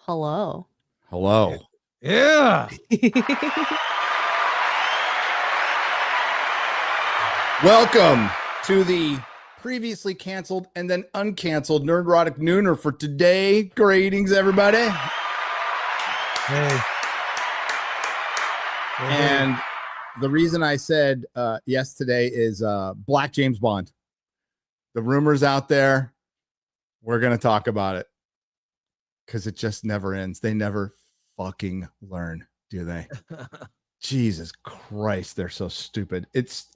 Hello. Hello. Yeah. Welcome to the previously canceled and then uncanceled Nerdrotic Nooner for today. Greetings, everybody. Hey. And the reason I said yes today is Black James Bond. The rumors out there, we're going to talk about it because it just never ends. They never fucking learn, do they? Jesus Christ, they're so stupid. It's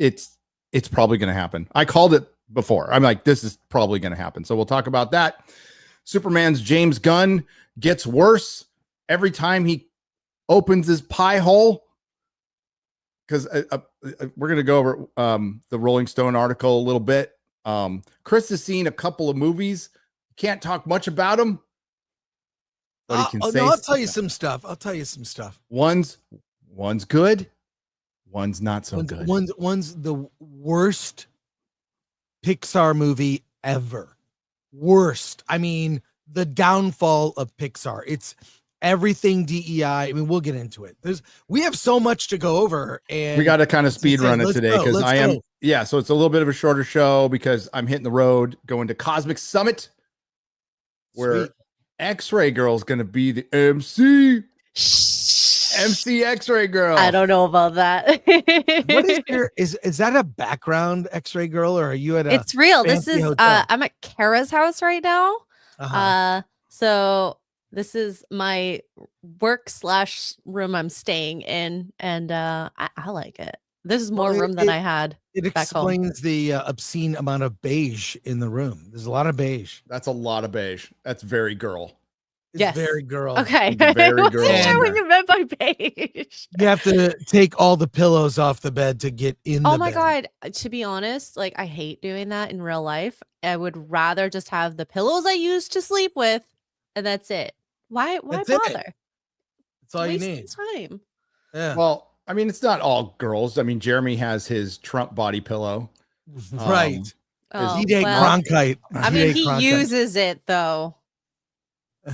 probably going to happen. I called it before. I'm like, this is probably going to happen. So we'll talk about that. Superman's James Gunn gets worse every time he opens his pie hole. Because we're going to go over the Rolling Stone article a little bit. Chris has seen a couple of movies. Can't talk much about them. But he can say I'll tell you some stuff. One's good. One's not so good. One's the worst Pixar movie ever. Worst. I mean, the downfall of Pixar. It's everything DEI. I mean, we'll get into it. We have so much to go over, and we got to kind of speed run it today because I am. Go. Yeah, so it's a little bit of a shorter show because I'm hitting the road, going to Cosmic Summit, where Sweet. X-Ray Girl is going to be the MC. MC X-Ray Girl. I don't know about that. What is your is that a background X-Ray Girl, or are you at a It's real. This fancy is hotel? I'm at Kara's house right now. Uh-huh. So this is my work / room I'm staying in, and I like it. This is more Well, room than I had. It back home. explains the obscene amount of beige in the room. There's a lot of beige. That's a lot of beige. That's very girl. It's Yes. very girl. Okay. Very I wasn't girl sure in what there. you meant by beige. You have to take all the pillows off the bed to get in the Oh my bed. God. To be honest, like I hate doing that in real life. I would rather just have the pillows I use to sleep with, and that's it. Why That's it. bother? That's all you Wasting need. time. Yeah. Well, I mean, it's not all girls. I mean, Jeremy has his Trump body pillow. Right. Oh, He ate well, Cronkite. I mean, ate he Cronkite. uses it though.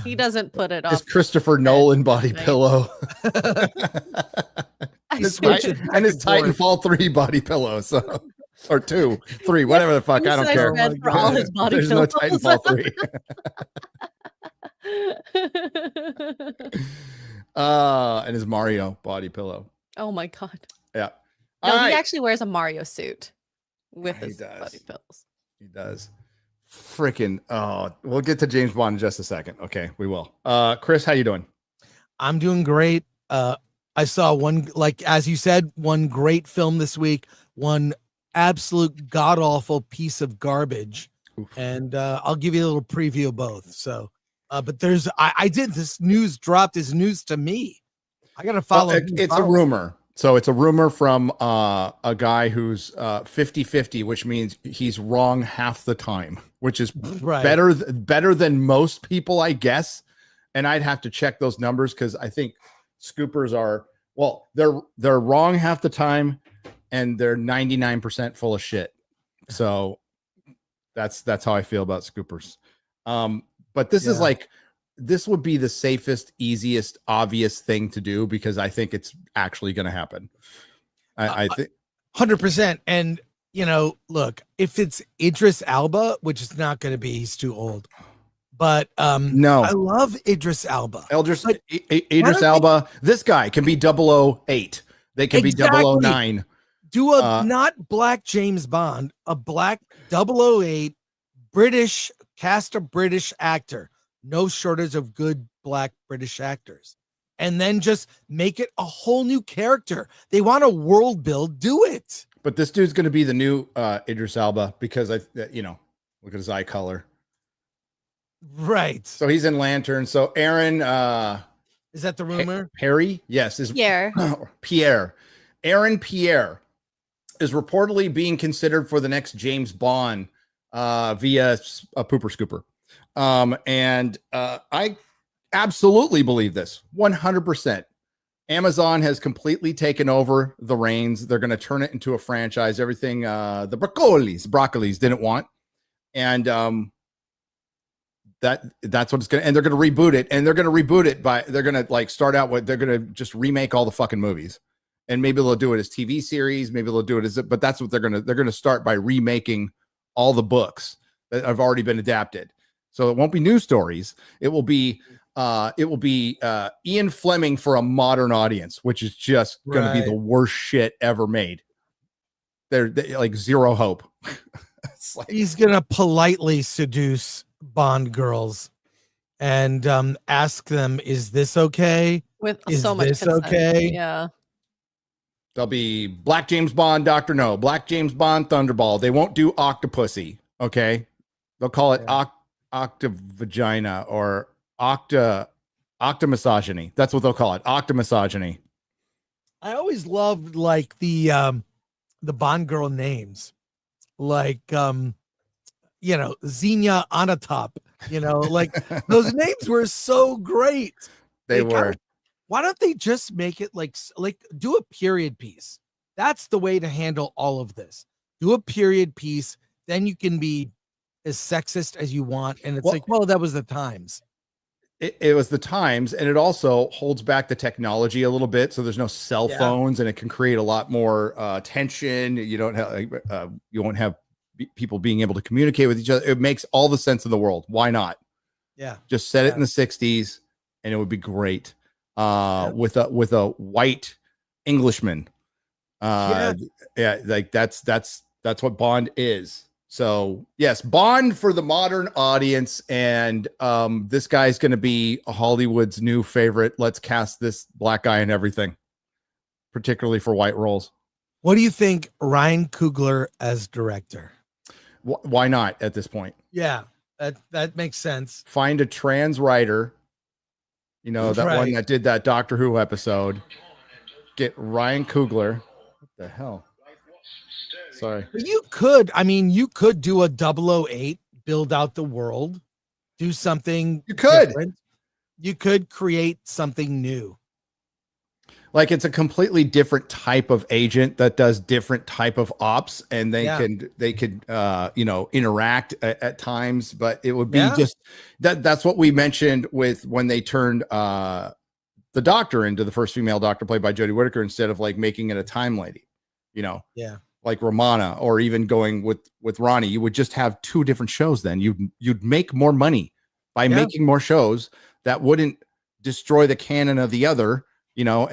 He doesn't put it His off. Christopher Nolan body Right. pillow. I his swear. and his Titanfall 3 body pillow. So, or 2, 3, whatever the fuck. I don't Size care. bed for all his body There's no pillows. Titanfall 3. And his Mario body pillow. Oh my God. Yeah. No, All he right. actually wears a Mario suit with He his does. body pills. He does. Freaking. Oh, we'll get to James Bond in just a second. Okay, we will. Chris, how you doing? I'm doing great. I saw one, like as you said, one great film this week, one absolute god awful piece of garbage. Oof. And I'll give you a little preview of both. So, but there's I did this news dropped as news to me. I gotta follow. Well, it's a rumor. So it's a rumor from a guy who's 50-50, which means he's wrong half the time, which is Right. better than most people, I guess. And I'd have to check those numbers because I think scoopers are, well, they're wrong half the time and they're 99% full of shit. So that's how I feel about scoopers. But this is like, this would be the safest, easiest, obvious thing to do because I think it's actually going to happen. I think 100%. And you know, look, if it's Idris Elba, which is not going to be, he's too old. But no, I love Idris Elba. Idris Elba. This guy can be 008. They can be 009. Do a not black James Bond, a black 008 British, cast a British actor. No shortage of good black British actors. And then just make it a whole new character. They want a world build, do it. But this dude's going to be the new Idris Elba because look at his eye color. Right. So he's in Lantern. So Aaron, is that the rumor? Perry? Yes. Is Pierre. Aaron Pierre is reportedly being considered for the next James Bond via a pooper scooper. And I absolutely believe this 100%. Amazon has completely taken over the reins. They're going to turn it into a franchise. Everything the broccolis didn't want. And that's what it's gonna, and they're gonna reboot it, and they're gonna reboot it they're gonna like start out with, they're gonna just remake all the fucking movies, and maybe they'll do it as TV series, maybe they'll do it as, but that's what they're gonna start by remaking all the books that have already been adapted. So it won't be new stories. It will be Ian Fleming for a modern audience, which is just going to be the worst shit ever made. They're like zero hope. It's like, he's going to politely seduce Bond girls and ask them, is this okay? With Is so much this consent. okay? Yeah. There'll be Black James Bond, Dr. No, Black James Bond, Thunderball. They won't do Octopussy. Okay. They'll call it Octavagina or Octomisogyny. That's what they'll call it. Octomisogyny. I always loved like the Bond girl names, like Xenia Onatop, like those names were so great. They were. Why don't they just make it like do a period piece? That's the way to handle all of this. Do a period piece, then you can be as sexist as you want, and it's that was the times. It was the times, and it also holds back the technology a little bit, so there's no cell phones, and it can create a lot more tension. You don't have you won't have people being able to communicate with each other. It makes all the sense in the world. Why not? Yeah, just set it in the 60s, and it would be great. With a white Englishman. Like that's what Bond is. So yes, Bond for the modern audience, and this guy's going to be Hollywood's new favorite. Let's cast this black guy in everything, particularly for white roles. What do you think, Ryan Coogler as director? Why not at this point? Yeah, that makes sense. Find a trans writer, that one that did that Doctor Who episode. Get Ryan Coogler. What the hell? Sorry. You could do a 008, build out the world, do something. You could. Different. You could create something new. Like it's a completely different type of agent that does different type of ops, and they could interact at times, but it would be just that's what we mentioned with when they turned the Doctor into the first female Doctor played by Jodie Whittaker, instead of like making it a time lady, like Romana, or even going with Ronnie. You would just have two different shows. Then you'd make more money by making more shows that wouldn't destroy the canon of the other. No,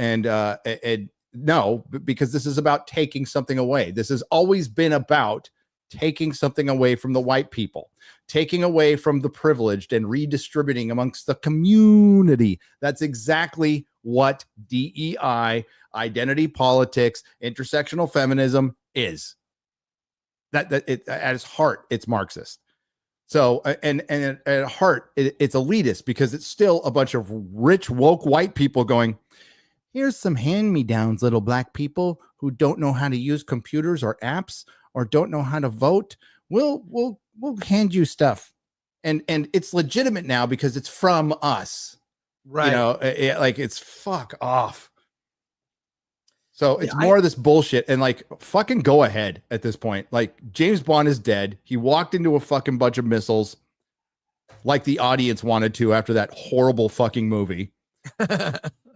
because this is about taking something away. This has always been about taking something away from the white people, taking away from the privileged and redistributing amongst the community. That's exactly what DEI, identity politics, intersectional feminism is. That at its heart, it's Marxist. So, and at heart, it's elitist, because it's still a bunch of rich, woke white people going, here's some hand-me-downs, little black people who don't know how to use computers or apps or don't know how to vote. We'll hand you stuff. And it's legitimate now because it's from us. Right. It's fuck off. So it's more of this bullshit, and like fucking go ahead at this point. Like James Bond is dead. He walked into a fucking bunch of missiles like the audience wanted to after that horrible fucking movie.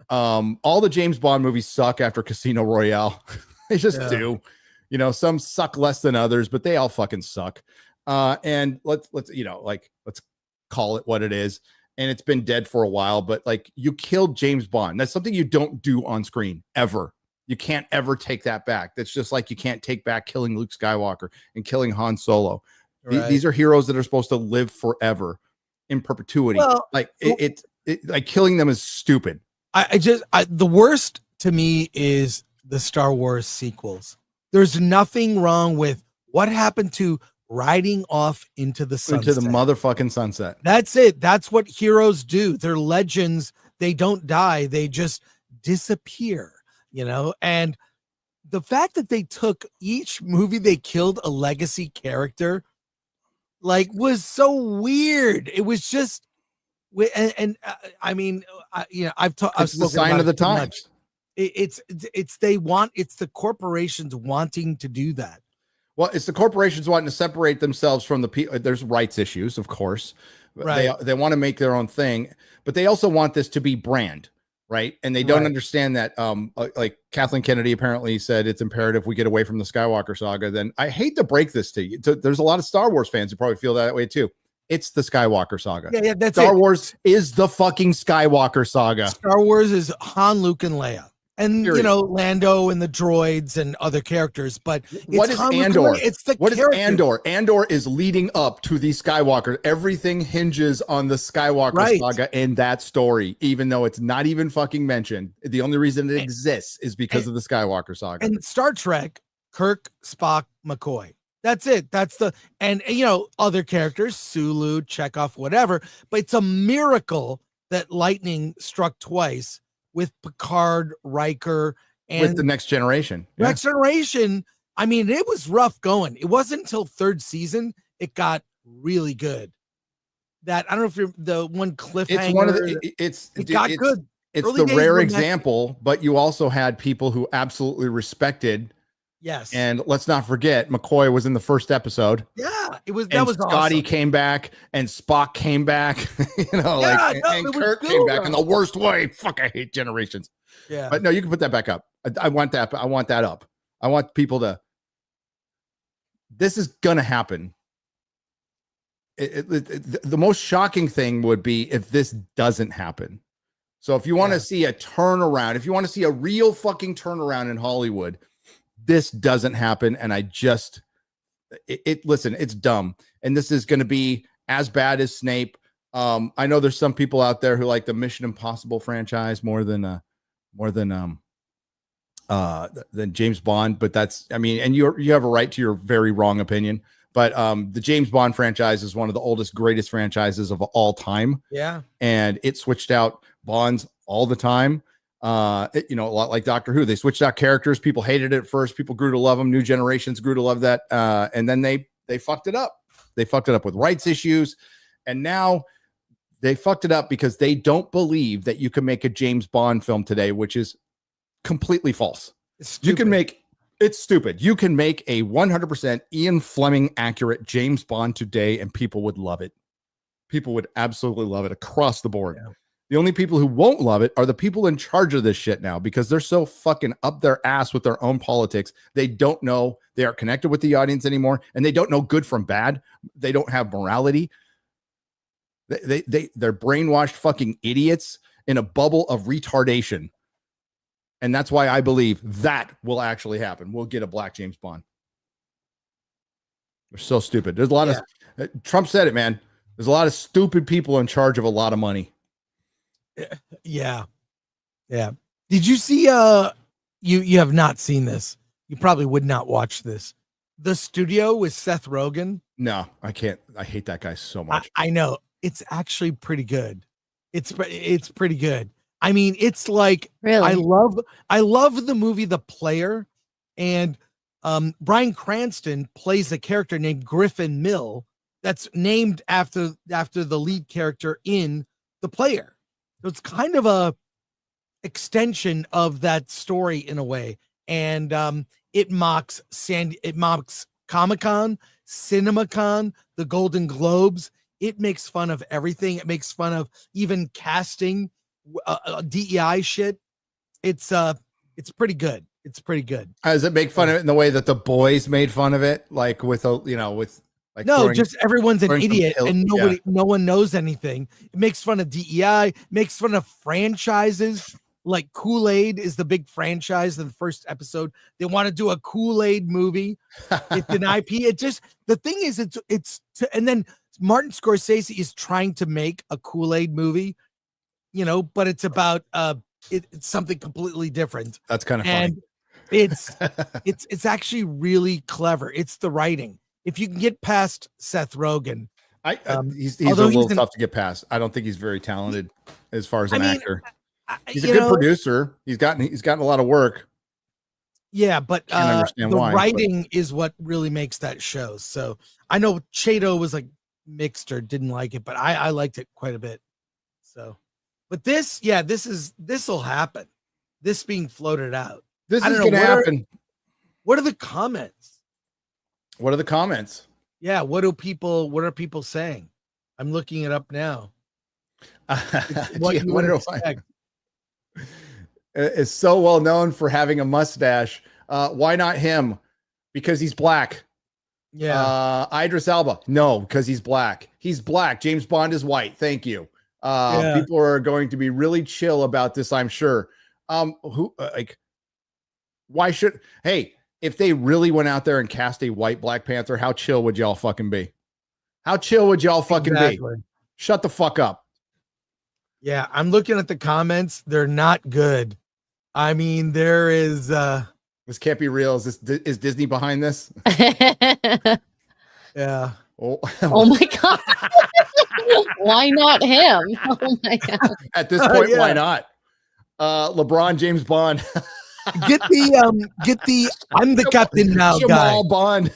All the James Bond movies suck after Casino Royale. They just do. Some suck less than others, but they all fucking suck. And let's call it what it is. And it's been dead for a while, but like you killed James Bond. That's something you don't do on screen ever. You can't ever take that back. That's just like you can't take back killing Luke Skywalker and killing Han Solo. Right. These are heroes that are supposed to live forever in perpetuity. Well, like like killing them is stupid. The worst to me is the Star Wars sequels. There's nothing wrong with what happened to riding off into the sunset. Into the motherfucking sunset. That's it. That's what heroes do. They're legends. They don't die. They just disappear, and the fact that they took each movie, they killed a legacy character, was so weird. It was just, I've spoken the sign of the times. It's the corporations wanting to do that. Well, it's the corporations wanting to separate themselves from the people. There's rights issues, of course, Right. They want to make their own thing, but they also want this to be brand, right? And they don't understand that like Kathleen Kennedy apparently said it's imperative we get away from the Skywalker saga. Then I hate to break this to you. There's a lot of Star Wars fans who probably feel that way too. It's the Skywalker saga. Yeah, that's Star it. Wars is the fucking Skywalker saga. Star Wars is Han, Luke, and Leia. And Period. you know, Lando and the droids and other characters, but what is Andor? It's the what characters. is Andor? Andor is leading up to the Skywalker. Everything hinges on the Skywalker saga in that story, even though it's not even fucking mentioned. The only reason it exists is because of the Skywalker saga. And Star Trek, Kirk, Spock, McCoy. That's it. That's the, and you know, other characters, Sulu, Chekhov, whatever. But it's a miracle that lightning struck twice with Picard, Riker, and with the Next Generation. Next Generation. I mean, it was rough going. It wasn't until third season it got really good. That I don't know if you're the one cliffhanger. It's one of the. It got good. It's Early the days rare were example, but you also had people who absolutely respected. Yes. And let's not forget, McCoy was in the first episode. Yeah, it was. That and was Scotty awesome. Came back, and Spock came back. You know, and Kirk came back in the worst way. Fuck, I hate Generations. Yeah, but no, you can put that back up. I want that. I want that up. I want people to. This is gonna happen. The most shocking thing would be if this doesn't happen. So if you want to see a turnaround, if you want to see a real fucking turnaround in Hollywood, this doesn't happen. And I just, listen, it's dumb. And this is going to be as bad as Snape. I know there's some people out there who like the Mission Impossible franchise more than James Bond, but that's, I mean, and you have a right to your very wrong opinion, but the James Bond franchise is one of the oldest, greatest franchises of all time. Yeah. And it switched out Bonds all the time. You know, a lot like Doctor Who, they switched out characters. People hated it at first. People grew to love them. New generations grew to love that. And then they fucked it up. They fucked it up with rights issues. And now they fucked it up because they don't believe that you can make a James Bond film today, which is completely false. You can make, it's stupid. You can make a 100% Ian Fleming accurate James Bond today and people would love it. People would absolutely love it across the board. Yeah. The only people who won't love it are the people in charge of this shit now because they're so fucking up their ass with their own politics. They don't know they aren't connected with the audience anymore, and they don't know good from bad. They don't have morality. They're brainwashed fucking idiots in a bubble of retardation. And that's why I believe that will actually happen. We'll get a black James Bond. They're so stupid. There's a lot of Trump said it, man. There's a lot of stupid people in charge of a lot of money. Yeah. Yeah. Did you see you have not seen this. You probably would not watch this. The Studio with Seth Rogen? No, I can't. I hate that guy so much. I know. It's actually pretty good. It's pretty good. I mean, it's like really? I love the movie The Player, and Bryan Cranston plays a character named Griffin Mill that's named after the lead character in The Player. So it's kind of a extension of that story in a way. And it mocks Comic-Con, CinemaCon, the Golden Globes. It makes fun of everything. It makes fun of even casting, DEI shit. It's pretty good. It's pretty good. Does it make fun of it in the way that The Boys made fun of it? Like with like no, just everyone's an idiot and no one knows anything. It makes fun of DEI, makes fun of franchises. Like Kool-Aid is the big franchise in the first episode. They want to do a Kool-Aid movie. It's an IP. It just, the thing is, and then Martin Scorsese is trying to make a Kool-Aid movie, but it's about it's something completely different. That's kind of funny. And it's actually really clever. It's the writing. If you can get past Seth Rogen, he's a little tough to get past. I don't think he's very talented as far as an actor. He's a good producer. He's gotten a lot of work. Yeah, but the writing is what really makes that show. So I know Chato was like mixed or didn't like it, but I liked it quite a bit. So, but this will happen. This being floated out. This is going to happen. What are the comments? What are the comments? Yeah, what are people saying? I'm looking it up now. What you would expect. Is so well known for having a mustache. Why not him? Because he's black. Yeah. Idris Elba. No, because he's black. He's black. James Bond is white. Thank you. Yeah. People are going to be really chill about this, I'm sure. Why should, hey, if they really went out there and cast a white Black Panther, how chill would y'all fucking be? How chill would y'all fucking be? Shut the fuck up. Yeah, I'm looking at the comments. They're not good. I mean, there is this can't be real. Is Disney behind this? Yeah. Oh my god. Why not him? Oh my god. At this point, why not? LeBron James Bond. Get the I'm the captain now Jamal guy. Bond.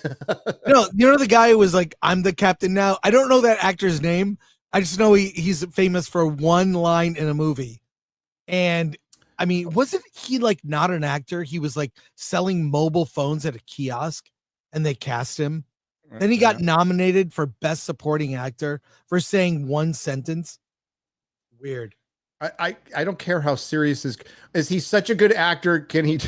You know the guy who was like, I'm the captain now. I don't know that actor's name. I just know he's famous for one line in a movie. And I mean, wasn't he like not an actor? He was like selling mobile phones at a kiosk and they cast him. Then he got nominated for Best Supporting Actor for saying one sentence. Weird. I don't care how serious is he such a good actor? Can he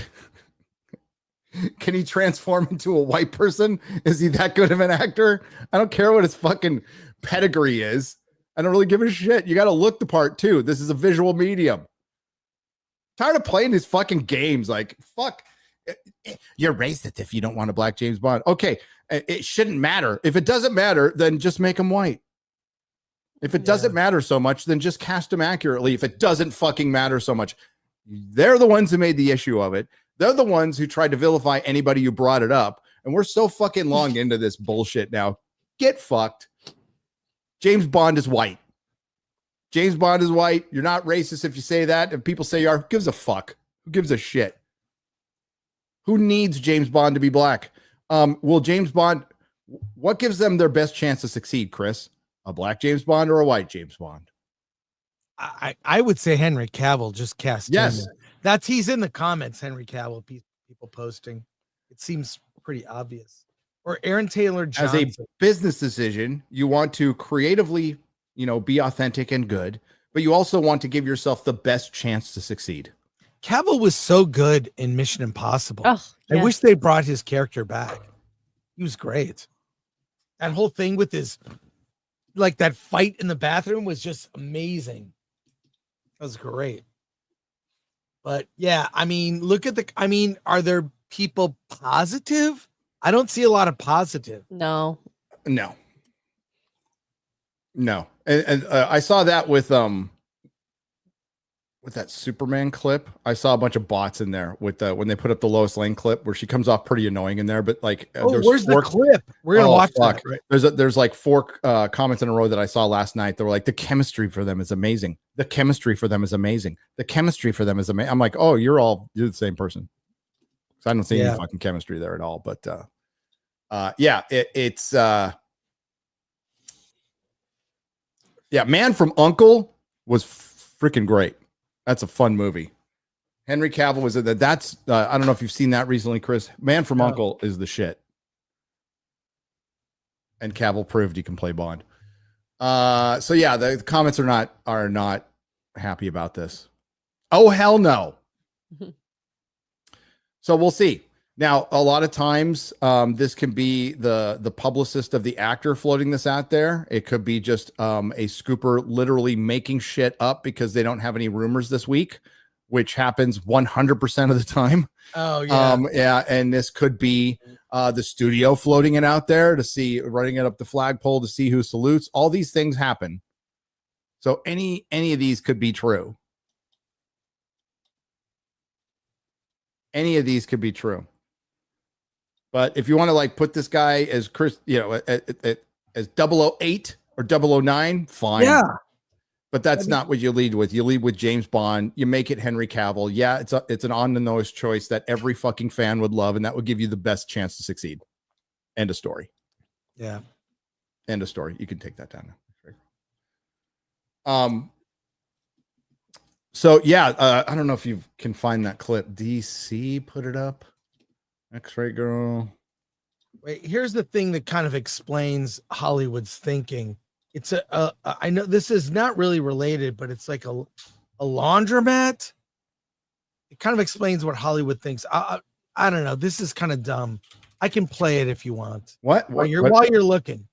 transform into a white person? Is he that good of an actor? I don't care what his fucking pedigree is. I don't really give a shit. You got to look the part too. This is a visual medium. Tired of playing these fucking games. Like, fuck. You're racist if you don't want a black James Bond. Okay. It shouldn't matter. If it doesn't matter, then just make him white. If it doesn't matter so much, then just cast him accurately. If it doesn't fucking matter so much, they're the ones who made the issue of it. They're the ones who tried to vilify anybody who brought it up. And we're so fucking long into this bullshit now. Get fucked. James Bond is white. James Bond is white. You're not racist if you say that. If people say you are, who gives a fuck? Who gives a shit? Who needs James Bond to be black? Will James Bond, what gives them their best chance to succeed, Chris? A black James Bond or a white James Bond? I would say Henry Cavill, just cast yes. him. He's in the comments, Henry Cavill, people posting. It seems pretty obvious. Or Aaron Taylor Johnson. As a business decision, you want to creatively, be authentic and good, but you also want to give yourself the best chance to succeed. Cavill was so good in Mission Impossible. Oh, yeah. I wish they brought his character back. He was great. That whole thing with his, like that fight in the bathroom was just amazing. That was great. But yeah, I mean, are there people positive? I don't see a lot of positive. No. And I saw that with that Superman clip. I saw a bunch of bots in there with when they put up the Lois Lane clip where she comes off pretty annoying in there, but like where's the clip? We're gonna watch that. Right? There's like 4 comments in a row that I saw last night. They were like, the chemistry for them is amazing. The chemistry for them is amazing. The chemistry for them is amazing. I'm like, oh, you're the same person. So I don't see any fucking chemistry there at all. But it's Man from U.N.C.L.E. was freaking great. That's a fun movie. Henry Cavill was in that. That's I don't know if you've seen that recently, Chris. Man from U.N.C.L.E. is the shit. And Cavill proved he can play Bond. So yeah, the comments are not happy about this. Oh hell no. So we'll see. Now, a lot of times, this can be the publicist of the actor floating this out there. It could be just a scooper literally making shit up because they don't have any rumors this week, which happens 100% of the time. Oh, yeah. And this could be the studio floating it out there running it up the flagpole to see who salutes. All these things happen. So any of these could be true. Any of these could be true. But if you want to like put this guy as Chris, as 008 or 009, fine. Yeah. But that's not what you lead with. You lead with James Bond. You make it Henry Cavill. Yeah, it's an on the nose choice that every fucking fan would love, and that would give you the best chance to succeed. End of story. Yeah. End of story. You can take that down now. So yeah, I don't know if you can find that clip. DC put it up. X-Ray Girl. Wait, here's the thing that kind of explains Hollywood's thinking. It's I know this is not really related, but it's like a laundromat. It kind of explains what Hollywood thinks. I don't know. This is kind of dumb. I can play it if you want. What? While you're looking.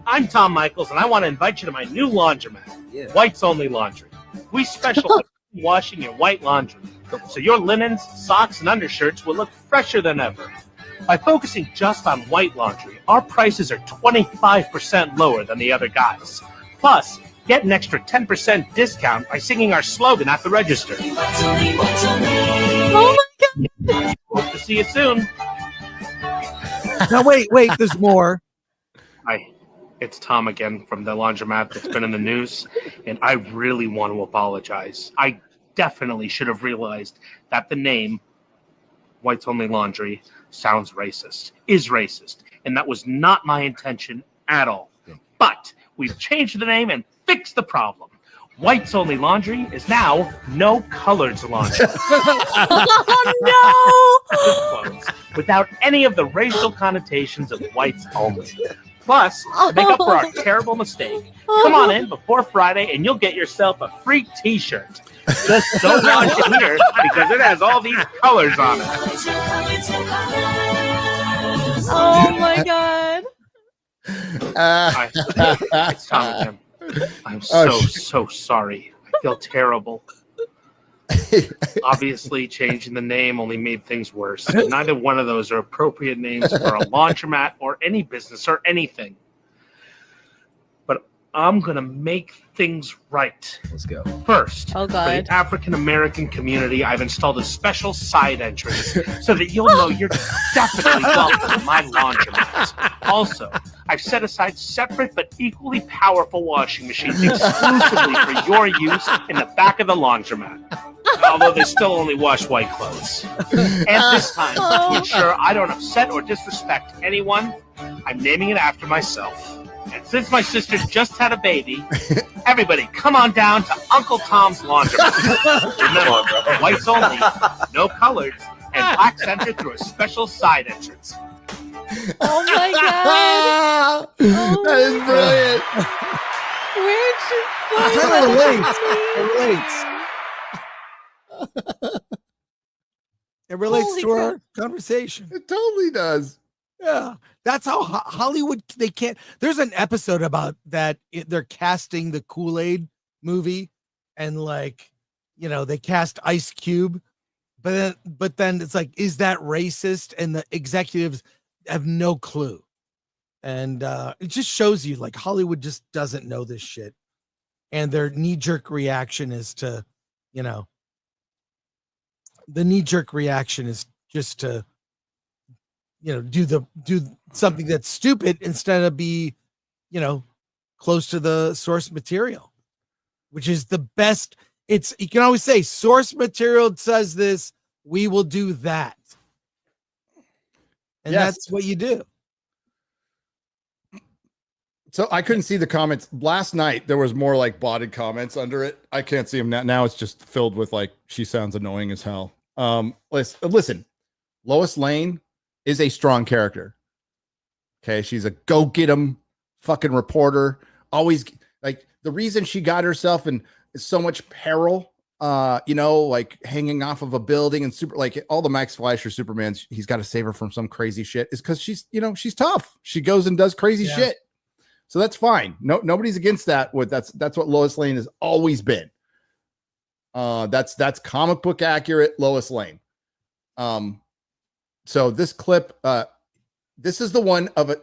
I'm Tom Michaels, and I want to invite you to my new laundromat, Whites Only Laundry. We specialize in washing your white laundry, so your linens, socks, and undershirts will look fresher than ever. By focusing just on white laundry, our prices are 25% lower than the other guys. Plus, get an extra 10% discount by singing our slogan at the register. Oh my God. Hope to see you soon. Now, wait, there's more. Hi, it's Tom again from the laundromat that's been in the news, and I really want to apologize. I definitely should have realized that the name Whites Only Laundry sounds racist, is racist, and that was not my intention at all. But we've changed the name and fixed the problem. Whites Only Laundry is now No Colors Laundry. Oh no! Without any of the racial connotations of whites only. Plus, to make up for our terrible mistake, come on in before Friday and you'll get yourself a free T-Shirt. Just don't wash it here because it has all these colors on it. Oh my God! Hi, it's Tom again. I'm so sorry. I feel terrible. Obviously, changing the name only made things worse. Neither one of those are appropriate names for a laundromat or any business or anything. But I'm going to make things right. Let's go. First, Oh, for God. the African American community, I've installed a special side entrance so that you'll know you're definitely welcome in my laundromat. Also, I've set aside separate but equally powerful washing machines exclusively for your use in the back of the laundromat. Although they still only wash white clothes. And this time, to ensure I don't upset or disrespect anyone, I'm naming it after myself. And since my sister just had a baby, everybody come on down to Uncle Tom's Laundromat. Remember, whites only, no colors, and black center through a special side entrance. Oh my God! Oh That is brilliant. Where'd you It find kind of that? relates. It relates Holy to crap. our conversation. It totally does. Yeah, that's how Hollywood. They can't. There's an episode about that. They're casting the Kool-Aid movie, and they cast Ice Cube, but then it's like, is that racist? And the executives have no clue, and it just shows you like Hollywood just doesn't know this shit, and their knee-jerk reaction is to, the knee-jerk reaction is just to do something that's stupid instead of be close to the source material, which is the best. You can always say source material says this, we will do that, and Yes. that's what you do. So I couldn't see the comments last night. There was more like botted comments under it. I can't see them now. Now it's just filled with like, she sounds annoying as hell. Listen, Lois Lane is a strong character. Okay. She's a go get 'em fucking reporter. Always like the reason she got herself in so much peril, like hanging off of a building and like all the Max Fleischer Superman, he's got to save her from some crazy shit, is because she's tough. She goes and does crazy shit. So that's fine. Nobody's against that. That's what Lois Lane has always been. That's comic book accurate Lois Lane. So this clip, this is the one of it.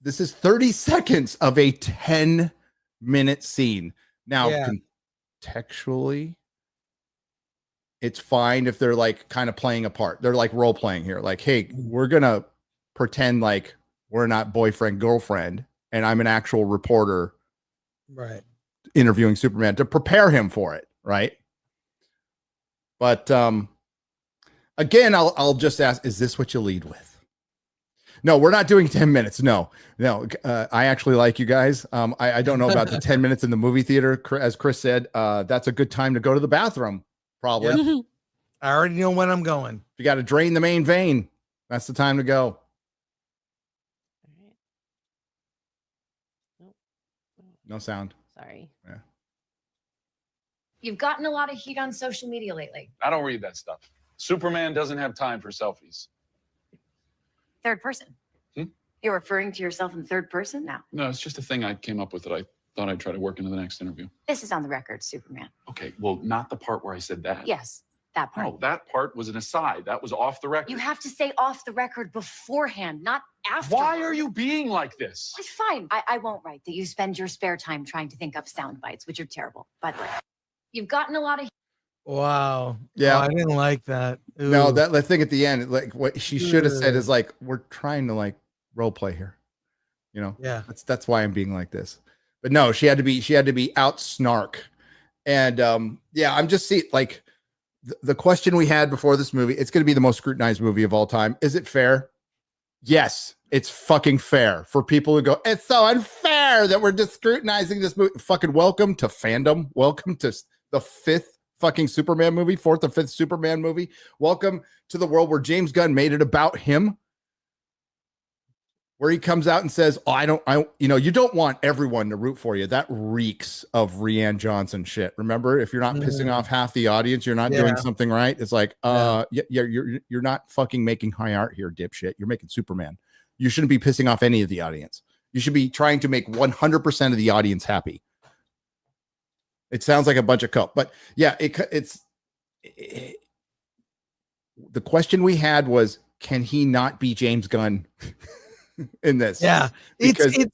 This is 30 seconds of a 10-minute scene. Now, contextually, it's fine if they're like kind of playing a part. They're like role playing here. Like, hey, we're going to pretend like we're not boyfriend, girlfriend, and I'm an actual reporter, Right. interviewing Superman to prepare him for it. Right. But, again, I'll just ask, is this what you lead with? No, we're not doing 10 minutes. No. I actually like you guys. I don't know about the 10 minutes in the movie theater. As Chris said, that's a good time to go to the bathroom. Probably. Yep. I already know when I'm going. If you got to drain the main vein, that's the time to go. No sound. Sorry. Yeah. You've gotten a lot of heat on social media lately. I don't read that stuff. Superman doesn't have time for selfies. Third person. You're referring to yourself in third person now. No, it's just a thing I came up with that I thought I'd try to work into the next interview. This is on the record, Superman. Okay, well, not the part where I said that. Yes, that part. No, that part was an aside. That was off the record. You have to say off the record beforehand, not after. Why are you being like this? It's fine. I won't write that you spend your spare time trying to think up sound bites, which are terrible. By the way, you've gotten a lot of. Wow. Yeah. Oh, I didn't like that. No, Ooh. that thing at the end, like what she should have said is like, we're trying to like role play here. You know? Yeah. That's why I'm being like this. But no, she had to be out snark. And yeah, I'm just seeing like the question we had before this movie, it's going to be the most scrutinized movie of all time. Is it fair? Yes, it's fucking fair for people who go, it's so unfair that we're just scrutinizing this movie. Fucking welcome to fandom. Welcome to the fifth fucking Superman movie, fourth or fifth Superman movie. Welcome to the world where James Gunn made it about him. Where he comes out and says, oh, you don't want everyone to root for you. That reeks of Rianne Johnson shit. Remember, if you're not pissing off half the audience, you're not doing something right. It's like, you're not fucking making high art here, dipshit. You're making Superman. You shouldn't be pissing off any of the audience. You should be trying to make 100% of the audience happy. It sounds like a bunch of coke, but yeah, the question we had was, can he not be James Gunn? In this, yeah, it's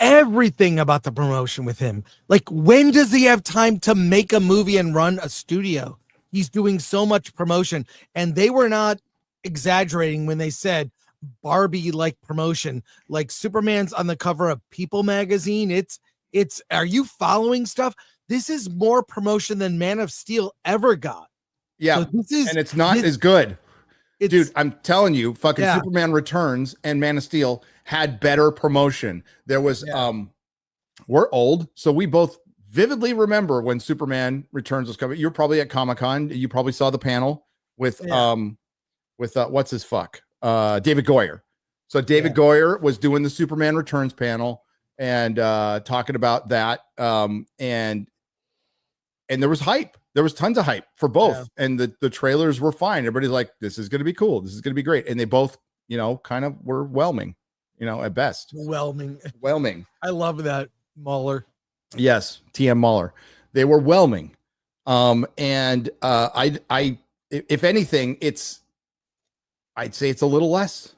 everything about the promotion with him. Like, when does he have time to make a movie and run a studio? He's doing so much promotion, and they were not exaggerating when they said Barbie like promotion. Like, Superman's on the cover of People magazine. It's are you following stuff? This is more promotion than Man of Steel ever got. Yeah, so and it's not as good. Dude, I'm telling you, fucking Superman Returns and Man of Steel had better promotion. There was, we're old, so we both vividly remember when Superman Returns was coming. You're probably at Comic-Con. You probably saw the panel with what's his fuck? David Goyer. So David Goyer was doing the Superman Returns panel and talking about that. And there was hype. There was tons of hype for both, and the trailers were fine. Everybody's like, this is going to be cool. This is going to be great. And they both, kind of were whelming, at best. Whelming. I love that, Mueller. Yes, TM Mueller. They were whelming. And I if anything, I'd say it's a little less.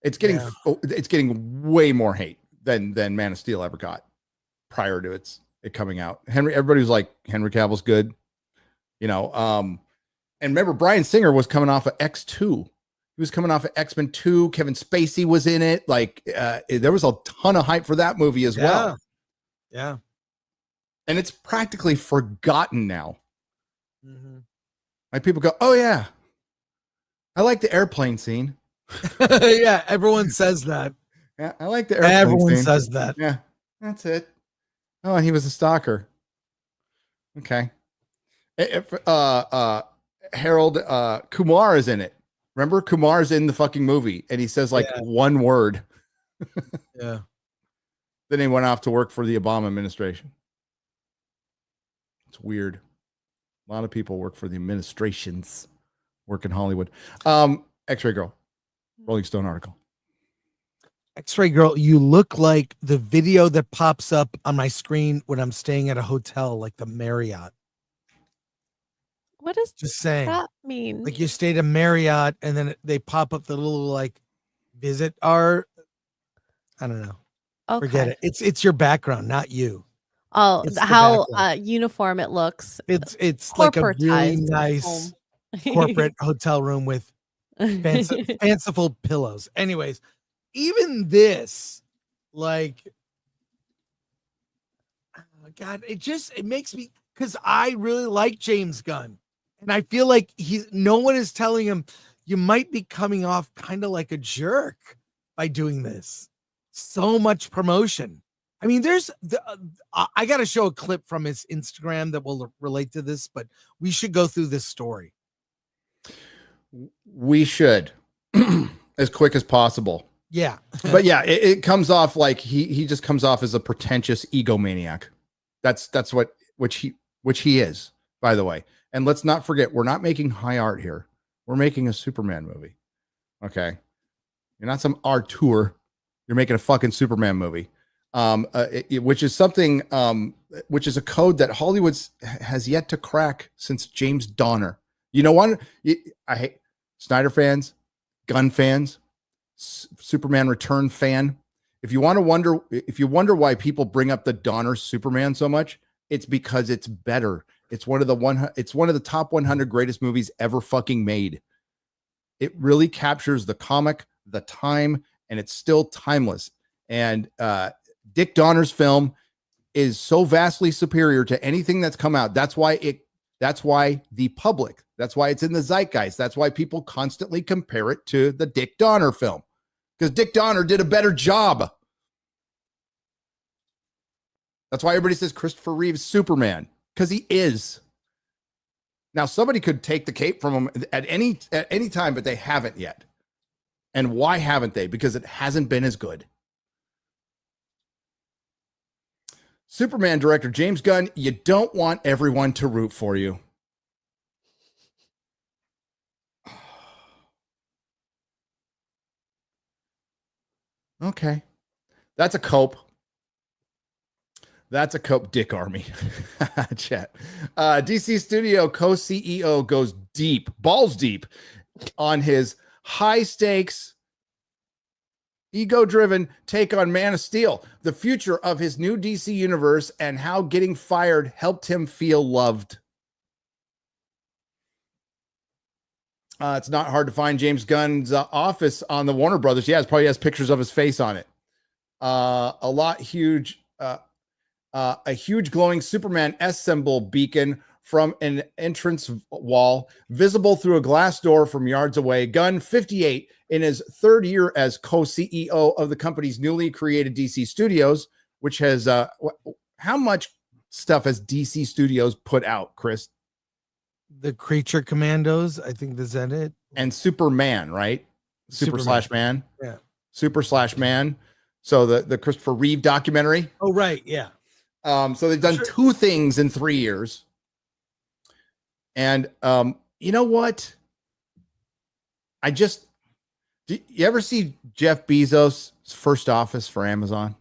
It's getting way more hate than Man of Steel ever got prior to it coming out. Everybody was like, Henry Cavill's good, and remember, Bryan Singer was coming off of X2. He was coming off of X-Men 2. Kevin Spacey was in it. Like, there was a ton of hype for that movie as well. Yeah. And it's practically forgotten now. Like, people go, oh yeah, I like the airplane scene. Yeah, everyone says that. Yeah, I like the airplane Everyone scene. says that. Yeah, that's it. Oh, he was a stalker. Okay. Harold Kumar is in it. Remember, Kumar's in the fucking movie, and he says like one word. Yeah. Then he went off to work for the Obama administration. It's weird. A lot of people work for the administrations, work in Hollywood. X-Ray Girl, Rolling Stone article. X-Ray Girl, you look like the video that pops up on my screen when I'm staying at a hotel, like the Marriott. What does Just saying that mean? Like, you stayed at Marriott and then they pop up the little like visit art. I don't know. Okay. Forget it. It's your background, not you. Oh, It's how the background. uniform it looks. It's like a really Corporatized nice home. corporate hotel room with fanciful pillows. Anyways, even this, like, oh God, it makes me, because I really like James Gunn, and I feel like no one is telling him you might be coming off kind of like a jerk by doing this. So much promotion. I mean, I got to show a clip from his Instagram that will relate to this, but we should go through this story. We should, as quick as possible. Yeah. But yeah, it comes off like he just comes off as a pretentious egomaniac. That's which he is, by the way. And let's not forget, we're not making high art here. We're making a Superman movie. Okay. You're not some auteur. You're making a fucking Superman movie. Which is something which is a code that Hollywood has yet to crack since James Donner. You know what? I hate Snyder fans, Gunn fans, Superman Return fan. If you wonder why people bring up the Donner Superman so much, it's because it's better. It's one of the top 100 greatest movies ever fucking made. It really captures the comic, the time, and it's still timeless. And Dick Donner's film is so vastly superior to anything that's come out. That's why the public, that's why it's in the zeitgeist. That's why people constantly compare it to the Dick Donner film, because Dick Donner did a better job. That's why everybody says Christopher Reeve's Superman, because he is. Now, somebody could take the cape from him at any time, but they haven't yet. And why haven't they? Because it hasn't been as good. Superman director James Gunn, you don't want everyone to root for you. Okay. That's a cope. That's a cope, Dick Army. Chat. DC Studio co-CEO goes deep, balls deep, on his high stakes, ego-driven take on Man of Steel, the future of his new DC universe, and how getting fired helped him feel loved. It's not hard to find James Gunn's office on the Warner Brothers. Yeah, it probably has pictures of his face on it. A huge glowing Superman S symbol beacon from an entrance wall, visible through a glass door from yards away. Gunn, 58, in his third year as co-CEO of the company's newly created DC Studios, which has how much stuff has DC Studios put out, Chris? The Creature Commandos, I think that's it. And Superman, right? Super/Man. Yeah. Super/Man. So the Christopher Reeve documentary. Oh, right. Yeah. So they've done two things in 3 years. And you know what? Do you ever see Jeff Bezos' first office for Amazon?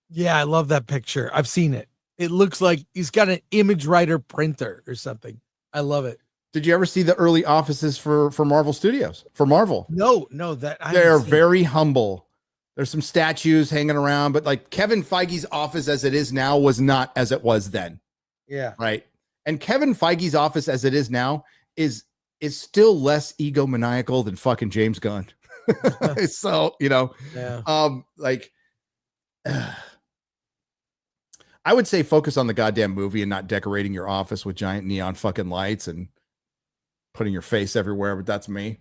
Yeah, I love that picture. I've seen it. It looks like he's got an image writer printer or something. I love it. Did you ever see the early offices for Marvel Studios? For Marvel? No, they're very humble. There's some statues hanging around, but like Kevin Feige's office as it is now was not as it was then. Yeah. Right. And Kevin Feige's office as it is now is still less egomaniacal than fucking James Gunn. So, yeah. I would say focus on the goddamn movie and not decorating your office with giant neon fucking lights and putting your face everywhere, but that's me.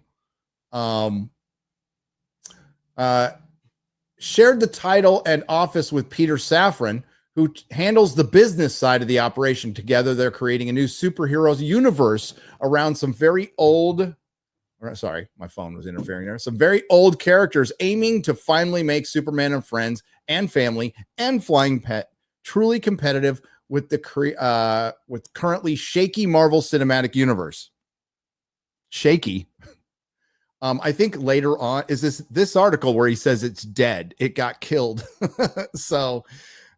Shared the title and office with Peter Safran, who handles the business side of the operation. Together, they're creating a new superheroes universe around some very old, sorry, my phone was interfering there. Some very old characters, aiming to finally make Superman and Friends and Family and Flying Pet truly competitive with the with currently shaky Marvel Cinematic Universe. Shaky. I think later on is this article where he says it's dead. It got killed. So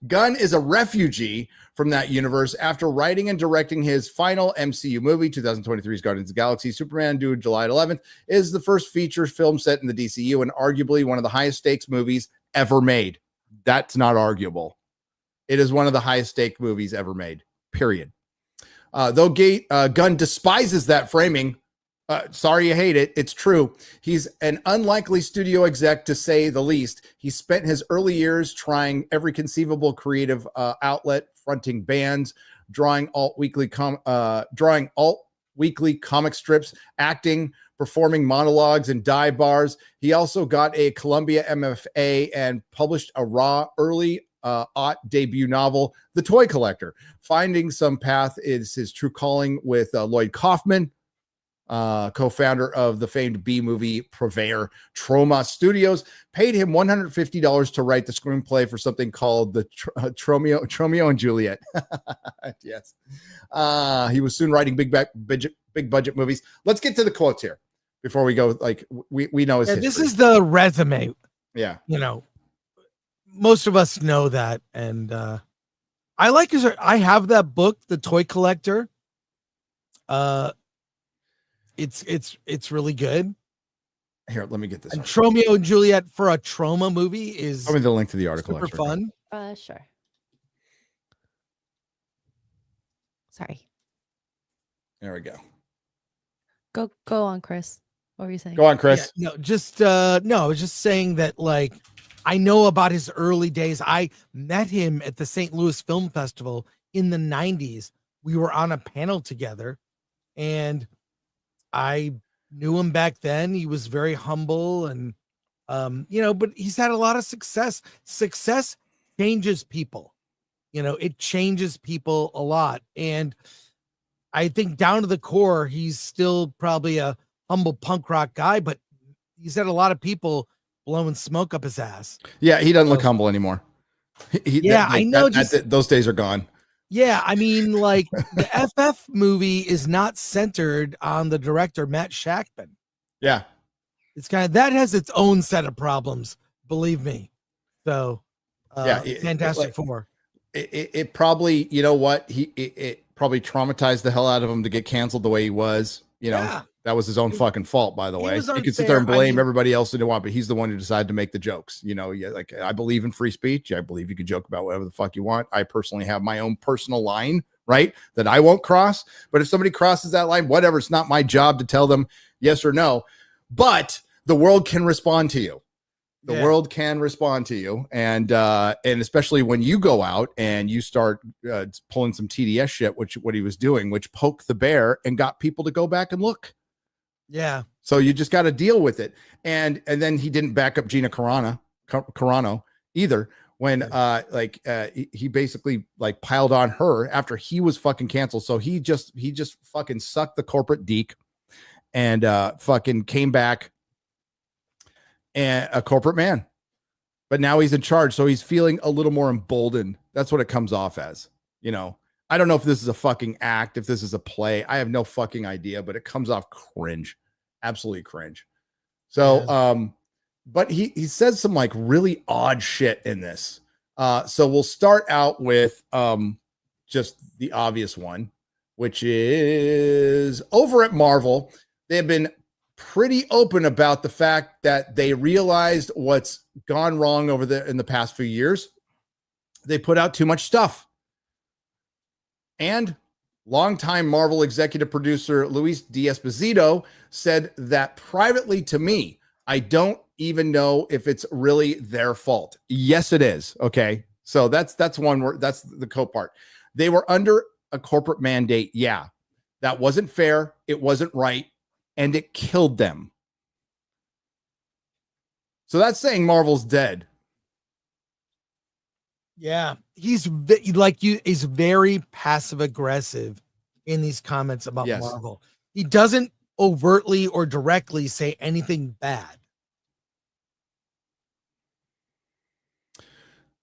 Gunn is a refugee from that universe after writing and directing his final MCU movie, 2023's Guardians of the Galaxy. Superman, due July 11th, is the first feature film set in the DCU and arguably one of the highest stakes movies ever made. That's not arguable. It is one of the highest stake movies ever made, period. Though Gunn despises that framing, sorry you hate it, it's true. He's an unlikely studio exec, to say the least. He spent his early years trying every conceivable creative outlet, fronting bands, drawing alt-weekly comic strips, acting, performing monologues in dive bars. He also got a Columbia MFA and published a raw early debut novel, The Toy Collector. Finding some path is his true calling with Lloyd Kaufman. co-founder of the famed B-movie purveyor Troma Studios, paid him $150 to write the screenplay for something called the Tromeo and Juliet. Yes. He was soon writing big budget movies. Let's get to the quotes here before we go. Like we know his history. This is the resume. Yeah. You know, most of us know that. And I like his, I have that book, The Toy Collector. It's really good. Here, let me get this. And Tromeo and Juliet for a Troma movie is Tell me the link to the article. super fun. Sure. Sorry. There we go. Go on, Chris. What were you saying? Go on, Chris. Yeah, no, I was just saying that, like, I know about his early days. I met him at the St. Louis Film Festival in the 90s. We were on a panel together, and I knew him back then. He was very humble, and but he's had a lot of success. Success changes people. It changes people a lot. And I think down to the core, he's still probably a humble punk rock guy, but he's had a lot of people blowing smoke up his ass. Yeah, he doesn't look humble anymore. I know. Those days are gone. Yeah, I mean, like, the FF movie is not centered on the director, Matt Shackman. Yeah. It's kind of, that has its own set of problems, believe me. So, Fantastic Four. It probably, you know what? It probably traumatized the hell out of him to get canceled the way he was. That was his own fucking fault, by the way. He could sit there and blame everybody else that he want, but he's the one who decided to make the jokes. Like, I believe in free speech. I believe you can joke about whatever the fuck you want. I personally have my own personal line, right, that I won't cross. But if somebody crosses that line, whatever, it's not my job to tell them yes or no. But the world can respond to you. The world can respond to you, and especially when you go out and you start pulling some TDS shit, which what he was doing, which poked the bear and got people to go back and look. Yeah. So you just got to deal with it, and then he didn't back up Gina Carano either. When he basically like piled on her after he was fucking canceled. So he just fucking sucked the corporate deek and fucking came back. And a corporate man, but now he's in charge, so he's feeling a little more emboldened. That's what it comes off as. I don't know if this is a fucking act, if this is a play. I have no fucking idea, but it comes off cringe, absolutely cringe. So, but he says some like really odd shit in this. So we'll start out with just the obvious one, which is over at Marvel. They have been pretty open about the fact that they realized what's gone wrong in the past few years. They put out too much stuff. And longtime Marvel executive producer Luis D'Esposito said that privately to me, I don't even know if it's really their fault. Yes, it is. Okay. So that's one word. That's the co-part. They were under a corporate mandate. Yeah. That wasn't fair. It wasn't right. And it killed them. So that's saying Marvel's dead. Yeah, he's very passive aggressive in these comments about Marvel. He doesn't overtly or directly say anything bad.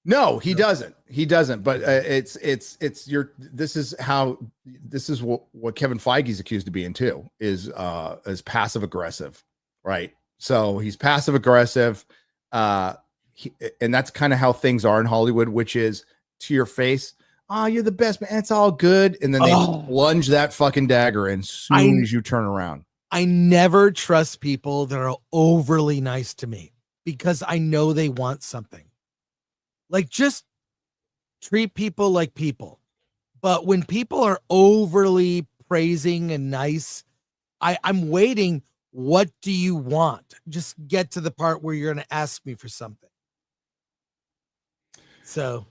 No, he doesn't. He doesn't. But this is what Kevin Feige's accused of being too, is passive aggressive, right? So he's passive aggressive, and that's kind of how things are in Hollywood, which is to your face. Oh, you're the best, man. It's all good, and then they plunge that fucking dagger in as soon as you turn around. I never trust people that are overly nice to me because I know they want something. Like, just treat people like people. But when people are overly praising and nice, I'm waiting. What do you want? Just get to the part where you're going to ask me for something. So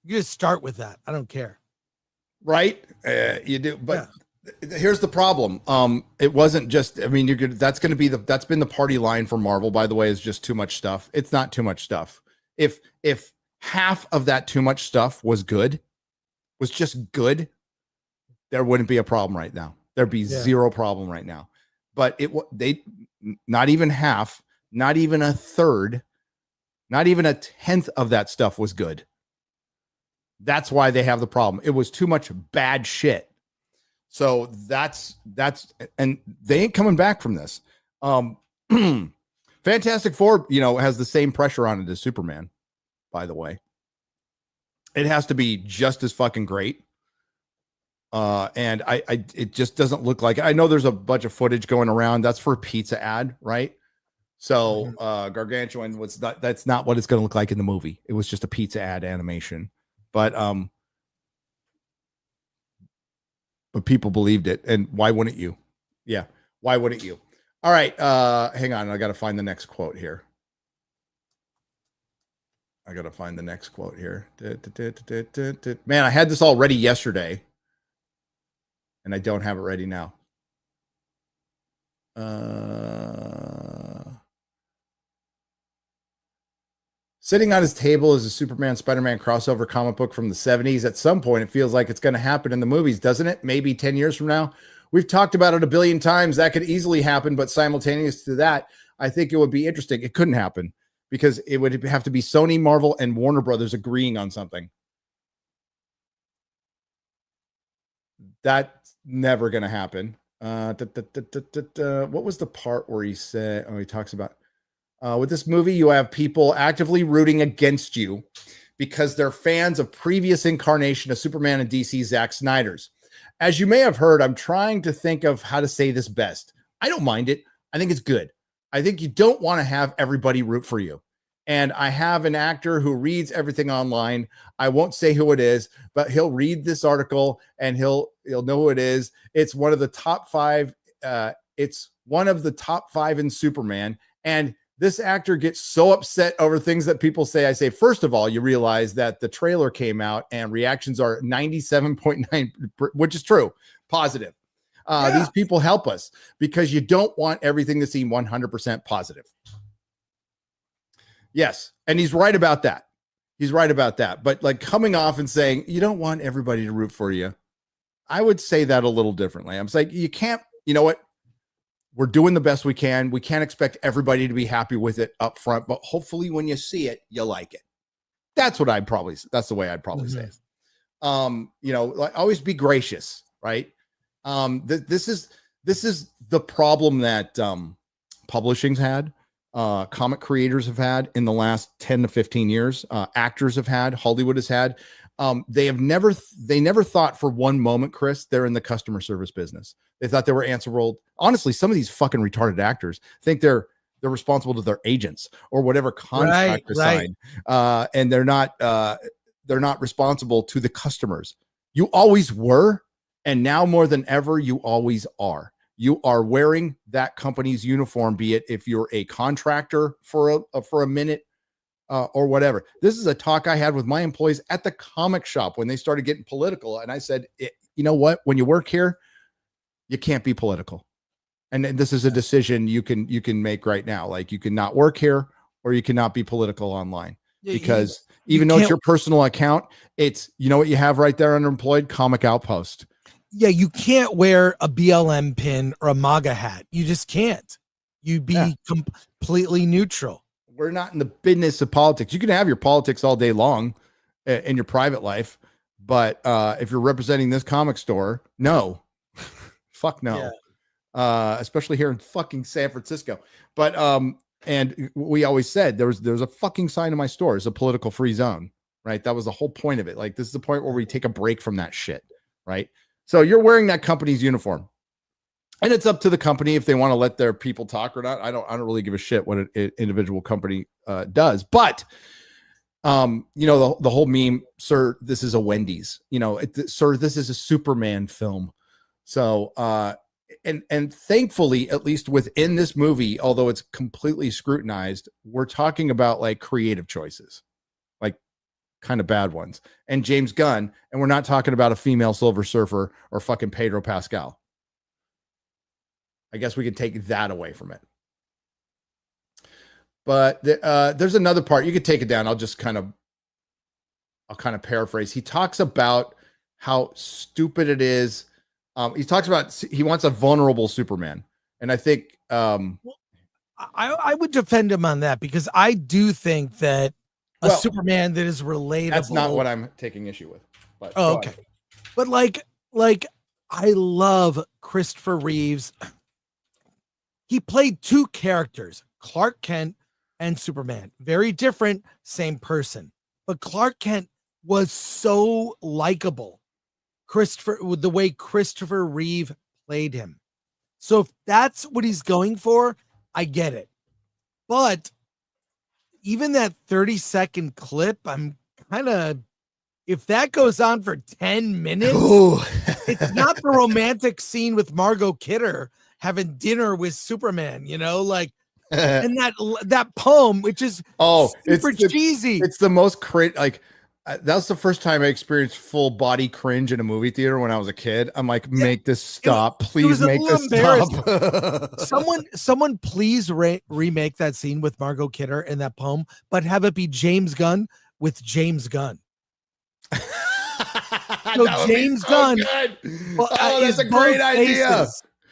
you just start with that. I don't care. Right. You do. But here's the problem. It wasn't just, I mean, that's been the party line for Marvel, by the way, is just too much stuff. It's not too much stuff. If half of that too much stuff was just good, there wouldn't be a problem right now. There'd be Yeah. zero problem right now. But they not even half, not even a third, not even a tenth of that stuff was good. That's why they have the problem. It was too much bad shit. So that's and they ain't coming back from this. Fantastic Four, has the same pressure on it as Superman, by the way. It has to be just as fucking great. And it just doesn't look like it. I know there's a bunch of footage going around. That's for a pizza ad, right? So Gargantuan that's not what it's going to look like in the movie. It was just a pizza ad animation. But people believed it. And why wouldn't you? Yeah. Why wouldn't you? All right. Hang on. I got to find the next quote here. Man, I had this all ready yesterday. And I don't have it ready now. Sitting on his table is a Superman Spider-Man crossover comic book from the 70s. At some point, it feels like it's going to happen in the movies, doesn't it? Maybe 10 years from now. We've talked about it a billion times. That could easily happen, but simultaneous to that, I think it would be interesting. It couldn't happen because it would have to be Sony, Marvel, and Warner Brothers agreeing on something. That's never going to happen. What was the part where he said, he talks about, with this movie, you have people actively rooting against you because they're fans of previous incarnation of Superman and DC Zack Snyder's. As you may have heard, I'm trying to think of how to say this best. I don't mind it. I think it's good. I think you don't want to have everybody root for you. And I have an actor who reads everything online. I won't say who it is, but he'll read this article and he'll know who it is. It's one of the top 5. It's one of the top 5 in Superman. And this actor gets so upset over things that people say. I say, first of all, you realize that the trailer came out and reactions are 97.9, which is true, positive. These people help us because you don't want everything to seem 100% positive. Yes. And he's right about that. But like coming off and saying, you don't want everybody to root for you. I would say that a little differently. I'm like, you can't, you know what? We're doing the best we can. We can't expect everybody to be happy with it up front, but hopefully when you see it, you like it. That's the way I'd probably say it. Like always be gracious, right? This is the problem that publishing's had, comic creators have had in the last 10 to 15 years, actors have had, Hollywood has had. They never thought for one moment, Chris, they're in the customer service business. They thought they were answerable. Honestly, some of these fucking retarded actors think they're responsible to their agents or whatever contract they sign. And they're not responsible to the customers. You always were. And now more than ever, you always are. You are wearing that company's uniform, be it if you're a contractor for a minute, or whatever. This is a talk I had with my employees at the comic shop when they started getting political. And I said, you know what? When you work here, you can't be political. And this is a decision you can make right now. Like you can not work here or you cannot be political online because even though it's your personal account, it's, you know what you have right there under employed comic outpost. Yeah. You can't wear a BLM pin or a MAGA hat. You just can't. You be completely neutral. We're not in the business of politics. You can have your politics all day long in your private life, but if you're representing this comic store, no, fuck no. Yeah. Especially here in fucking San Francisco. But and we always said there's a fucking sign in my store. It's a political free zone, right? That was the whole point of it. Like this is the point where we take a break from that shit, right? So you're wearing that company's uniform. And it's up to the company if they want to let their people talk or not. I don't really give a shit what an individual company does. But, the whole meme, sir, this is a Wendy's, sir, this is a Superman film. So, and thankfully, at least within this movie, although it's completely scrutinized, we're talking about like creative choices, like kind of bad ones. And James Gunn, and we're not talking about a female Silver Surfer or fucking Pedro Pascal. I guess we could take that away from it. But there's another part. You could take it down. I'll kind of paraphrase. He talks about how stupid it is He talks about he wants a vulnerable Superman, and I think I would defend him on that because I do think that a Well, Superman that is relatable. that's not what I'm taking issue with. But Oh, go okay. ahead. But like I love Christopher Reeves. He played two characters, Clark Kent and Superman. Very different, same person. But Clark Kent was so likable. With the way Christopher Reeve played him. So if that's what he's going for, I get it. But even that 30-second clip, I'm kind of, if that goes on for 10 minutes, it's not the romantic scene with Margot Kidder having dinner with Superman, you know, like, and that poem, which is super cheesy. It's the most like that was the first time I experienced full body cringe in a movie theater when I was a kid. I'm like, make this stop, please make this stop. someone please remake that scene with Margot Kidder in that poem, but have it be James Gunn with James Gunn. So James Gunn. Well, that's a great idea.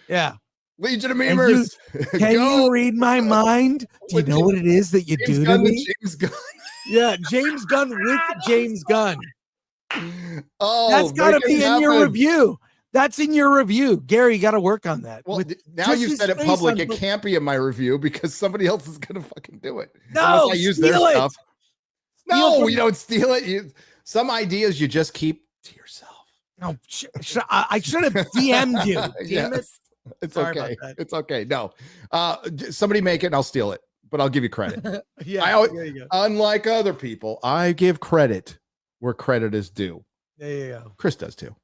Yeah. Legion of Memers. Can you read my mind? Do you know what it is that you do to me? James Gunn. Yeah, James Gunn with James Gunn. Oh, that's got to be in your review. That's in your review. Gary, you got to work on that. Well, now you said it public. It can't be in my review because somebody else is going to fucking do it. No, I use their stuff. No, you don't steal it. Some ideas you just keep to yourself. No, I should have DM'd you. Damn it. It's okay. It's okay. No, somebody make it and I'll steal it, but I'll give you credit. There you go. Unlike other people, I give credit where credit is due. There you go. Chris does too.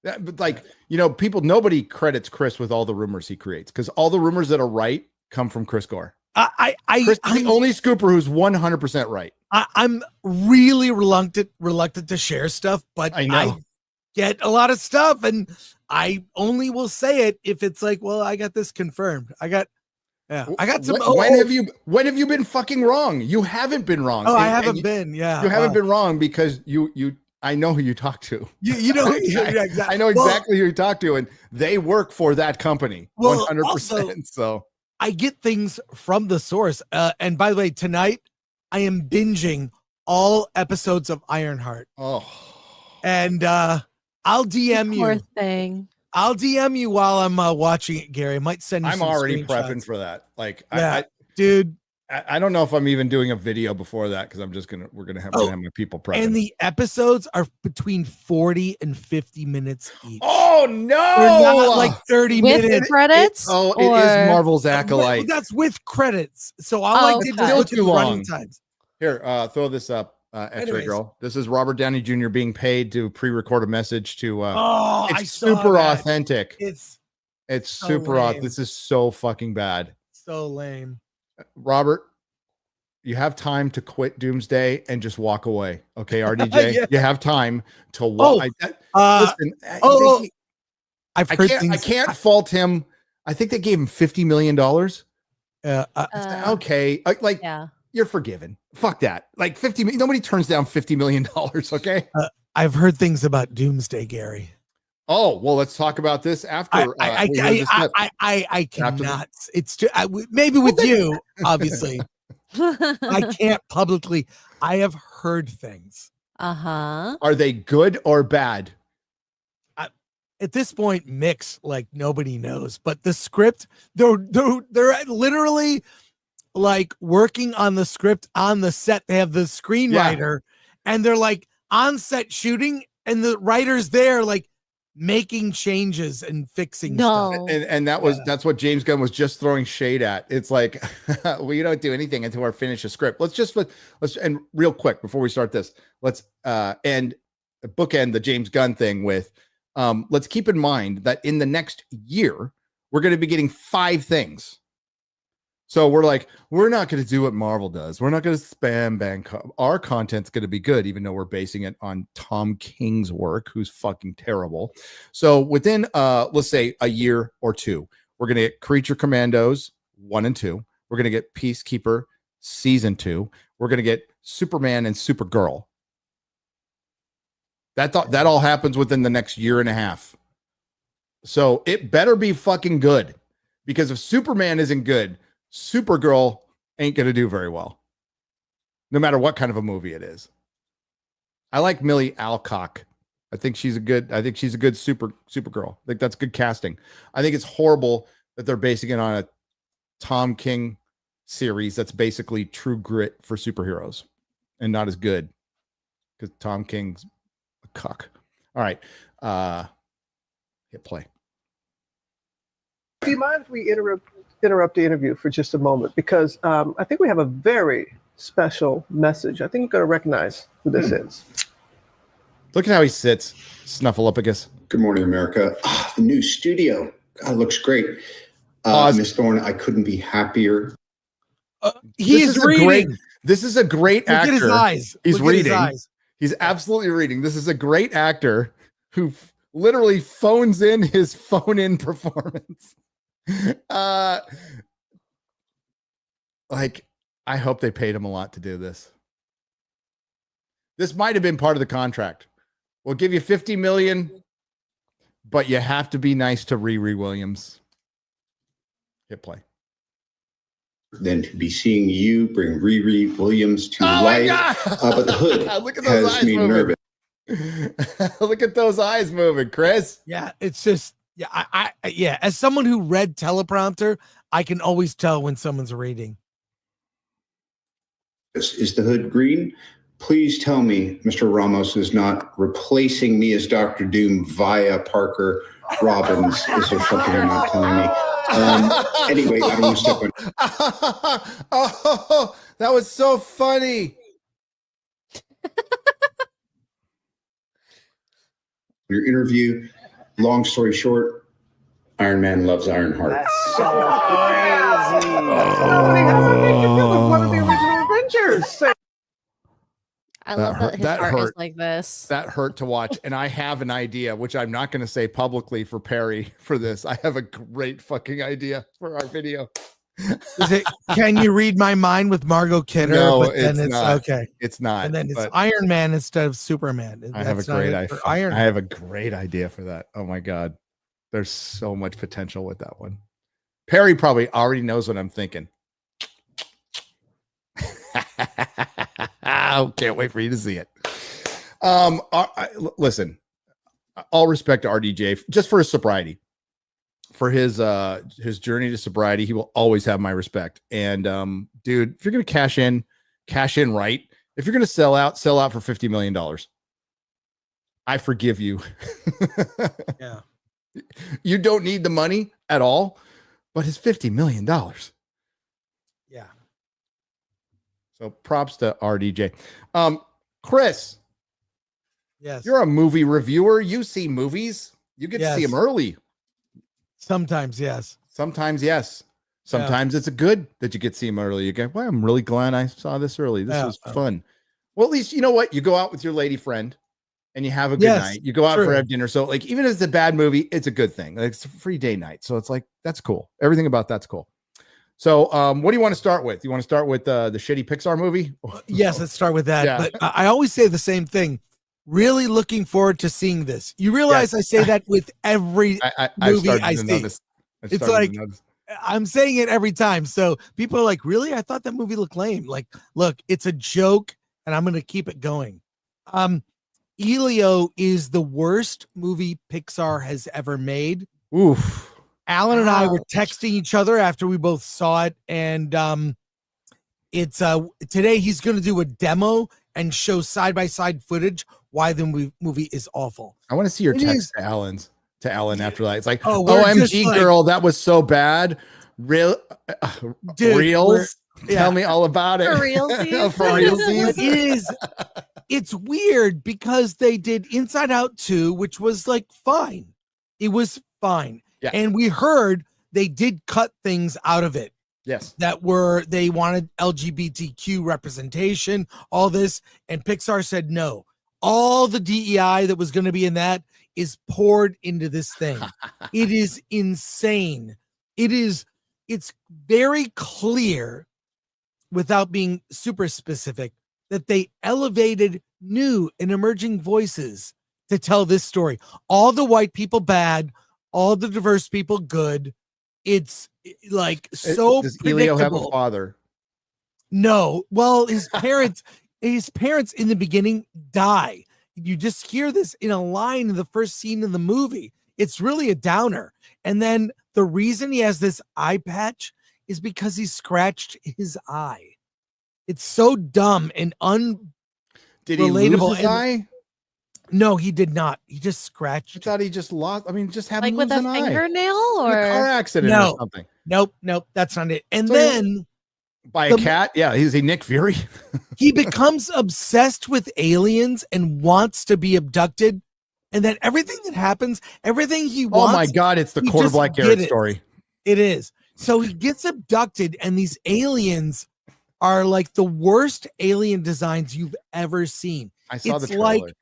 But like, nobody credits Chris with all the rumors he creates because all the rumors that are right come from Chris Gore. Chris is the only scooper who's 100% right. I'm really reluctant to share stuff, but I know. Get a lot of stuff, and I only will say it if it's like, well, I got this confirmed. I got some. When have you been fucking wrong? You haven't been wrong. I haven't been. Yeah, you haven't been wrong because I know who you talk to. You know, I know exactly who you talk to, and they work for that company 100%. So I get things from the source. And by the way, tonight I am binging all episodes of Ironheart. Oh, and I'll DM you. Poor thing. I'll DM you while I'm watching it, Gary. I might send you. I'm already prepping for that. Like, yeah, dude. I don't know if I'm even doing a video before that because we're gonna have my people prepping. And the episodes are between 40 and 50 minutes each. Oh no! They're not like 30 with minutes. Credits. It is Marvel's Acolyte. That's with credits. So all I did was look at the running times. Here, throw this up. X-Ray Girl. This is Robert Downey Jr. being paid to pre-record a message to. It's super authentic. It's so super authentic. This is so fucking bad. So lame. Robert, you have time to quit Doomsday and just walk away. Okay, RDJ, yeah. You have time to walk. Listen, I've heard I can't fault him. I think they gave him $50 million. Okay, yeah. You're forgiven. Fuck that. Like 50. Nobody turns down $50 million. Okay. I've heard things about Doomsday, Gary. Oh, well, let's talk about this after. I cannot. It's too, maybe with you, obviously. I can't publicly. I have heard things. Are they good or bad? At this point, mix like nobody knows. But the script, they're literally like working on the script on the set. They have the screenwriter and they're like on set shooting and the writer's there like making changes and fixing stuff. And that's what James Gunn was just throwing shade at. It's like, we don't do anything until we finish a script. Let's and real quick before we start this, let's bookend the James Gunn thing with let's keep in mind that in the next year, we're going to be getting 5 things. So we're not going to do what Marvel does. We're not going to spam ban. Our content's going to be good, even though we're basing it on Tom King's work, who's fucking terrible. So within, let's say a year or 2, we're going to get Creature Commandos 1 and 2. We're going to get Peacekeeper season 2. We're going to get Superman and Supergirl. That all happens within the next year and a half. So it better be fucking good, because if Superman isn't good, Supergirl ain't going to do very well, no matter what kind of a movie it is. I like Millie Alcock. I think she's a good Supergirl. I think that's good casting. I think it's horrible that they're basing it on a Tom King series that's basically True Grit for superheroes and not as good, because Tom King's a cuck. All right. Hit play. Do you mind if we interrupt the interview for just a moment? Because I think we have a very special message. I think you're going to recognize who this is. Look at how he sits, Snuffleupagus. Good morning, America. The new studio. God, looks great. Miss Thorne, I couldn't be happier. He is reading. This is a great actor. Look at his eyes. He's Look at his reading. eyes. He's absolutely reading. This is a great actor who literally phones in his phone-in performance. Like, I hope they paid him a lot to do this. This might have been part of the contract. We'll give you $50 million, but you have to be nice to Riri Williams. Hit play. Than to be seeing you bring Riri Williams to life. But the hood Look at those has eyes me moving. nervous. Look at those eyes moving, Chris. Yeah, it's just yeah. As someone who read teleprompter, I can always tell when someone's reading. Is the hood green? Please tell me Mr. Ramos is not replacing me as Dr. Doom via Parker Robbins. Is there something you're not telling me? Anyway, I don't want to step on. Oh, that was so funny. Your interview, long story short, Iron Man loves Ironheart. That's so crazy. How would make you feel like one of the original Avengers? I love that his that heart is hurt. like this. That hurt to watch. And I have an idea, which I'm not going to say publicly for Perry for this. I have a great fucking idea for our video. Is it Can You Read My Mind with Margot Kidder? No, but then it's not. Okay. It's not. And then it's but Iron Man instead of Superman. I have a That's not great it for idea. Iron I Man. have a great idea for that. Oh my God. There's so much potential with that one. Perry probably already knows what I'm thinking. I can't wait for you to see it. Listen, all respect to RDJ just for his sobriety, for his journey to sobriety. He will always have my respect. And dude, if you're gonna cash in right. If you're gonna sell out for $50 million. I forgive you. Yeah. You don't need the money at all, but it's $50 million. Yeah. So props to RDJ. Chris. Yes. You're a movie reviewer. You see movies. You get to see Yes. them early. Sometimes, yes. Sometimes, yes. Sometimes it's a good that you get to see them early. You go, well, I'm really glad I saw this early. This was fun. Well, at least you know what? You go out with your lady friend and you have a good night. You go out for dinner. So like, even if it's a bad movie, it's a good thing. Like, it's a free day night. So it's like, that's cool. Everything about that's cool. So what do you want to start with? You want to start with the shitty Pixar movie? Yes, let's start with that. Yeah. But I always say the same thing. Really looking forward to seeing this. You realize I say that with every movie I see. It's like I'm saying it every time. So people are like, really? I thought that movie looked lame. Like, look, it's a joke and I'm going to keep it going. Elio is the worst movie Pixar has ever made. Oof. Alan and I were texting each other after we both saw it. And it's today he's going to do a demo and show side-by-side footage why the movie is awful. I want to see your text to Alan after that. It's like, OMG, like, girl, that was so bad. Reels? Tell me all about it. For realsies? For realsies? It's weird because they did Inside Out 2, which was like fine. It was fine. Yeah. And we heard they did cut things out of it. Yes. They wanted LGBTQ representation, all this. And Pixar said, no, all the DEI that was going to be in that is poured into this thing. It is insane. It's very clear without being super specific that they elevated new and emerging voices to tell this story. All the white people bad, all the diverse people good. It's like so Does Elio have a predictable. father? No. Well, his parents in the beginning die. You just hear this in a line in the first scene of the movie. It's really a downer. And then the reason he has this eye patch is because he scratched his eye. It's so dumb and Did he relatable. lose his eye? No, he did not. He just I scratched. thought he just lost. I mean, just have Like him with lose a an eye. fingernail In a car or accident No. or something. Nope, that's not it. And So then By a cat? Yeah, is he Nick Fury? he becomes obsessed with aliens and wants to be abducted. And then everything that happens, everything he Oh wants. my God, it's the he Quarter just Black get Garrett it. story. It is. So he gets abducted, and these aliens are like the worst alien designs you've ever seen. I saw the It's trailer. like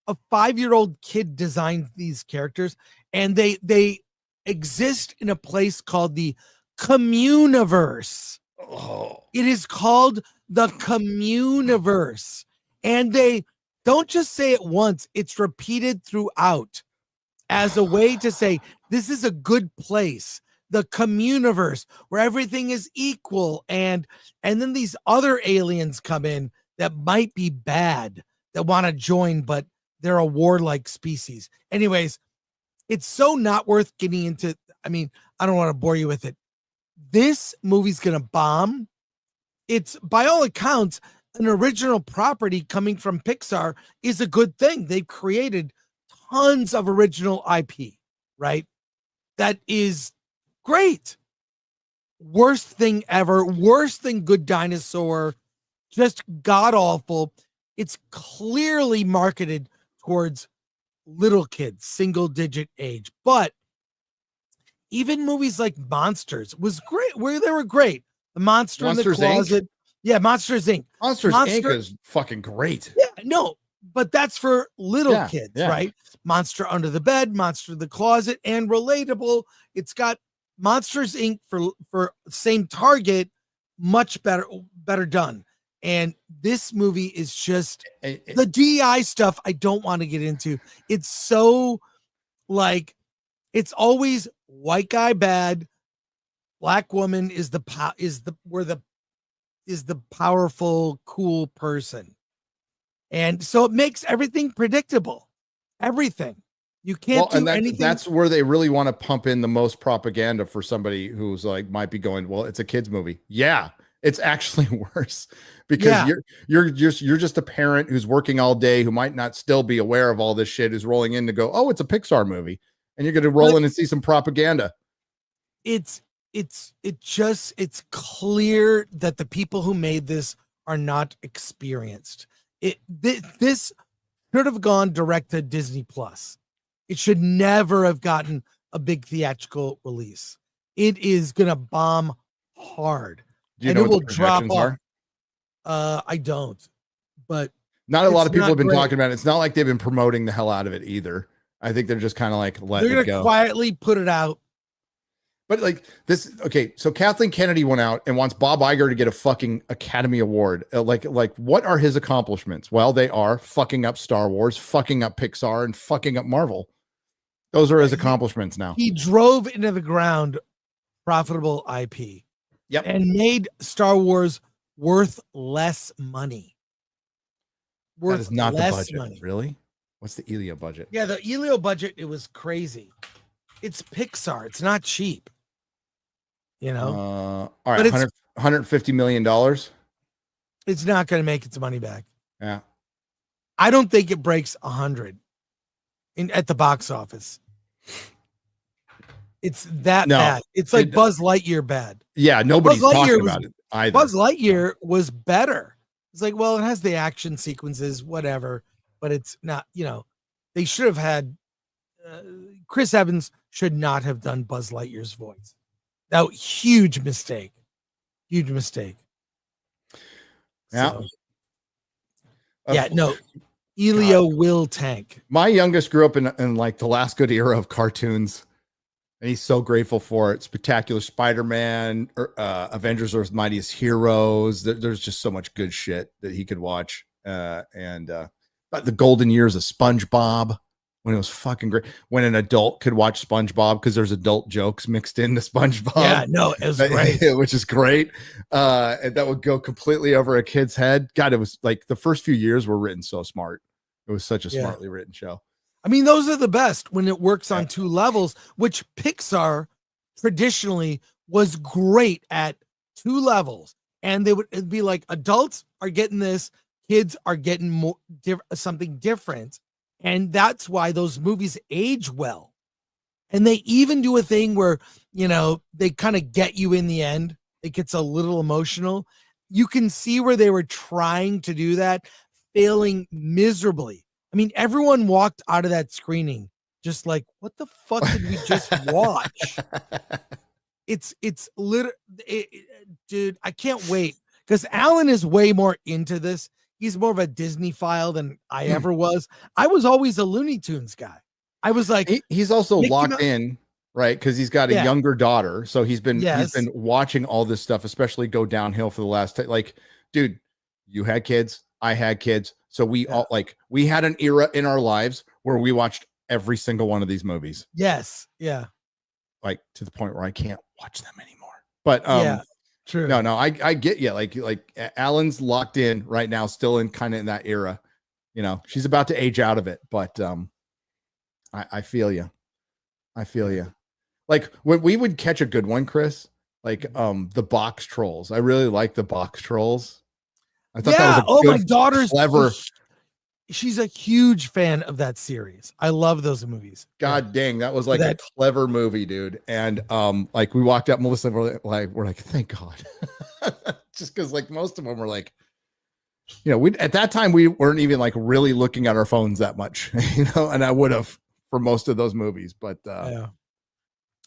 a 5-year-old kid designed these characters, and they exist in a place called the Communiverse. Oh. It is called the Communiverse. And they don't just say it once, it's repeated throughout as a way to say this is a good place, the Communiverse, where everything is equal. And then these other aliens come in that might be bad, that want to join, but they're a warlike species. Anyways, it's so not worth getting into. I mean, I don't want to bore you with it. This movie's gonna bomb. It's, by all accounts, an original property coming from Pixar is a good thing. They've created tons of original IP, right? That is great. Worst thing ever, worse than Good Dinosaur, just god awful. It's clearly marketed towards little kids, single digit age. But even movies like Monsters was great, where they were great. The Monster Monsters, in the Inc.? Closet. Yeah, Monsters Inc. Monsters Inc. is fucking great. Yeah, no, but that's for little Yeah, kids, yeah. right? Monster Under the Bed, Monster in the Closet, and relatable. It's got Monsters Inc. for same target, much better done. And this movie is just the DEI stuff I don't want to get into. It's so like, it's always white guy bad, black woman is the powerful, cool person. And so it makes everything predictable. Everything. You can't do anything. That's where they really want to pump in the most propaganda for somebody who's like, might be going, well, it's a kid's movie. Yeah, it's actually worse because you're just a parent who's working all day, who might not still be aware of all this shit, who's rolling in to go, oh, it's a Pixar movie. And you're going to roll in and see some propaganda. It's clear that the people who made this are not experienced. This should have gone direct to Disney Plus. It should never have gotten a big theatrical release. It is gonna bomb hard. Do you know it what will the drop projections off. I don't, but not a lot of people have been great. talking about it. It's not like they've been promoting the hell out of it either. I think they're just kind of like letting They're it gonna go. quietly put it out. But like this, okay. So Kathleen Kennedy went out and wants Bob Iger to get a fucking Academy Award. Like what are his accomplishments? Well, they are fucking up Star Wars, fucking up Pixar, and fucking up Marvel. Those are his accomplishments now. He drove into the ground profitable IP. Yep. And made Star Wars worth less money. That is not the budget, really. What's the Elio budget? Yeah, the Elio budget, it was crazy. It's Pixar. It's not cheap. You know? All right, but it's $150 million. It's not going to make its money back. Yeah. I don't think it breaks 100 at the box office. It's that bad. It's like Buzz Lightyear bad. Yeah, nobody's talking about it either. Buzz Lightyear was better. It's like, well, it has the action sequences, whatever, but it's not, they should have had Chris Evans should not have done Buzz Lightyear's voice. That huge mistake. Huge mistake. Yeah. No. Elio will tank. My youngest grew up in like the last good era of cartoons, and he's so grateful for it. Spectacular Spider-Man, Avengers Earth's Mightiest Heroes. There's just so much good shit that he could watch. But the golden years of SpongeBob. when it was fucking great. When an adult could watch SpongeBob because there's adult jokes mixed into SpongeBob. Yeah, no, it was great. Which is great. And that would go completely over a kid's head. God, it was like the first few years were written so smart. It was such a smartly written show. I mean, those are the best when it works on two levels, which Pixar traditionally was great at two levels. And it'd be like adults are getting this, kids are getting more something different. And that's why those movies age well. And they even do a thing where, you know, they kind of get you in the end. It gets a little emotional. You can see where they were trying to do that, failing miserably. I mean, everyone walked out of that screening just like, what the fuck did we just watch? It's literally, dude, I can't wait because Alan is way more into this. He's more of a Disney file than I ever was. I was always a Looney Tunes guy. I was like, he's also locked in, right? Because he's got a younger daughter, so he's been watching all this stuff, especially go downhill for the last like, dude, you had kids, I had kids, so we all like we had an era in our lives where we watched every single one of these movies. Yes, yeah, like to the point where I can't watch them anymore. But true. No, I get you. Like Alan's locked in right now, still in kind of in that era. You know, she's about to age out of it, but I feel you. I feel you. Like when we would catch a good one, Chris, like the box trolls. I really like the box trolls. I thought that was my daughter's clever. She's a huge fan of that series. I love those movies. God dang, that was like a clever movie, dude. And like we walked up, Melissa, we're like, thank God. Just because like most of them were like, you know, we at that time we weren't even like really looking at our phones that much, you know, and I would have for most of those movies. But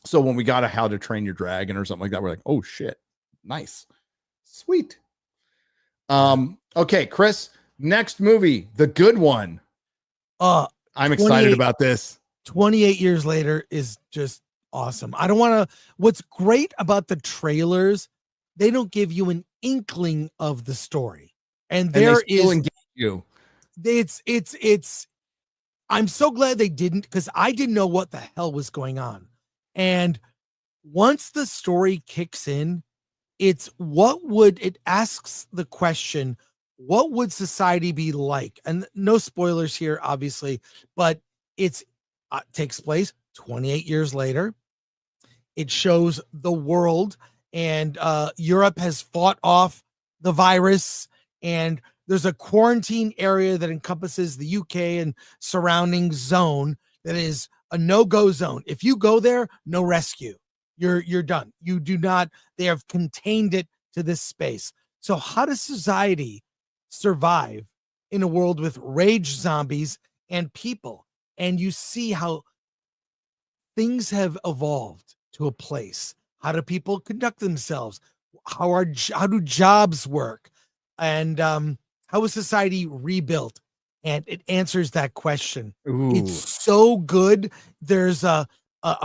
so when we got a How to Train Your Dragon or something like that, we're like, oh shit, nice, sweet. Okay, Chris. Next movie, the good one. I'm excited about this. 28 years later is just awesome. I don't want to. What's great about the trailers, they don't give you an inkling of the story, and there is you. It's. I'm so glad they didn't because I didn't know what the hell was going on, and once the story kicks in, it asks the question. What would society be like? And no spoilers here, obviously, but it's takes place 28 years later. It shows the world and Europe has fought off the virus, and there's a quarantine area that encompasses the UK and surrounding zone that is a no-go zone. If you go there, no rescue. You're done. You do not. They have contained it to this space. So how does society survive in a world with rage zombies and people? And you see how things have evolved to a place. How do people conduct themselves? How do jobs work? And how is society rebuilt? And it answers that question. Ooh. It's so good. There's a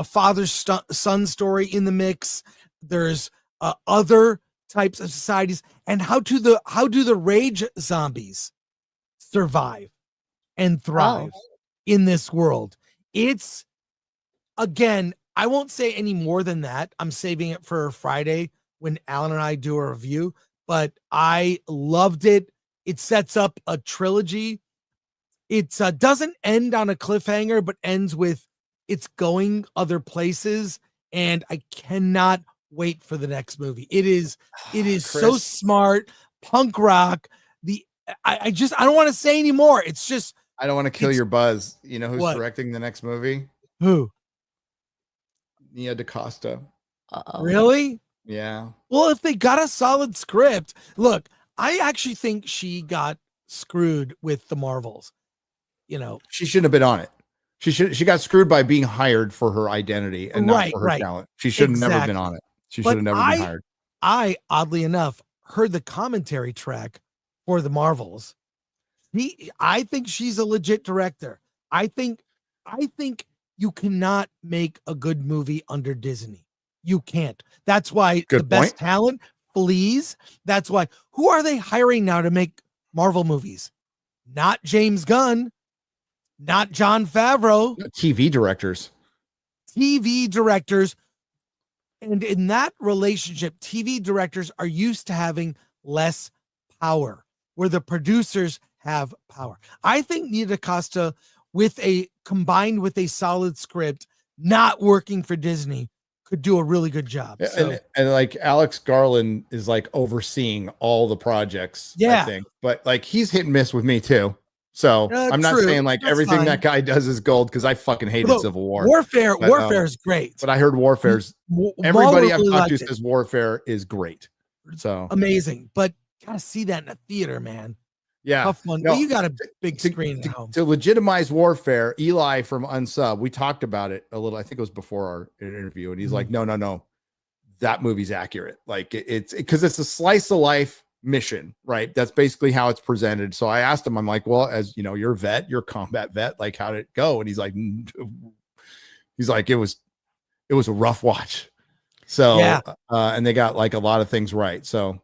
father-son story in the mix. There's other types of societies, and how do the rage zombies survive and thrive in this world? It's, again, I won't say any more than that. I'm saving it for Friday when Alan and I do a review, but I loved it. It sets up a trilogy. It doesn't end on a cliffhanger, but ends with it's going other places, and I cannot wait for the next movie. It is Chris, so smart, punk rock. I don't want to say anymore. It's just I don't want to kill your buzz. You know who's directing the next movie? Who? Nia DaCosta. Really? Yeah. Well, if they got a solid script, look, I actually think she got screwed with the Marvels. You know, she shouldn't have been on it. She got screwed by being hired for her identity and not for her talent. She should have never been on it. She should have never been hired. I, oddly enough, heard the commentary track for the Marvels. I think she's a legit director. I think you cannot make a good movie under Disney. You can't. That's why the best talent flees. That's why. Who are they hiring now to make Marvel movies? Not James Gunn. not Jon Favreau. TV directors. TV directors. And in that relationship, TV directors are used to having less power, where the producers have power. I think Nia DaCosta, combined with a solid script, not working for Disney, could do a really good job. So, And like Alex Garland is like overseeing all the projects, Yeah. I think. But like he's hit and miss with me too. So I'm not true. saying like That's everything fine. that guy does is gold because I fucking hated Look, Civil War. Warfare But, is great. But I heard Warfare's everybody I've talked to says Warfare is great. So amazing. But gotta see that in a theater, man. yeah. Tough one. No, Well, you got a big screen at home. To legitimize Warfare, Eli from Unsub, we talked about it a little. I think it was before our interview, and he's like, no. That movie's accurate. Like it's because it's a slice of life mission, right? That's basically how it's presented. So I asked him, I'm like, well, as you know, you're a combat vet, like how did it go? And he's like, it was a rough watch. So Yeah. And they got like a lot of things right. So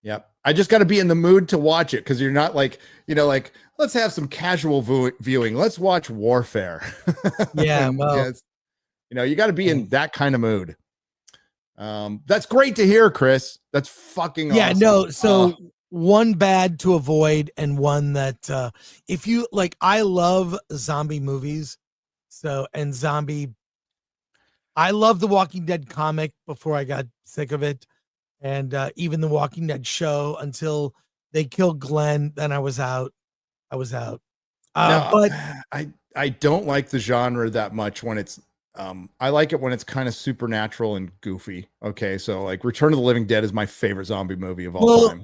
yeah, I just got to be in the mood to watch it because you're not like, like let's have some casual viewing. Let's watch Warfare. Yeah, well, you got to be in that kind of mood. That's great to hear, Chris. That's fucking awesome. No. So one bad to avoid, and one that if you like, I love zombie movies. I love the Walking Dead comic before I got sick of it, and even the Walking Dead show until they killed Glenn. Then I was out. But I don't like the genre that much when it's. I like it when it's kind of supernatural and goofy. Okay, so like Return of the Living Dead is my favorite zombie movie of all time.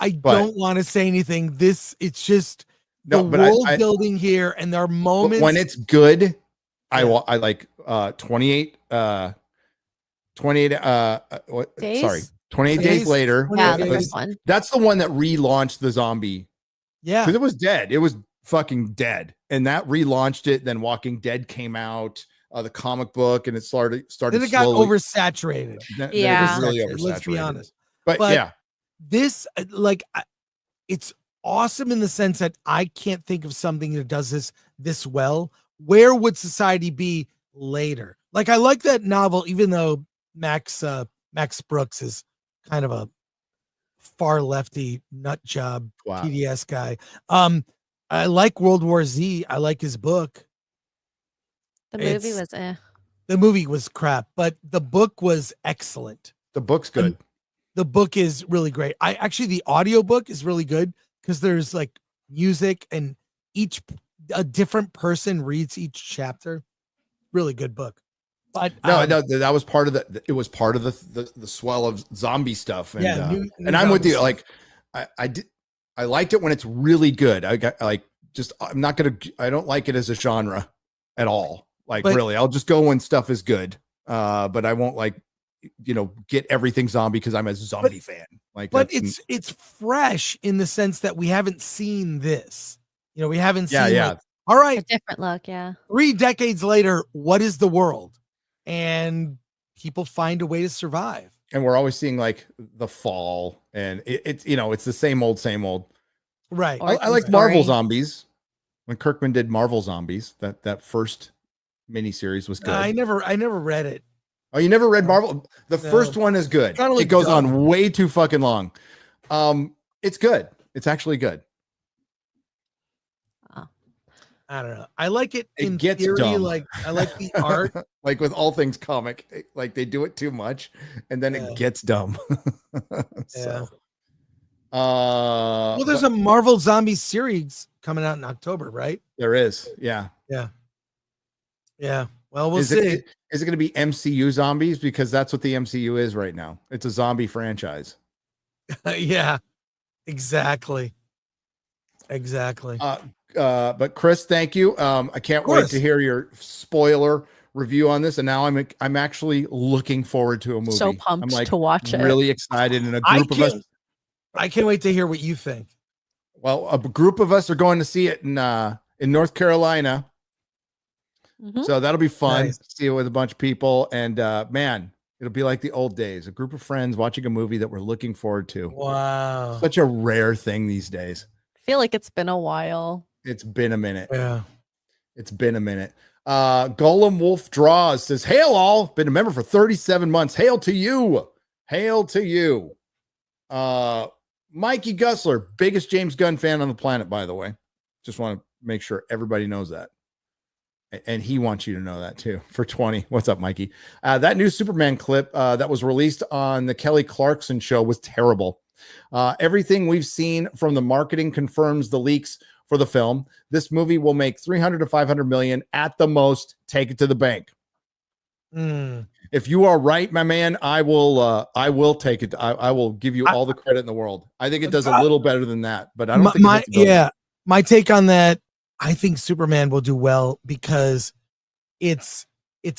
I don't want to say anything. It's just the world building here, and there are moments when it's good. I like 28 days? Sorry, 28 days later. Yeah, the first one. That's the one that relaunched the zombie. Yeah, because it was dead. It was fucking dead, and that relaunched it. Then Walking Dead came out. The comic book, and it started. Then it got oversaturated. Yeah, it was really oversaturated. Let's be honest. But yeah, this it's awesome in the sense that I can't think of something that does this well. Where would society be later? Like I like that novel, even though Max Brooks is kind of a far lefty nut job TDS guy. I like World War Z. I like his book. The movie was The movie was crap, but the book was excellent. The book's good. And the book is really great. The audiobook is really good because there's like music and a different person reads each chapter. Really good book. But no, that was part of it was part of the swell of zombie stuff. And new I'm with you. Like I liked it when it's really good. I don't like it as a genre at all. Really, I'll just go when stuff is good. But I won't get everything zombie because I'm a zombie fan. But it's fresh in the sense that we haven't seen this. We haven't seen. Yeah. All right, a different look. Yeah. 3 decades later, what is the world? And people find a way to survive. And we're always seeing like the fall, and it's the same old. Right. I like Marvel Zombies. When Kirkman did Marvel Zombies, that first miniseries was good. I never read it. Oh, you never read Marvel? The first one is good. It goes on way too fucking long. It's good. It's actually good. I don't know. I like it in gets theory. dumb. Like I like the art. Like with all things comic, like they do it too much, and then it gets dumb. Well, there's a Marvel zombie series coming out in October, right? There is. Yeah. Well, we'll see. Is it going to be MCU zombies? Because that's what the MCU is right now. It's a zombie franchise. Yeah, exactly. But Chris, thank you. I can't wait to hear your spoiler review on this. And now I'm actually looking forward to a movie. So pumped to watch it. Really excited. And a group of us. I can't wait to hear what you think. Well, a group of us are going to see it in North Carolina. Mm-hmm. So that'll be fun. Nice. See it with a bunch of people. And man, it'll be like the old days, a group of friends watching a movie that we're looking forward to. Wow. Such a rare thing these days. I feel like it's been a while. It's been a minute. Yeah. It's been a minute. Golem Wolf Draws says, hail all. Been a member for 37 months. Hail to you. Hail to you. Mikey Gussler, biggest James Gunn fan on the planet, by the way. Just want to make sure everybody knows that. And he wants you to know that too. For 20. What's up, Mikey? That new Superman clip that was released on the Kelly Clarkson show was terrible. Everything we've seen from the marketing confirms the leaks for the film. This movie will make 300 to 500 million at the most. Take it to the bank. If you are right, my man, I will take it. I will give you all the credit in the world. I think it does a little better than that, but I don't think my take on that, I think Superman will do well because it's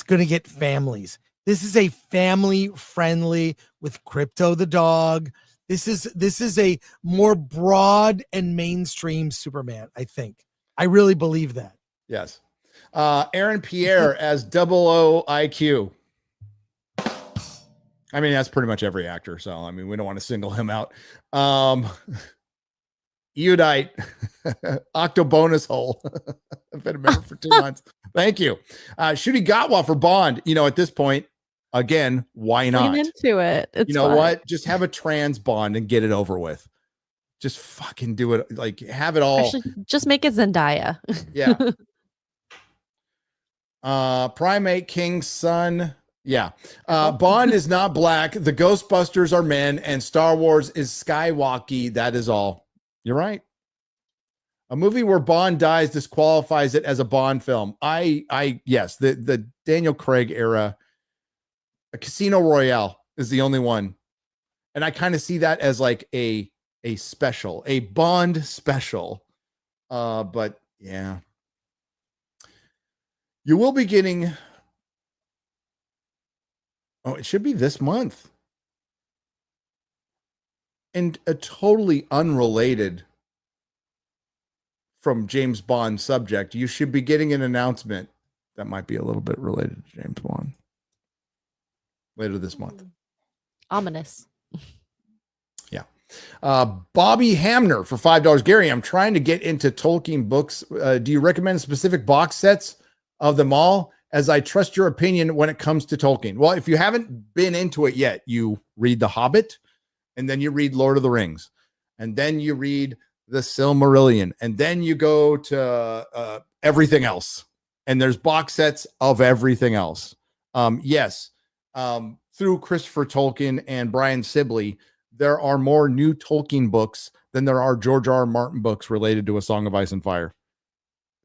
going to get families. This is a family friendly with Crypto the dog. This is a more broad and mainstream Superman, I think. I really believe that. Yes. Aaron Pierre as 00 IQ. I mean, that's pretty much every actor. So, I mean, we don't want to single him out. Eudite, Octobonus Hole. I've been a member for 2 months. Thank you. Shooty Gatwa for Bond. You know, at this point, again, why not? Lean into it. It's you know fun. what? Just have a trans Bond and get it over with. Just fucking do it. Like, have it all. Actually, just make it Zendaya. Yeah. Primate King's son. Yeah. Bond is not black. The Ghostbusters are men, and Star Wars is Skywalky. That is all. You're right. A movie where Bond dies disqualifies it as a Bond film. Yes, the Daniel Craig era, a Casino Royale is the only one. And I kind of see that as like a special, a Bond special. But yeah. You will be getting, it should be this month. And a totally unrelated from James Bond subject, you should be getting an announcement that might be a little bit related to James Bond later this month. Ominous. Yeah. Bobby Hamner for $5. Gary, I'm trying to get into Tolkien books. Do you recommend specific box sets of them all, as I trust your opinion when it comes to Tolkien? Well, if you haven't been into it yet, you read The Hobbit, and then you read Lord of the Rings, and then you read the Silmarillion, and then you go to everything else. And there's box sets of everything else. Yes, through Christopher Tolkien and Brian Sibley, there are more new Tolkien books than there are George R. R. Martin books related to A Song of Ice and Fire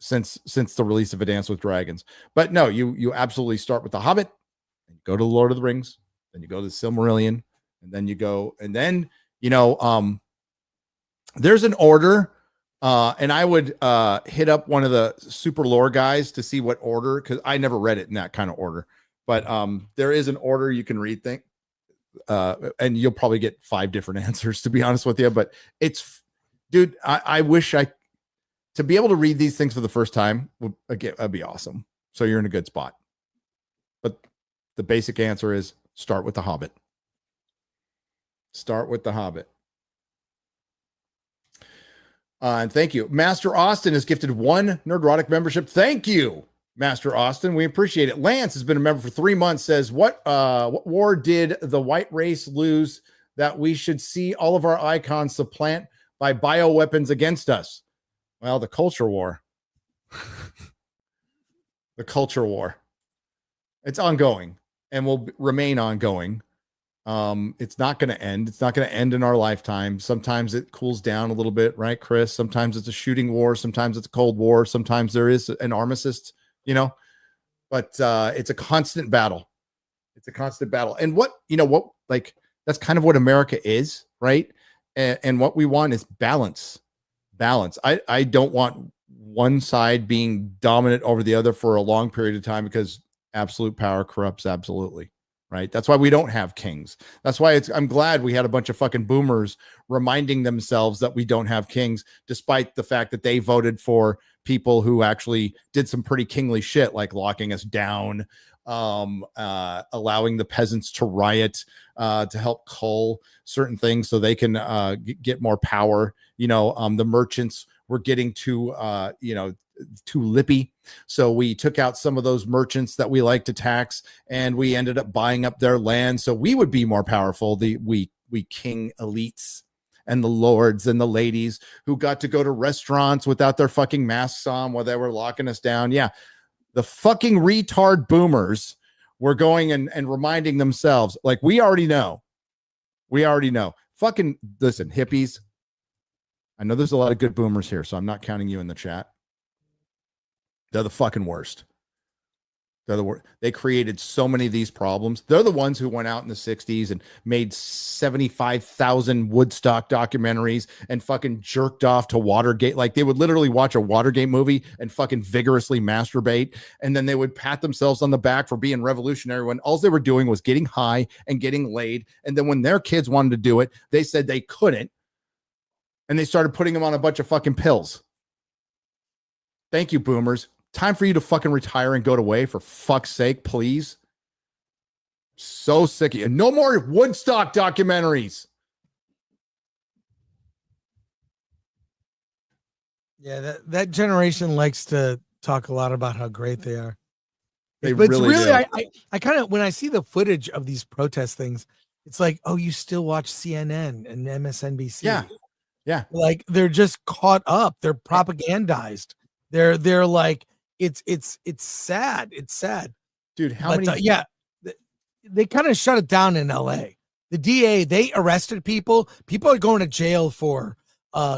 since the release of A Dance with Dragons. But no, you absolutely start with The Hobbit, and go to the Lord of the Rings, then you go to the Silmarillion, and then you go, and then, there's an order, and I would hit up one of the super lore guys to see what order, because I never read it in that kind of order. But there is an order you can read things, and you'll probably get 5 different answers, to be honest with you. But it's, dude, I wish to be able to read these things for the first time would be awesome. So you're in a good spot. But the basic answer is start with The Hobbit. Start with The Hobbit. And thank you. Master Austin has gifted 1 Nerdrotic membership. Thank you, Master Austin. We appreciate it. Lance has been a member for 3 months, says, what war did the white race lose that we should see all of our icons supplant by bioweapons against us? Well, the culture war. The culture war. It's ongoing and will remain ongoing. It's not going to end. It's not going to end in our lifetime. Sometimes it cools down a little bit, right, Chris? Sometimes it's a shooting war. Sometimes it's a cold war. Sometimes there is an armistice, but it's a constant battle. It's a constant battle. And that's kind of what America is, right? And what we want is balance. I don't want one side being dominant over the other for a long period of time, because absolute power corrupts absolutely. Right. That's why we don't have kings. That's why I'm glad we had a bunch of fucking boomers reminding themselves that we don't have kings, despite the fact that they voted for people who actually did some pretty kingly shit, like locking us down, allowing the peasants to riot, to help cull certain things so they can get more power. The merchants were getting too, too lippy. So we took out some of those merchants that we like to tax, and we ended up buying up their land so we would be more powerful. We king elites and the lords and the ladies who got to go to restaurants without their fucking masks on while they were locking us down. Yeah. The fucking retard boomers were going and reminding themselves, like, we already know. Fucking listen, hippies. I know there's a lot of good boomers here, so I'm not counting you in the chat. They're the fucking worst. They're the worst. They created so many of these problems. They're the ones who went out in the 60s and made 75,000 Woodstock documentaries and fucking jerked off to Watergate. Like, they would literally watch a Watergate movie and fucking vigorously masturbate. And then they would pat themselves on the back for being revolutionary when all they were doing was getting high and getting laid. And then when their kids wanted to do it, they said they couldn't. And they started putting them on a bunch of fucking pills. Thank you, boomers. Time for you to fucking retire and go away, for fuck's sake, please. So sick of you. No more Woodstock documentaries. Yeah, that generation likes to talk a lot about how great they are. They but really it's do. I kind of, when I see the footage of these protest things, it's like, oh, you still watch CNN and MSNBC. Yeah. Yeah. Like, they're just caught up. They're propagandized. They're like, it's sad. It's sad. Dude, how many? They kind of shut it down in LA. The DA, they arrested people. People are going to jail for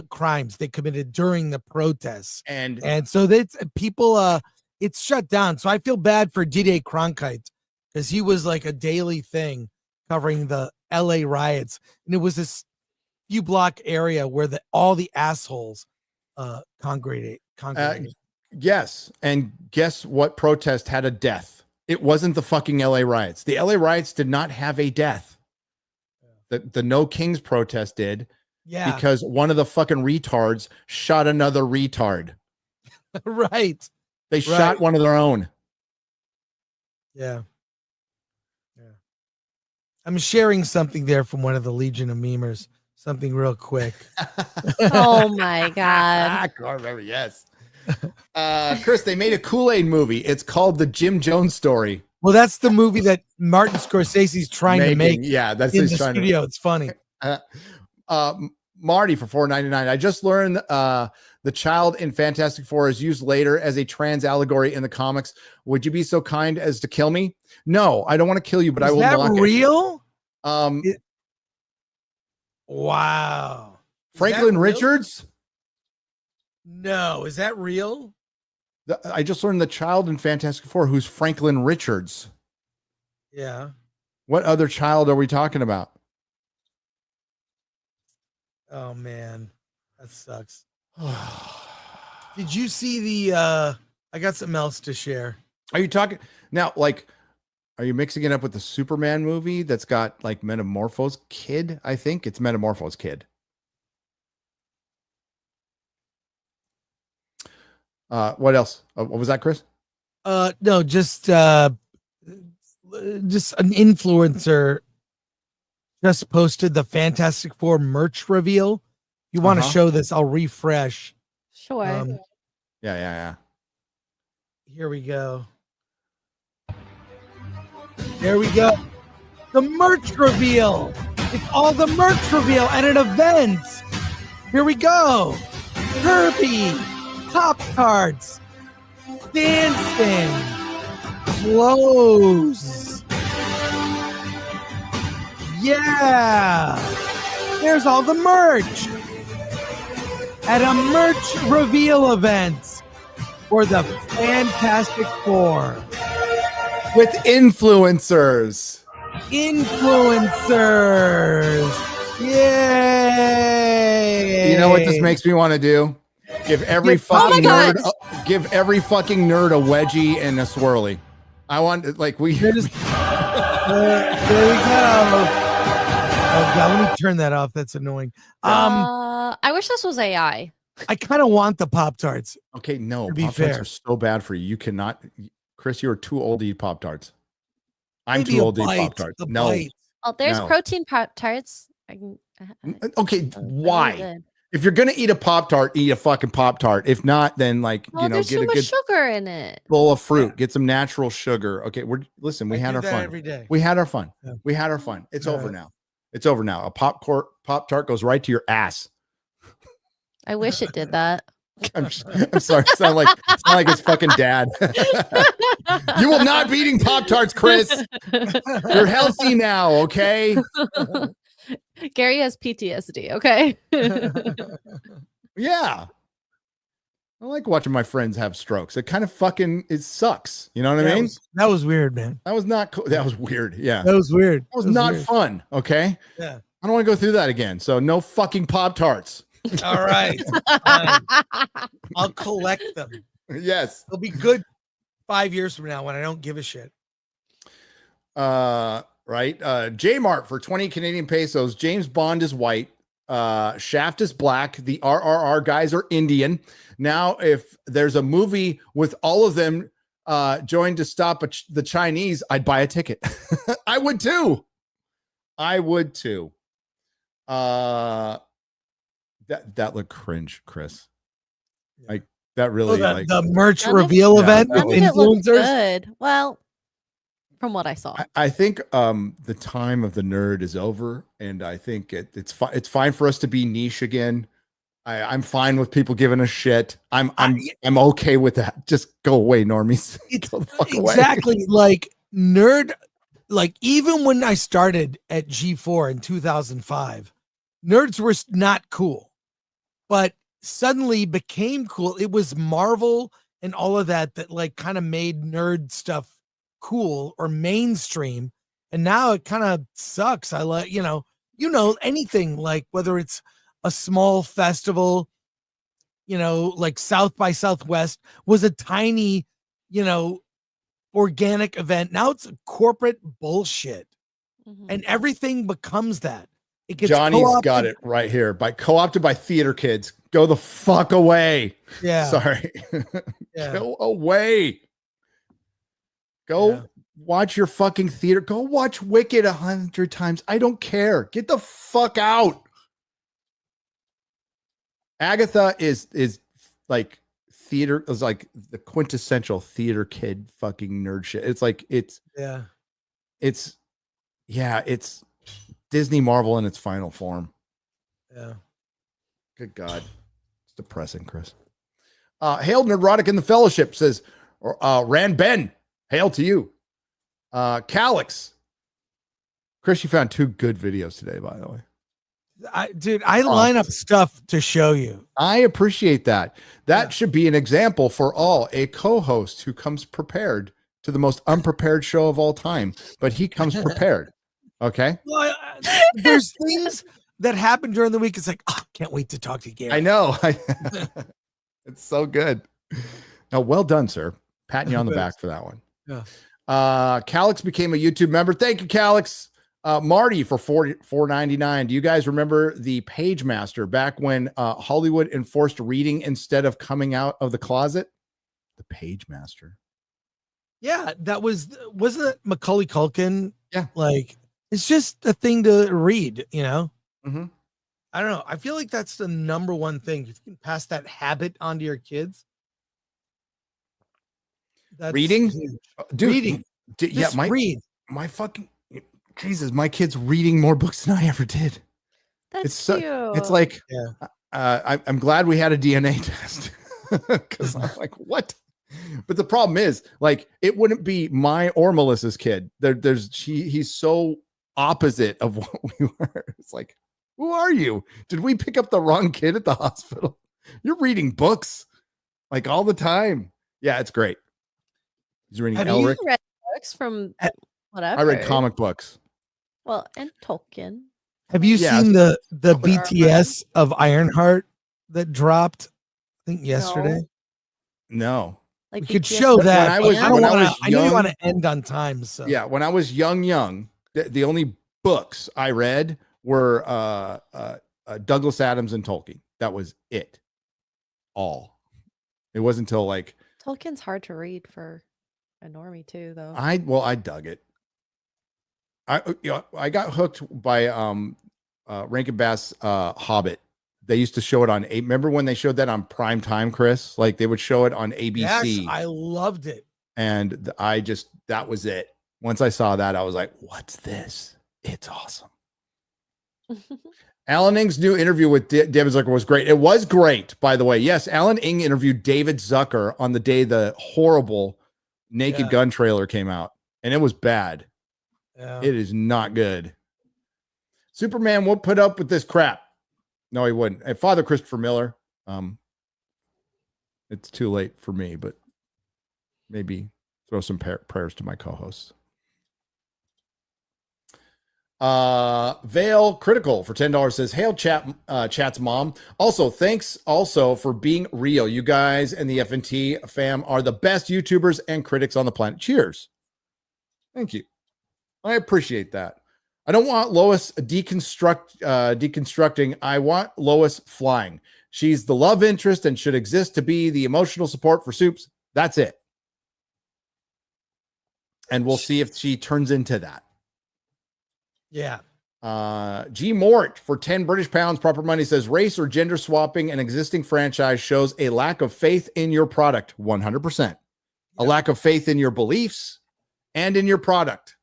crimes they committed during the protests. And so that's people, it's shut down. So I feel bad for D.J. Cronkite, because he was like a daily thing covering the LA riots. And it was this few block area where all the assholes congregated. Yes. And guess what protest had a death? It wasn't the fucking LA riots. The LA riots did not have a death. The No Kings protest did. Yeah. Because one of the fucking retards shot another retard. Right. They shot one of their own. Yeah. I'm sharing something there from one of the Legion of Memers. Something real quick. Oh my God. Yes. Chris, they made a Kool-Aid movie. It's called The Jim Jones Story. Well, that's the movie that Martin Scorsese's trying to make. Yeah, that's in his the studio. It's funny. Marty for $4.99. I just learned the child in Fantastic Four is used later as a trans allegory in the comics. Would you be so kind as to kill me? No, I don't want to kill you, but I will. Is that block real? It. Wow. Franklin Richards? No, is that real? I just learned the child in Fantastic Four who's Franklin Richards. Yeah. What other child are we talking about? Oh man, that sucks. Did you see the I got something else to share. Are you talking now, like, are you mixing it up with the Superman movie that's got like Metamorpho's kid? I think it's Metamorpho's kid. What else? What was that, Chris? No, just an influencer just posted the Fantastic Four merch reveal. You want to show this? I'll refresh. Sure. Yeah. Here we go. There we go. The merch reveal. It's all the merch reveal at an event. Here we go. Kirby, Pop-Tarts, dancing, clothes. Yeah. There's all the merch at a merch reveal event for the Fantastic Four. With influencers. Yay! You know what this makes me want to do? Give every fucking nerd a wedgie and a swirly. I want, like, there we go. Oh God, let me turn that off. That's annoying. I wish this was AI. I kind of want the Pop-Tarts. Okay, no, to be Pop-Tarts fair. are so bad for you. You cannot, Chris, you are too old to eat Pop-Tarts. I'm Maybe too a old to eat bite, Pop-Tarts. a No. bite. Oh, there's No. protein Pop-Tarts. I can, Okay, really why? good. If you're gonna eat a Pop-Tart, eat a fucking Pop-Tart. If not, then like there's get too a much good sugar in it. bowl of fruit. Get some natural sugar. Okay, we I had do our that fun. every day. We had our fun. Yeah. We had our fun. It's over Yeah. now. It's over now. A Pop-Tart goes right to your ass. I wish it did that. I'm sorry. Sound like his fucking dad. You will not be eating Pop-Tarts, Chris. You're healthy now, okay? Gary has PTSD, okay? Yeah. I like watching my friends have strokes. It kind of it sucks. You know what I mean? That was weird, man. That was not cool. That was weird. Yeah. That was weird. That was not fun. Okay. Yeah. I don't want to go through that again. So no fucking Pop-Tarts. All right. Fine. I'll collect them. Yes. They'll be good 5 years from now when I don't give a shit. Right. J-Mart for 20 Canadian pesos. James Bond is white. Shaft is black. The RRR guys are Indian. Now, if there's a movie with all of them joined to stop the Chinese, I'd buy a ticket. I would too. That looked cringe, Chris. Like that really the merch reveal yeah, event that with was- It looked influencers. good. Well, from what I saw. I think the time of the nerd is over, and I think it's fine for us to be niche again. I'm fine with people giving a shit. I'm okay with that. Just go away, normies. Go the fuck away. Exactly. Like nerd, like even when I started at G4 in 2005, nerds were not cool, but suddenly became cool. It was Marvel and all of that like kind of made nerd stuff cool or mainstream. And now it kind of sucks. I like, anything like whether it's a small festival, like South by Southwest was a tiny, organic event. Now it's corporate bullshit. Mhm. And everything becomes that. It gets Johnny's co-opted. got it right here. Co-opted by theater kids. Go the fuck away. Yeah. Sorry. Yeah. Go away. Go Yeah. watch your fucking theater. Go watch Wicked 100 times. I don't care. Get the fuck out. Agatha is like theater, is like the quintessential theater kid fucking nerd shit. It's like it's Disney Marvel in its final form. Yeah. Good God. It's depressing, Chris. Hail Nerdrotic in the Fellowship says, Rand Ben, hail to you. Calix. Chris, you found 2 good videos today, by the way. I line up stuff to show you. I appreciate that. That should be an example for all. A co-host who comes prepared to the most unprepared show of all time, but he comes prepared. Okay. Well, there's things that happen during the week. It's like, can't wait to talk to Gary. I know. It's so good. No, well done, sir. Patting you on the back for that one. Yeah. Calix became a YouTube member. Thank you, Calix. Marty for $4.99. Do you guys remember the Page Master back when Hollywood enforced reading instead of coming out of the closet? The Page Master. Yeah, wasn't it Macaulay Culkin? Yeah. Like it's just a thing to read, Mm-hmm. I don't know. I feel like that's the number one thing. If you can pass that habit onto your kids. That's Reading? huge. Dude, Reading. Just read. My fucking Jesus, my kid's reading more books than I ever did. That's cute. It's like, I'm glad we had a DNA test because I'm like, what? But the problem is, like, it wouldn't be my or Melissa's kid. He's so opposite of what we were. It's like, who are you? Did we pick up the wrong kid at the hospital? You're reading books like all the time. Yeah, it's great. He's reading Have Elric. You read books from whatever. I read comic books. Well, and Tolkien. Have you seen the BTS of Ironheart that dropped? I think yesterday. No. Like we could BTS show When that. I was I know you young- want to end on time. So Yeah, when I was young, the only books I read were Douglas Adams and Tolkien. That was it. All. It wasn't until like Tolkien's hard to read for a normie too, though. I dug it. I got hooked by Rankin Bass Hobbit they used to show it on remember when they showed that on prime time, Chris? Like they would show it on ABC. Yes, I loved it. And that was it. Once I saw that, I was like, what's this? It's awesome. Alan Ng's new interview with David Zucker was great. It was great, by the way. Yes, Alan Ng interviewed David Zucker on the day the horrible Naked Gun trailer came out, and it was bad. Yeah. It is not good. Superman won't put up with this crap. No, he wouldn't. And Father Christopher Miller, it's too late for me, but maybe throw some prayers to my co-hosts. Vale Critical for $10 says, hail chat's mom. Also, thanks also for being real. You guys and the FNT fam are the best YouTubers and critics on the planet. Cheers. Thank you. I appreciate that. I don't want Lois deconstructing. I want Lois flying. She's the love interest and should exist to be the emotional support for Soups. That's it. And we'll see if she turns into that. Yeah. G Mort for 10 British pounds, proper money, says race or gender swapping an existing franchise shows a lack of faith in your product. 100%. A lack of faith in your beliefs and in your product.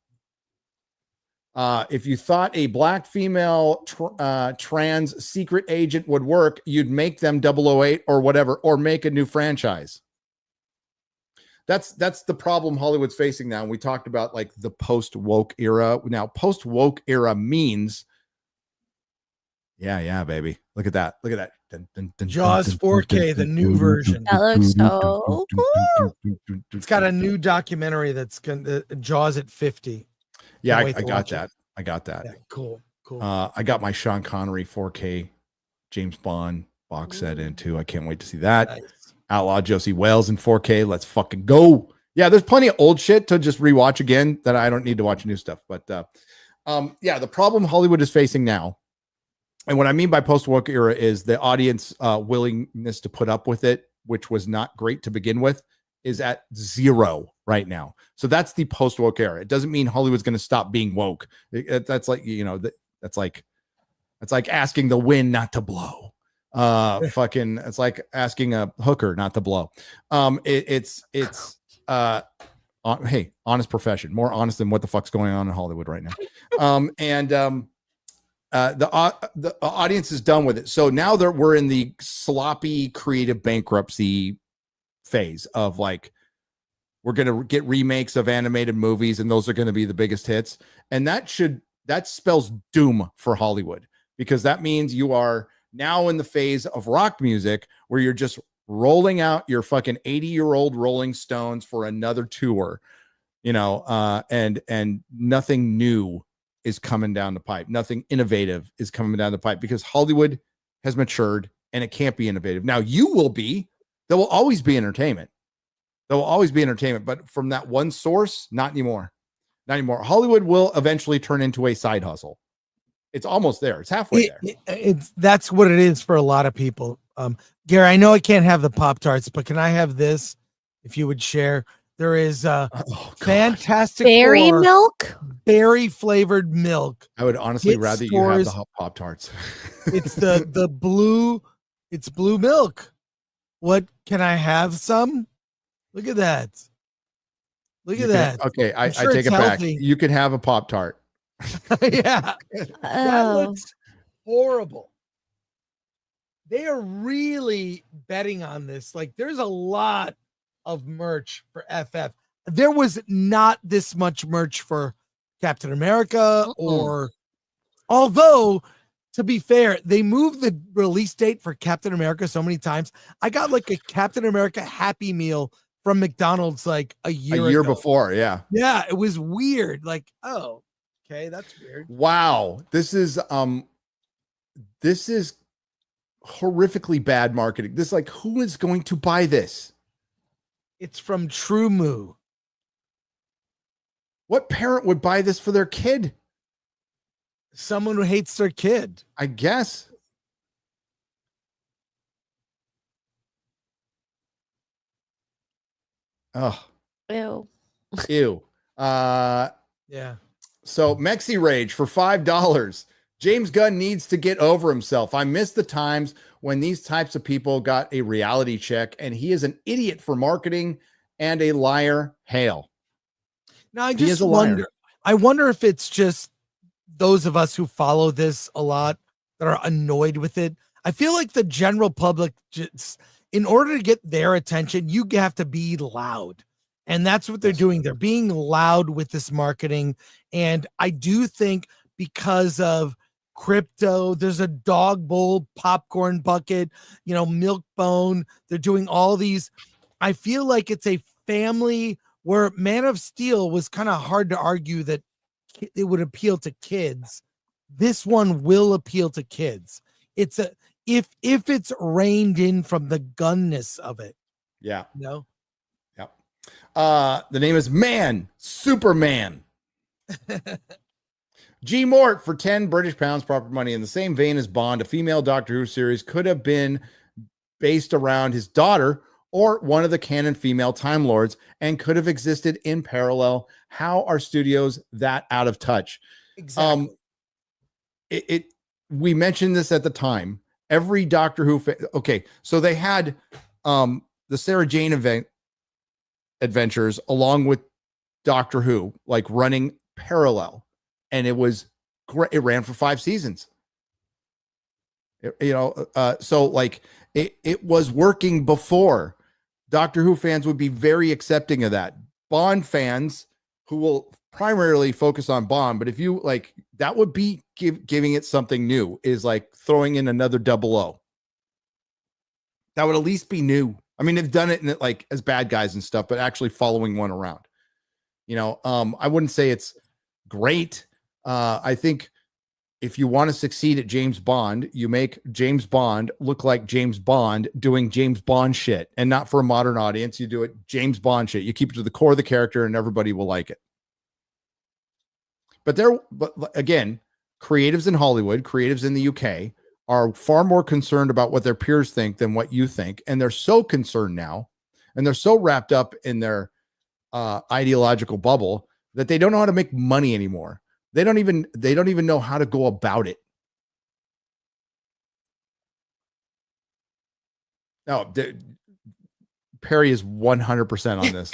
If you thought a black female trans secret agent would work, you'd make them 008 or whatever, or make a new franchise. That's the problem Hollywood's facing now. And we talked about like the post-woke era. Now, post-woke era means, yeah, baby. Look at that. Look at that. Jaws 4K, the new version. That looks so cool. It's got a new documentary that's Jaws at 50. Yeah, I got that. I got that. Yeah, cool. I got my Sean Connery 4K James Bond box set in too. I can't wait to see that. Nice. Outlaw Josie Wales in 4K. Let's fucking go. Yeah, there's plenty of old shit to just rewatch again that I don't need to watch new stuff. But yeah, the problem Hollywood is facing now, and what I mean by post-woke era is the audience willingness to put up with it, which was not great to begin with, is at 0 right now. So that's the post-woke era. It doesn't mean Hollywood's going to stop being woke. That's like, that's like asking the wind not to blow. It's like asking a hooker not to blow. Hey, honest profession, more honest than what the fuck's going on in Hollywood right now. The audience is done with it. So now we're in the sloppy creative bankruptcy phase of like, we're going to get remakes of animated movies and those are going to be the biggest hits. And that spells doom for Hollywood, because that means you are now in the phase of rock music where you're just rolling out your fucking 80-year-old Rolling Stones for another tour, and nothing new is coming down the pipe. Nothing innovative is coming down the pipe because Hollywood has matured and it can't be innovative. Now there will always be entertainment. There will always be entertainment, but from that one source, not anymore. Not anymore. Hollywood will eventually turn into a side hustle. It's almost there. It's halfway there. That's what it is for a lot of people. Gary, I know I can't have the Pop-Tarts, but can I have this? If you would share, there is fantastic berry milk, berry flavored milk. I would honestly rather you have the Pop-Tarts. It's the blue. It's blue milk. What, can I have some? Look at that. Look at that. Okay, I take it back. You can have a Pop-Tart. Yeah. That looks horrible. They are really betting on this. Like, there's a lot of merch for FF. There was not this much merch for Captain America, although, to be fair, they moved the release date for Captain America so many times. I got like a Captain America Happy Meal from McDonald's like a year ago. Before. Yeah. Yeah. It was weird. Like, oh, okay. That's weird. Wow. This is horrifically bad marketing. This, like, who is going to buy this? It's from True Moo. What parent would buy this for their kid? Someone who hates their kid, I guess. Oh, ew. Yeah. So Mexi Rage for $5. James Gunn needs to get over himself. I miss the times when these types of people got a reality check, and he is an idiot for marketing and a liar. Hail. Now I He is just a liar. wonder. I wonder if it's just those of us who follow this a lot that are annoyed with it. I feel like the general public, just in order to get their attention, you have to be loud. And that's what they're doing. They're being loud with this marketing. And I do think because of crypto, there's a dog bowl, popcorn bucket, milk bone. They're doing all these. I feel like it's a family where Man of Steel was kind of hard to argue that it would appeal to kids. This one will appeal to kids. It's if it's reined in from the gunness of it. Yeah. No. Yep. The name is Superman. G. Mort for 10 British pounds proper money. In the same vein as Bond, a female Doctor Who series could have been based around his daughter or one of the canon female Time Lords and could have existed in parallel. How are studios that out of touch? Exactly. We mentioned this at the time. Every Doctor Who okay, so they had the Sarah Jane adventures along with Doctor Who, like running parallel, and it was great. It ran for 5 seasons. So like it was working before. Doctor Who fans would be very accepting of that. Bond fans who will primarily focus on Bond, but if you like, that would be giving it something new, is like throwing in another 00. That would at least be new. I mean, they've done it in it like as bad guys and stuff, but actually following one around. I wouldn't say it's great. I think if you want to succeed at James Bond, you make James Bond look like James Bond doing James Bond shit, and not for a modern audience. You do it James Bond shit. You keep it to the core of the character and everybody will like it. But again, creatives in Hollywood, creatives in the UK are far more concerned about what their peers think than what you think. And they're so concerned now, and they're so wrapped up in their ideological bubble that they don't know how to make money anymore. They don't even know how to go about it. No, Perry is 100% on this.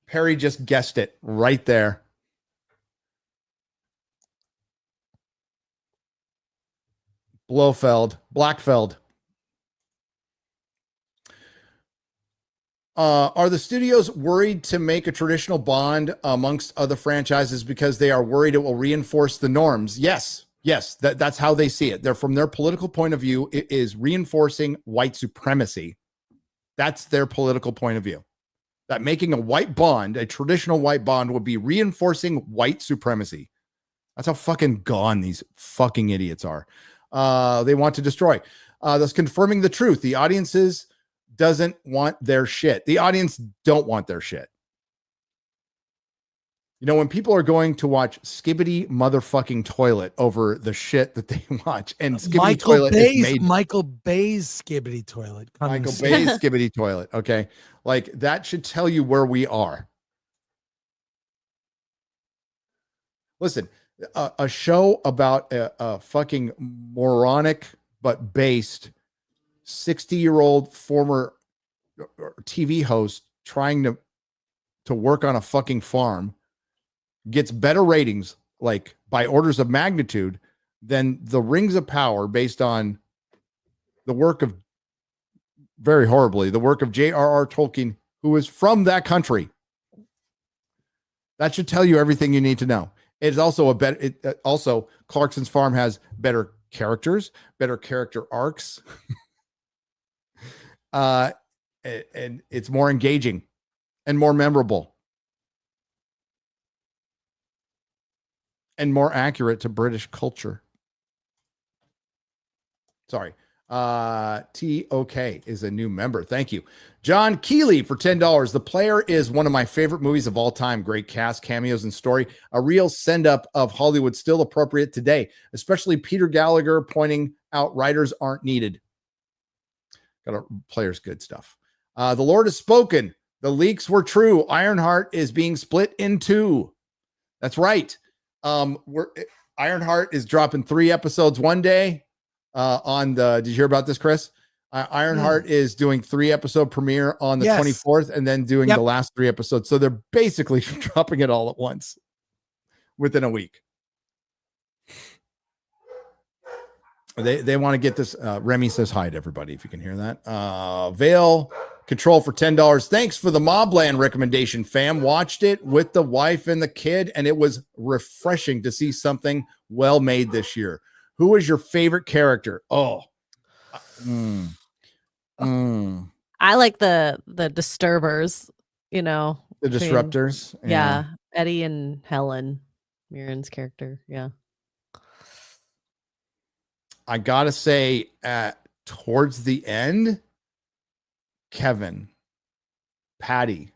Perry just guessed it right there. Blackfeld. Are the studios worried to make a traditional Bond amongst other franchises because they are worried it will reinforce the norms? Yes. That's how they see it. They're, from their political point of view, it is reinforcing white supremacy. That's their political point of view. That making a white Bond, a traditional white Bond, would be reinforcing white supremacy. That's how fucking gone these fucking idiots are. They want to destroy. Thus confirming the truth. The audiences doesn't want their shit. The audience don't want their shit. When people are going to watch Skibbity motherfucking Toilet over the shit that they watch, and Skibbity Toilet is made. Michael Bay's Skibbity Toilet. Michael Bay's Skibbity Toilet. Okay. Like, that should tell you where we are. Listen, a show about a fucking moronic but based 60-year-old former TV host trying to work on a fucking farm gets better ratings, like by orders of magnitude, than the Rings of Power, based on the work of, very horribly, the work of J.R.R. Tolkien, who is from that country. That should tell you everything you need to know. It's also also Clarkson's Farm has better characters, better character arcs. And it's more engaging and more memorable and more accurate to British culture. Sorry. TOK is a new member. Thank you. John Keeley for $10. The Player is one of my favorite movies of all time. Great cast, cameos, and story. A real send-up of Hollywood, still appropriate today, especially Peter Gallagher pointing out writers aren't needed. Got a Player's good stuff. The Lord has spoken. The leaks were true. Ironheart is being split in two. That's right. Ironheart is dropping 3 episodes one day. Did you hear about this, Chris? Ironheart is doing 3-episode premiere on the 24th, and then doing the last 3 episodes. So they're basically dropping it all at once within a week. They want to get this. Remy says hi to everybody, if you can hear that. Veil Control for $10. Thanks for the Mobland recommendation, fam. Watched it with the wife and the kid, and it was refreshing to see something well made this year. Who was your favorite character? I like the Disturbers, the Disruptors. Yeah. Eddie and Helen Mirren's character. Yeah. I gotta say, towards the end, Kevin, Patty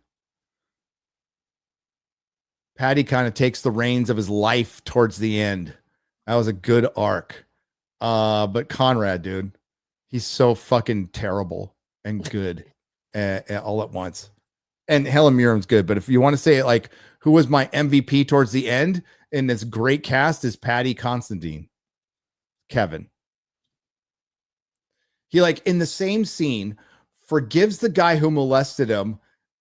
kind of takes the reins of his life towards the end. That was a good arc. But Conrad, dude, he's so fucking terrible and good all at once. And Helen Mirren's good, but if you want to say it, like, who was my MVP towards the end in this great cast, is Patty Constantine. Kevin. He, like, in the same scene, forgives the guy who molested him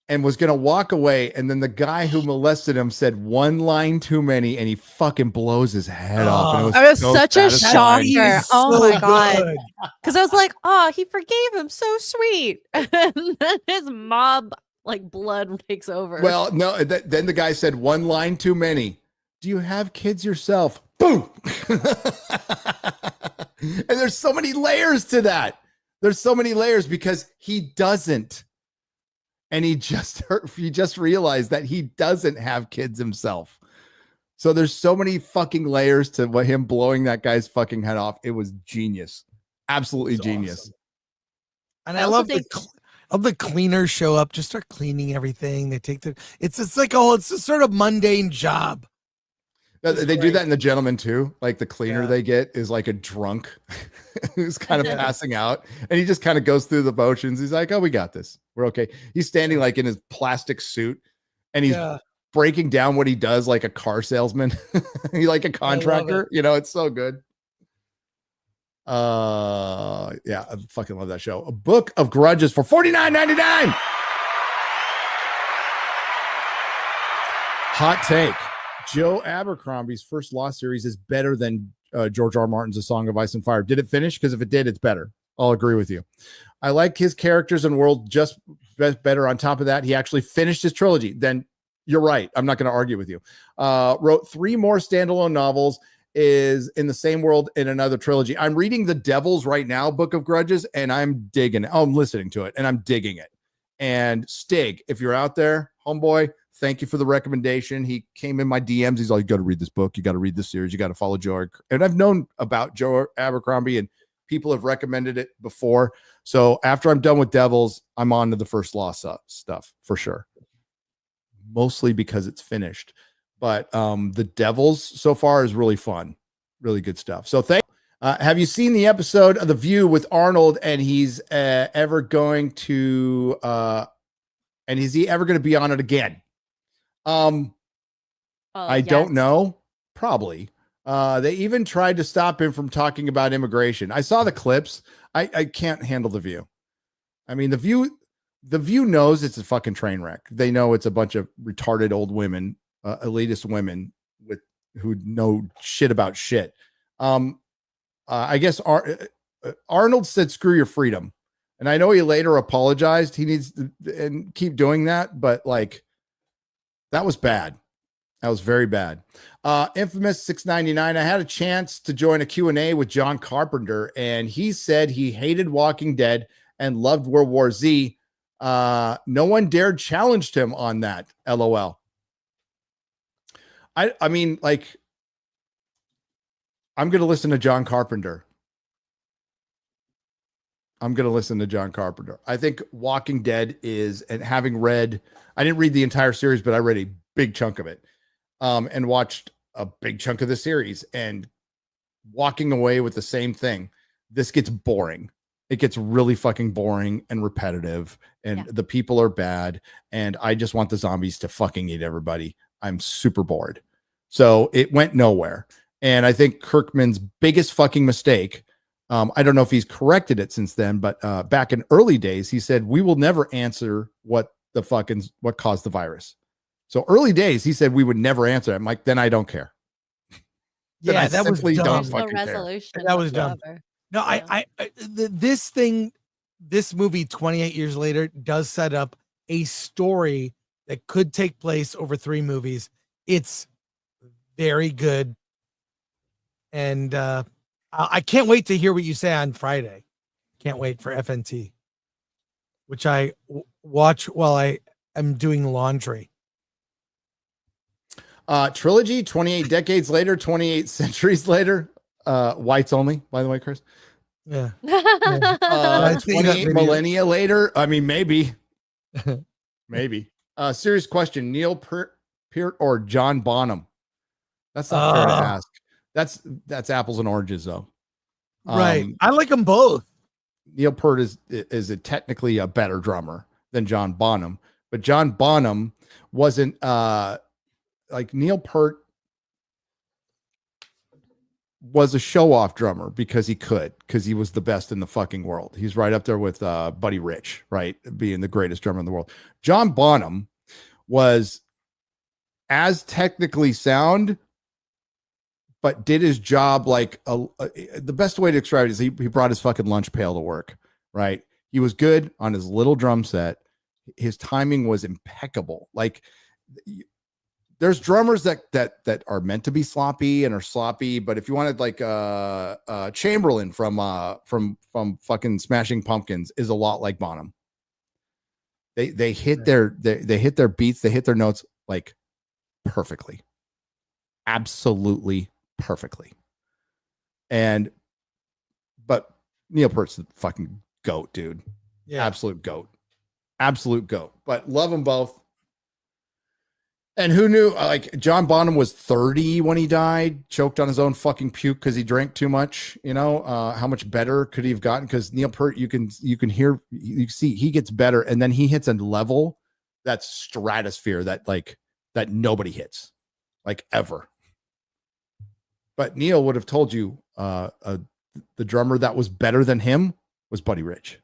and was going to walk away. And then the guy who molested him said one line too many, and he fucking blows his head off. And it was so such a satisfying. shocker. Oh so my God. good. Because I was like, oh, he forgave him. So sweet. And then his mob, like, blood takes over. Well, no, then the guy said one line too many. Do you have kids yourself? Boom. And there's so many layers to that. There's so many layers because he doesn't. And he just realized that he doesn't have kids himself. So there's so many fucking layers to what him blowing that guy's fucking head off. It was genius. Absolutely genius. Awesome. And I love the cleaners show up, just start cleaning everything. They take it's a sort of mundane job. They do that in The Gentleman too. Like, the cleaner they get is like a drunk who's kind of passing out, and he just kind of goes through the motions. He's like, "Oh, we got this. We're okay." He's standing like in his plastic suit, and he's breaking down what he does like a car salesman. He's like a contractor. You know, it's so good. I fucking love that show. A Book of Grudges for $49.99. Hot take. Joe Abercrombie's first Law series is better than George R. R. Martin's A Song of Ice and Fire. Did it finish? Because if it did, it's better. I'll agree with you. I like his characters and world just better. On top of that, he actually finished his trilogy. Then you're right. I'm not going to argue with you. Wrote 3 more standalone novels, is in the same world in another trilogy. I'm reading The Devils right now, Book of Grudges, and I'm digging it. Oh, I'm listening to it, and I'm digging it. And Stig, if you're out there, homeboy, thank you for the recommendation. He came in my DMs. He's like, you got to read this book. You got to read this series. You got to follow Joe. And I've known about Joe Abercrombie, and people have recommended it before. So after I'm done with Devils, I'm on to the First Law stuff for sure. Mostly because it's finished. But the Devils so far is really fun. Really good stuff. So have you seen the episode of The View with Arnold, and he's ever going to and is he ever going to be on it again? I don't know. Probably. They even tried to stop him from talking about immigration. I saw the clips. I can't handle The View. I mean, The View knows it's a fucking train wreck. They know it's a bunch of retarded old women, elitist women who know shit about shit. I guess Arnold said, "Screw your freedom," and I know he later apologized. He needs to and keep doing that, but like, that was bad. That was very bad. Infamous 699. I had a chance to join a Q&A with John Carpenter, and he said he hated Walking Dead and loved World War Z. No one dared challenge him on that. LOL. I mean, like, I'm going to listen to John Carpenter. I think Walking Dead is, and having read, I didn't read the entire series, but I read a big chunk of it, and watched a big chunk of the series, and walking away with the same thing. This gets boring. It gets really fucking boring and repetitive, and the people are bad, and I just want the zombies to fucking eat everybody. I'm super bored. So it went nowhere. And I think Kirkman's biggest fucking mistake, I don't know if he's corrected it since then, but back in early days, he said, we will never answer what caused the virus. So early days, he said we would never answer it. I'm like, then I don't care. Yeah, that was dumb. don't There's no fucking care. resolution. That was dumb. whatsoever. No, this movie 28 years later does set up a story that could take place over 3 movies. It's very good. And I can't wait to hear what you say on Friday. Can't wait for FNT, which I watch while I am doing laundry. Trilogy, 28 decades later, 28 centuries later. Whites only, by the way, Chris. Yeah. 28 millennia later. I mean, maybe. Maybe. Serious question. Neil Peart or John Bonham? That's not fair to ask. That's apples and oranges, though. Right. I like them both. Neil Peart is technically a better drummer than John Bonham, but John Bonham wasn't like Neil Peart was a show-off drummer because he was the best in the fucking world. He's right up there with Buddy Rich, right? Being the greatest drummer in the world. John Bonham was as technically sound, but did his job like the best way to describe it is he brought his fucking lunch pail to work, right? He was good on his little drum set. His timing was impeccable. Like there's drummers that are meant to be sloppy and are sloppy, but if you wanted like Chamberlain from fucking Smashing Pumpkins is a lot like Bonham. They hit their beats, they hit their notes like perfectly. Absolutely perfectly. But Neil Peart's the fucking goat, dude. Yeah. Absolute goat. But love them both. And who knew, like John Bonham was 30 when he died, choked on his own fucking puke because he drank too much. You know, how much better could he have gotten? Because Neil Peart, you can hear, you see he gets better, and then he hits a level that's stratosphere that nobody hits, like ever. But Neil would have told you the drummer that was better than him was Buddy Rich.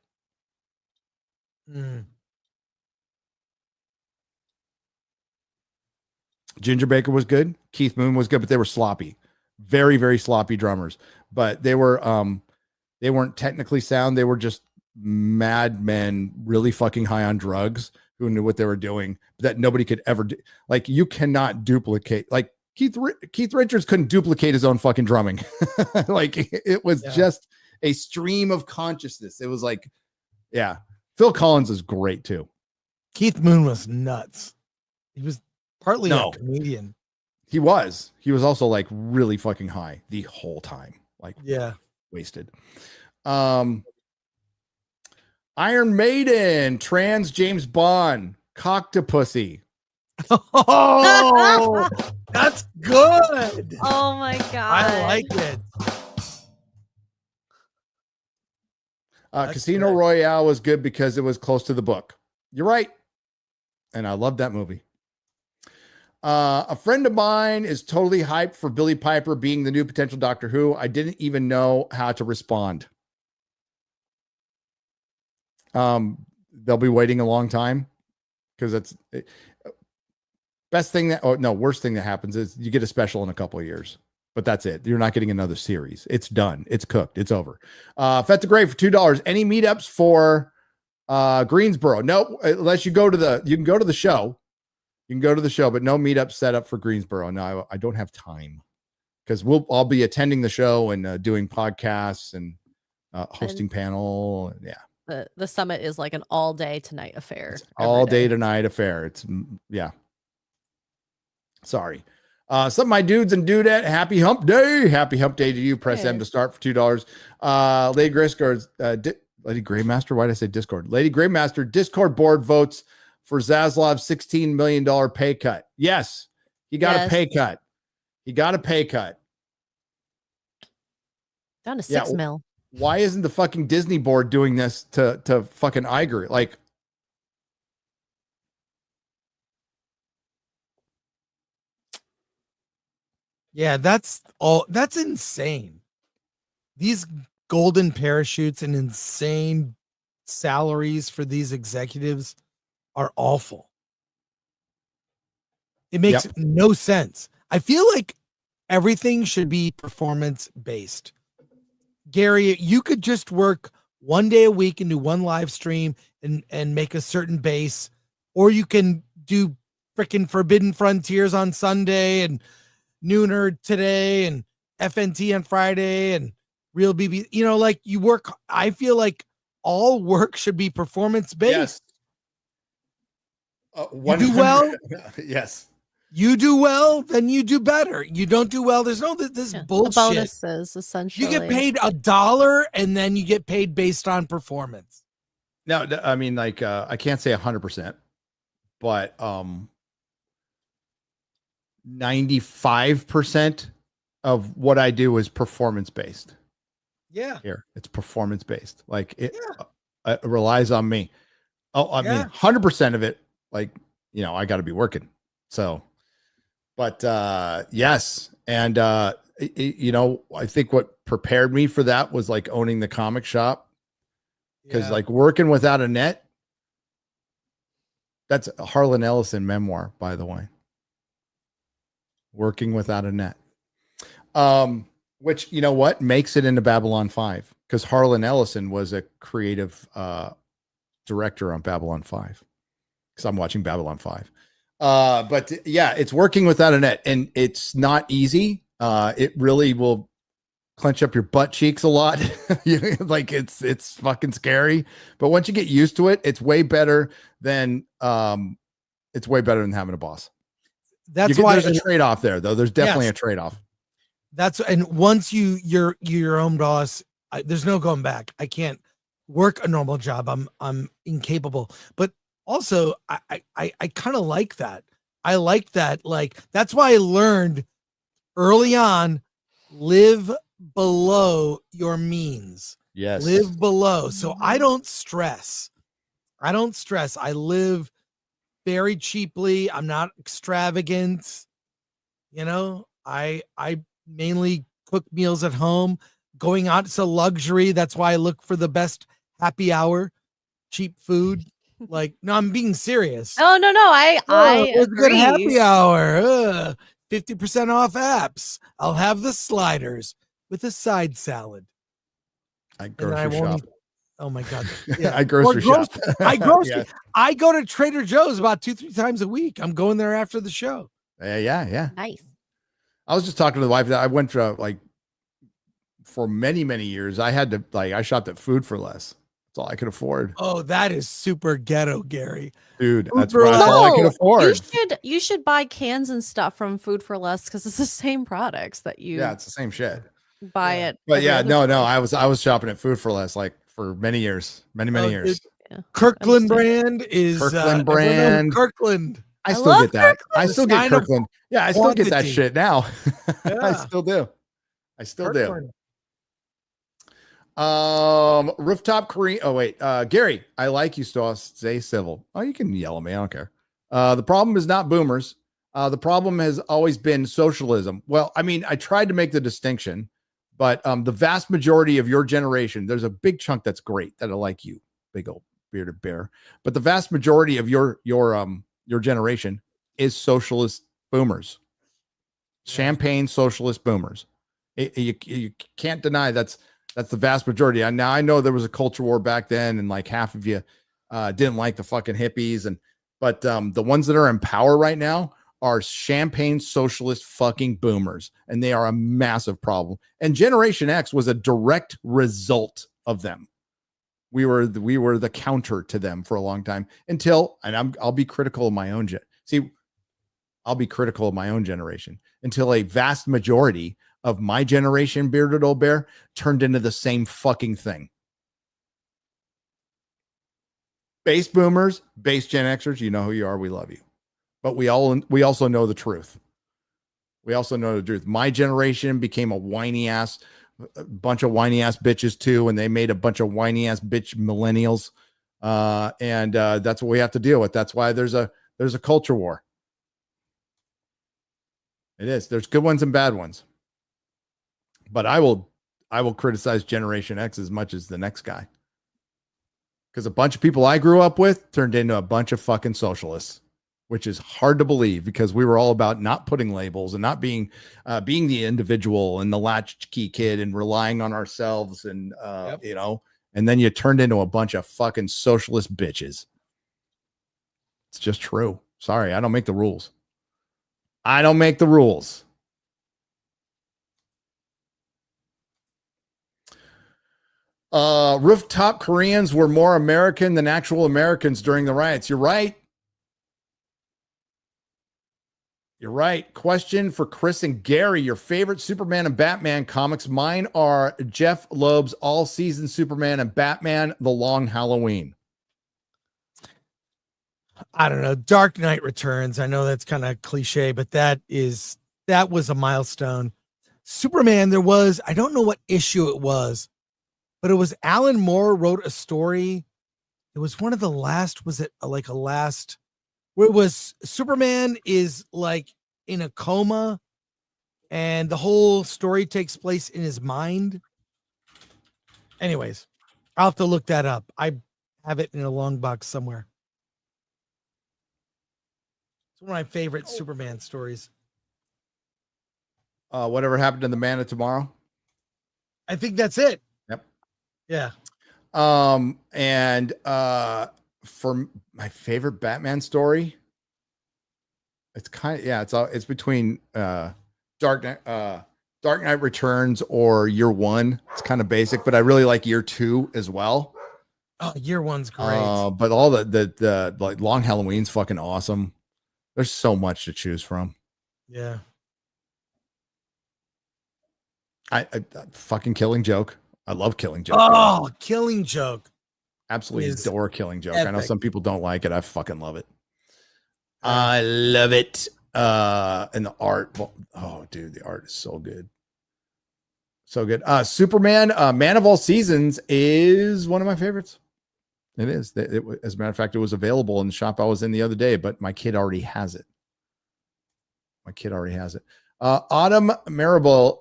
Ginger Baker was good. Keith Moon was good, but they were sloppy, very, very sloppy drummers. But they weren't technically sound. They were just madmen, really fucking high on drugs who knew what they were doing that nobody could ever do. Like you cannot duplicate. Like Keith Richards couldn't duplicate his own fucking drumming. Like it was just a stream of consciousness. It was like, yeah. Phil Collins is great too. Keith Moon was nuts. He was partly a comedian. He was also like really fucking high the whole time. Like wasted. Iron Maiden, trans James Bond, Coctopussy. Oh, that's good. Oh my god. I like it. Casino Royale was good because it was close to the book. You're right. And I love that movie. A friend of mine is totally hyped for Billy Piper being the new potential Doctor Who. I didn't even know how to respond. They'll be waiting a long time because that's worst thing that happens is you get a special in a couple of years, but that's it. You're not getting another series. It's done. It's cooked. It's over. Fet the Grave for $2. Any meetups for Greensboro? No, unless you can go to the show. You can go to the show, but no meetup set up for Greensboro. No, I don't have time because I'll be attending the show and doing podcasts and hosting panel. Yeah. The summit is like an all day tonight affair. All day tonight affair. It's sorry. Some of my dudes and dudette, happy hump day. Happy hump day to you. Press M to start for $2. Lady Graymaster. Why did I say Discord? Lady Graymaster Discord board votes for Zaslav's $16 million pay cut. Yes, he got a pay cut. He got a pay cut. Down to $6 mil. Why isn't the fucking Disney board doing this to fucking Iger? Like, Yeah, that's insane. These golden parachutes and insane salaries for these executives are awful. It makes no sense. I feel like everything should be performance based. Gary, you could just work one day a week and do one live stream and make a certain base, or you can do freaking Forbidden Frontiers on Sunday and Nooner today and FNT on Friday and Real BB. You know, like you work. I feel like all work should be performance based. Yes. You do well. Yes. You do well, then you do better. You don't do well, there's no this bullshit. The bonuses, essentially. You get paid $1 and then you get paid based on performance. No, I mean, like, I can't say 100%, but 95% of what I do is performance based. Yeah. Here, it's performance based. Like it relies on me. Oh, I mean, 100% of it, like, you know, I got to be working. So, but yes. And, you know, I think what prepared me for that was like owning the comic shop. Because like working without a net, that's a Harlan Ellison memoir, by the way. Working without a net. Which, you know what, makes it into Babylon 5. Because Harlan Ellison was a creative director on Babylon 5. Because I'm watching Babylon 5. But yeah, it's working without a net. And it's not easy. It really will clench up your butt cheeks a lot. Like it's fucking scary. But once you get used to it, it's way better than having a boss. That's why there's a trade-off there, though. There's definitely a trade-off. And once you're your own boss, there's no going back. I can't work a normal job. I'm incapable. But also, I kind of like that. I like that. Like that's why I learned early on, live below your means. Yes. Live below. So I don't stress. I live very cheaply. I'm not extravagant. You know, I mainly cook meals at home. Going out is a luxury. That's why I look for the best happy hour, cheap food. Like, no, I'm being serious. Oh no, I it's agree. good happy hour. 50% off apps. I'll have the sliders with a side salad. I grocery shop. Oh my God. Yeah. I grocery shop. I go to Trader Joe's about 2-3 times a week. I'm going there after the show. Yeah. Nice. I was just talking to the wife that I went to like for many, many years. I had to I shopped at Food for Less. That's all I could afford. Oh, that is super ghetto, Gary. Dude, that's all I can afford. You should buy cans and stuff from Food for Less because it's the same products that you. Yeah, it's the same shit. Buy it. But yeah, no. I was shopping at Food for Less like for many years, many years. Yeah. Kirkland brand is Kirkland. I still get that. Kirkland. I still get Kirkland. Yeah, I still get that shit now. Yeah. I still do. Kirkland. Rooftop Korean. Oh wait, Gary, I like you. Still stay civil. Oh, you can yell at me. I don't care. The problem is not boomers. The problem has always been socialism. Well, I mean, I tried to make the distinction, but the vast majority of your generation, there's a big chunk that's great that I like you, big old bearded bear. But the vast majority of your generation is socialist boomers, champagne socialist boomers. You can't deny that's the vast majority. And now I know there was a culture war back then, and like half of you didn't like the fucking hippies, but the ones that are in power right now are champagne socialist fucking boomers, and they are a massive problem. And Generation X was a direct result of them. We were the counter to them for a long time I'll be critical of my own I'll be critical of my own generation until a vast majority of my generation, bearded old bear, turned into the same fucking thing. Base boomers, base Gen Xers, you know who you are. We love you. But we also know the truth. My generation became a bunch of whiny ass bitches too, and they made a bunch of whiny ass bitch millennials. And that's what we have to deal with. That's why there's a culture war. It is. There's good ones and bad ones. But I will criticize Generation X as much as the next guy. Because a bunch of people I grew up with turned into a bunch of fucking socialists, which is hard to believe because we were all about not putting labels and not being the individual and the latchkey kid and relying on ourselves and you know, and then you turned into a bunch of fucking socialist bitches. It's just true. Sorry, I don't make the rules. I don't make the rules. Rooftop Koreans were more American than actual Americans during the riots. You're right. You're right. Question for Chris and Gary. Your favorite Superman and Batman comics. Mine are Jeff Loeb's all-season Superman and Batman, The Long Halloween. I don't know. Dark Knight Returns. I know that's kind of cliche, but that was a milestone. Superman, I don't know what issue it was, but it was Alan Moore wrote a story. It was one of the last, was it like a last, where it was Superman is like in a coma and the whole story takes place in his mind. Anyways, I'll have to look that up. I have it in a long box somewhere. It's one of my favorite Superman stories. Whatever happened to the Man of Tomorrow? I think that's it. Yep. Yeah. And for my favorite Batman story, it's kind of it's between Dark Knight Returns or Year One. It's kind of basic, but I really like Year Two as well. Oh, Year One's great. But all the like Long Halloween's fucking awesome. There's so much to choose from. Yeah. I fucking Killing Joke. I love Killing Joke. Oh, Killing Joke. Absolutely adore Killing Joke. Epic. I know some people don't like it. I fucking love it. I love it. And the art. Oh, dude, the art is so good. So good. Superman, Man of All Seasons is one of my favorites. It is. As a matter of fact, it was available in the shop I was in the other day, but my kid already has it. Autumn Mirabilis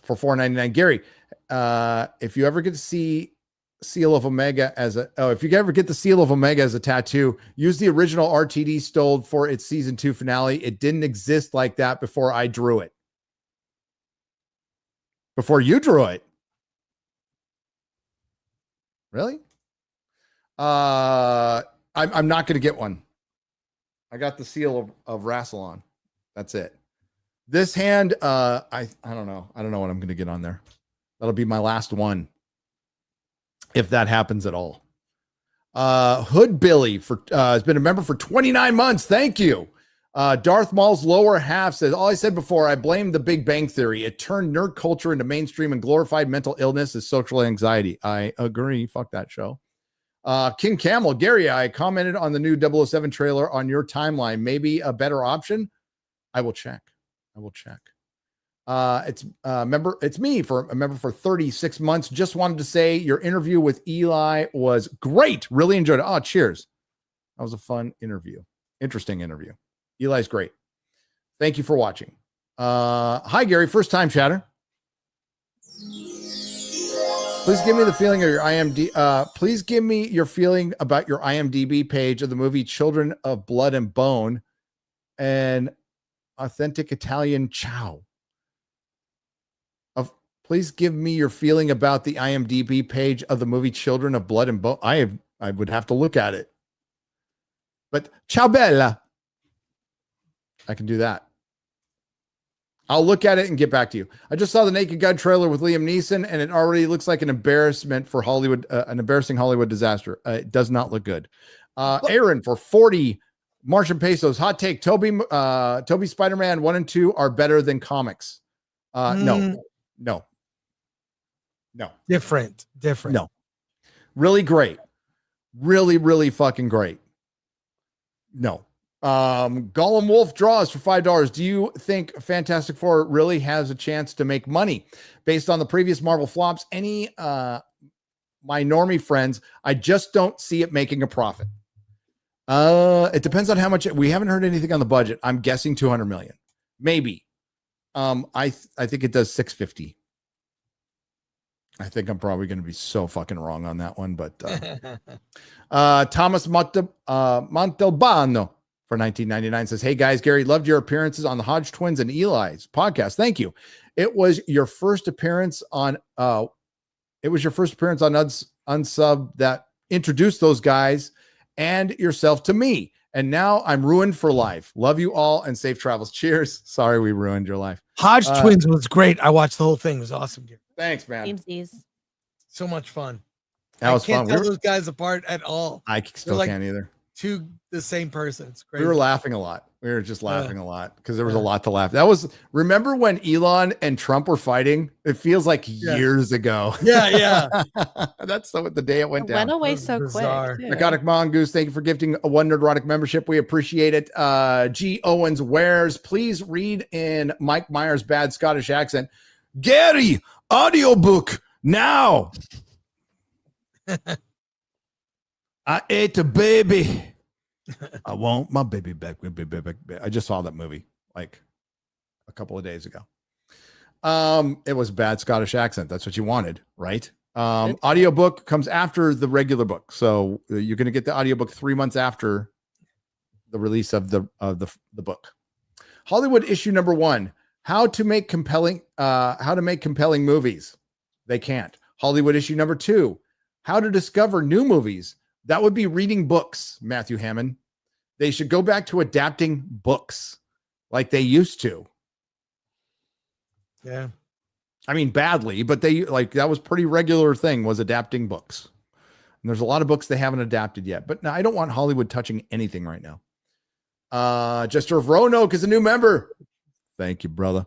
for $4.99. Gary, if you ever get to see Seal of Omega if you ever get the Seal of Omega as a tattoo, use the original RTD stole for its season 2 finale. It didn't exist like that before I drew it. Before you drew it. Really? I'm not going to get one. I got the Seal of Rassilon. That's it. This hand, I don't know. I don't know what I'm going to get on there. That'll be my last one, if that happens at all. Hood Billy has been a member for 29 months. Thank you. Darth Maul's lower half says, all I said before, I blame the Big Bang Theory. It turned nerd culture into mainstream and glorified mental illness as social anxiety. I agree. Fuck that show. King Camel, Gary, I commented on the new 007 trailer on your timeline. Maybe a better option? I will check. It's me for a member for 36 months. Just wanted to say your interview with Eli was great. Really enjoyed it. Oh, cheers. That was a fun interview. Interesting interview. Eli's great. Thank you for watching. Hi, Gary. First time chatter. Please give me the feeling of your please give me your feeling about your IMDb page of the movie Children of Blood and Bone and Authentic Italian Chow. Please give me your feeling about the IMDb page of the movie Children of Blood and Bone. I would have to look at it. But ciao bella. I can do that. I'll look at it and get back to you. I just saw the Naked Gun trailer with Liam Neeson, and it already looks like an embarrassment for Hollywood, an embarrassing Hollywood disaster. It does not look good. Aaron for 40 Martian pesos. Hot take: Toby Spider-Man 1 and 2 are better than comics. No. Different. No. Really great. Really, really fucking great. No. Gollum Wolf draws for $5. Do you think Fantastic Four really has a chance to make money based on the previous Marvel flops? Any my normie friends, I just don't see it making a profit. It depends on how much. We haven't heard anything on the budget. I'm guessing 200 million, maybe. I think it does 650. I think I'm probably going to be so fucking wrong on that one, but Thomas Montalbano for 1999 says, "Hey guys, Gary, loved your appearances on the Hodge Twins and Eli's podcast. Thank you. It was your first appearance on Unsub that introduced those guys and yourself to me. And now I'm ruined for life. Love you all and safe travels. Cheers." Sorry we ruined your life. Hodge Twins was great. I watched the whole thing. It was awesome. Thanks, man. Teamsies. So much fun. That was can't fun. tell those guys apart at all. I still like can't either. Two the same person. It's crazy. We were laughing a lot. We were just laughing a lot because there was a lot to laugh. Remember when Elon and Trump were fighting? It feels like years ago. Yeah. That's the day it went down. Went away so bizarre. quick. Narcotic Mongoose, thank you for gifting a one Nerdrotic membership. We appreciate it. G. Owens Wares, please read in Mike Myers' bad Scottish accent. Gary, audiobook now. I ate a baby. I want my baby back. I just saw that movie like a couple of days ago. It was bad Scottish accent. That's what you wanted, right? Audiobook comes after the regular book. So you're going to get the audiobook 3 months after the release of the book. Hollywood issue number 1, how to make compelling movies. They can't. Hollywood issue number 2, how to discover new movies. That would be reading books, Matthew Hammond. They should go back to adapting books like they used to. Yeah. I mean, badly, but that was pretty regular thing, was adapting books. And there's a lot of books they haven't adapted yet. But no, I don't want Hollywood touching anything right now. Jester of Roanoke is a new member. Thank you, brother.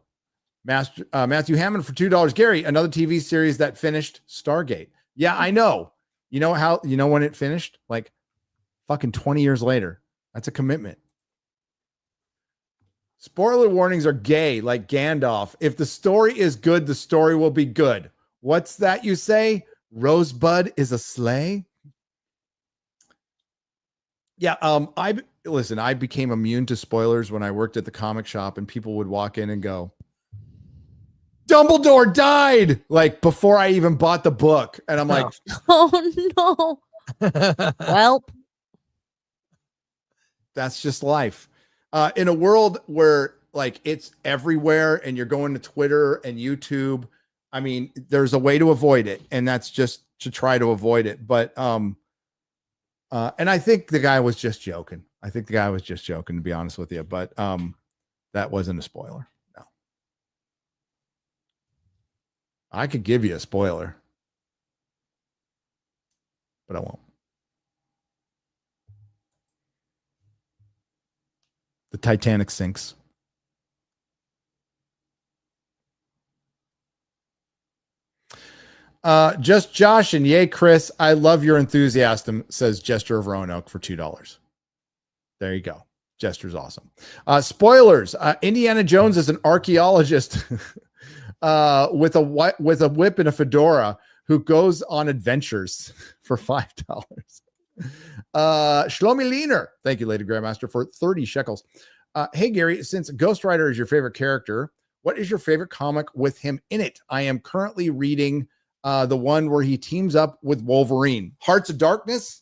Matthew Hammond for $2. Gary, another TV series that finished, Stargate. Yeah, I know. You know when it finished? Like fucking 20 years later. That's a commitment. Spoiler warnings are gay, like Gandalf. If the story is good, the story will be good. What's that you say? Rosebud is a sleigh? Yeah, I became immune to spoilers when I worked at the comic shop and people would walk in and go, Dumbledore died, like before I even bought the book. And I'm like, oh no. Well, that's just life. In a world where like it's everywhere and you're going to Twitter and YouTube, I mean, there's a way to avoid it, and that's just to try to avoid it. But and I think the guy was just joking. To be honest with you. But that wasn't a spoiler. No. I could give you a spoiler, but I won't. The Titanic sinks. Just Josh and yay, Chris. I love your enthusiasm, says Jester of Roanoke for $2. There you go. Jester's awesome. Spoilers. Indiana Jones is an archaeologist with a whip and a fedora who goes on adventures for $5. Shlomi Leaner, thank you, Lady Grandmaster, for 30 shekels. Hey Gary, since Ghost Rider is your favorite character, what is your favorite comic with him in it? I am currently reading the one where he teams up with Wolverine. Hearts of Darkness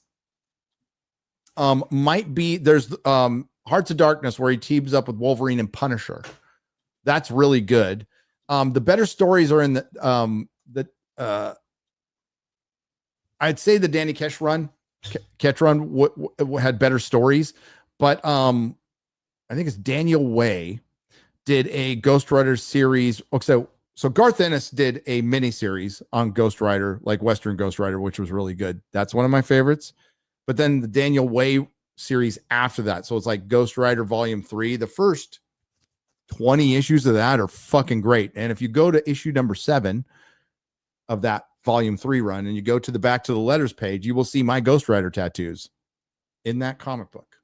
might be, there's Hearts of Darkness where he teams up with Wolverine and Punisher. That's really good. The better stories are in the I'd say the Danny Ketch run had better stories, but I think it's Daniel Way did a Ghost Rider series. So Garth Ennis did a mini series on Ghost Rider, like Western Ghost Rider, which was really good. That's one of my favorites. But then the Daniel Way series after that, so it's like Ghost Rider Volume 3. The first 20 issues of that are fucking great. And if you go to issue number 7 of that Volume 3 run and you go to the back to the letters page, you will see my Ghost Rider tattoos in that comic book.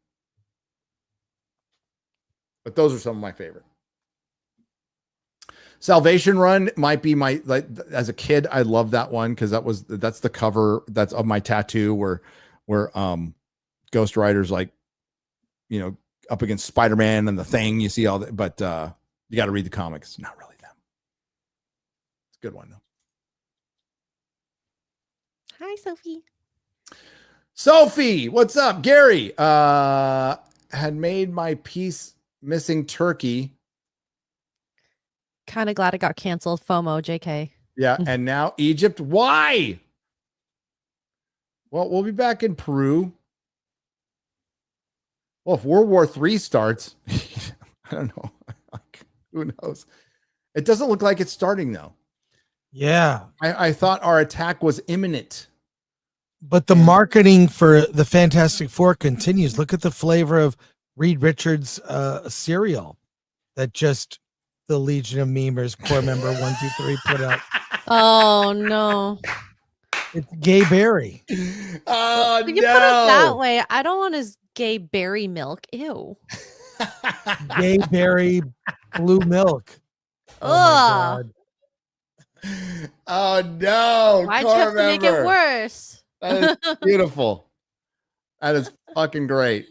But those are some of my favorite. Salvation Run might be my, like, as a kid, I love that one because that's the cover that's of my tattoo where Ghost Rider's like up against Spider-Man and the Thing. You see all that, but you got to read the comics. It's not really them. It's a good one though. Hi, Sophie. Sophie, what's up? Gary had made my piece missing turkey. Kind of glad it got canceled. FOMO, JK. Yeah, and now Egypt. Why? Well, we'll be back in Peru. Well, if World War III starts, I don't know. Who knows? It doesn't look like it's starting, though. Yeah. I thought our attack was imminent. But the marketing for the Fantastic Four continues. Look at the flavor of Reed Richards' cereal that just the Legion of Memers core member 123 put out. Oh, no. It's gay berry. Oh, When you put it that way, I don't want his gay berry milk. Ew. Gay berry blue milk. Ugh. Oh, no. Why'd you have to make it worse? That is beautiful. That is fucking great.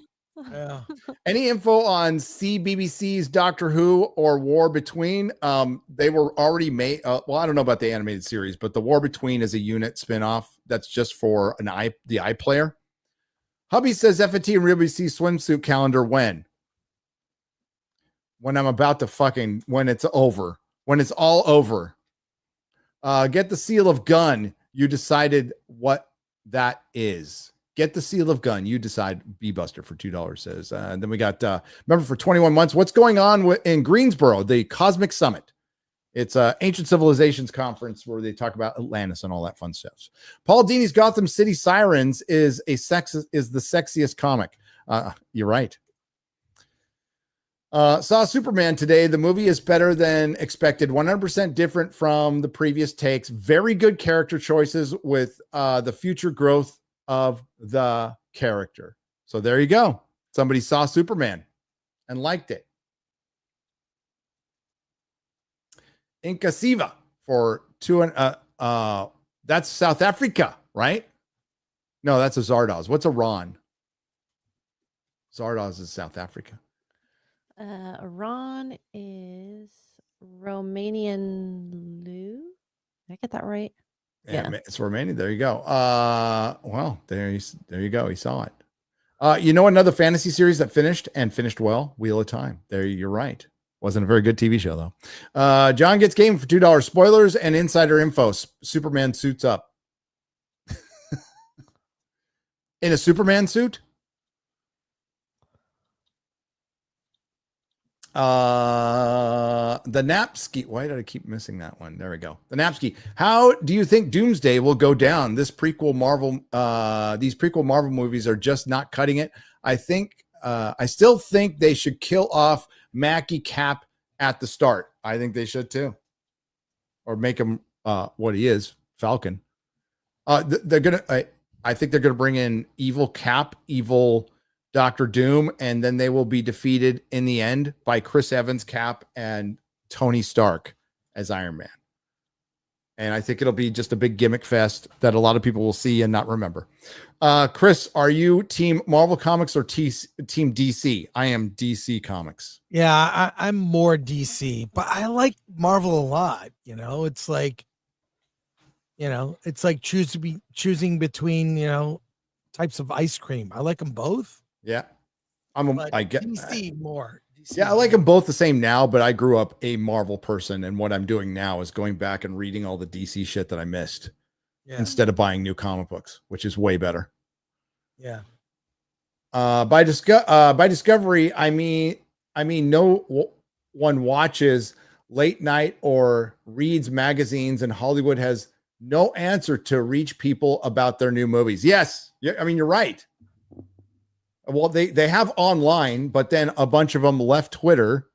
Yeah. Any info on CBBC's Doctor Who or War Between? They were already made. Well, I don't know about the animated series, but the War Between is a unit spinoff that's just for the iPlayer. Hubby says FNT and RealBC swimsuit calendar when? When I'm about to when it's over. When it's all over. Get the seal of Gunn. You decided what that is. Get the seal of Gunn. You decide. B-Buster for $2 says. And then we got, remember, for 21 months, what's going on in Greensboro, the Cosmic Summit. It's an Ancient Civilizations conference where they talk about Atlantis and all that fun stuff. Paul Dini's Gotham City Sirens is the sexiest comic. You're right. Saw Superman today. The movie is better than expected. 100% different from the previous takes. Very good character choices with the future growth of the character. So there you go. Somebody saw Superman and liked it. Incasiva for that's South Africa, right? No, that's a Zardoz. What's a Ron? Zardoz is South Africa. Iran is Romanian Lou. Did I get that right? Yeah, it's Romania. There you go. Well, there you go. He saw it. Another fantasy series that finished well, Wheel of Time. There, you're right. Wasn't a very good TV show though. John gets game for $2. Spoilers and insider info. Superman suits up. In a Superman suit? The Napski. Why did I keep missing that one? There we go. The Napski. How do you think Doomsday will go down? These prequel Marvel movies are just not cutting it. I still think they should kill off Mackie Cap at the start. I think they should too. Or make him what he is, Falcon. I think they're gonna bring in evil Cap, evil Dr. Doom, and then they will be defeated in the end by Chris Evans, Cap, and Tony Stark as Iron Man. And I think it'll be just a big gimmick fest that a lot of people will see and not remember. Chris, are you team Marvel Comics or team DC? I am DC Comics. Yeah, I'm more DC, but I like Marvel a lot. It's like, choosing between, types of ice cream. I like them both. Yeah. I get DC more. DC I like them both the same now, but I grew up a Marvel person, and what I'm doing now is going back and reading all the DC shit that I missed instead of buying new comic books, which is way better. Yeah. By discovery, I mean no one watches late night or reads magazines, and Hollywood has no answer to reach people about their new movies. Yes. I mean, you're right. Well, they have online, but then a bunch of them left Twitter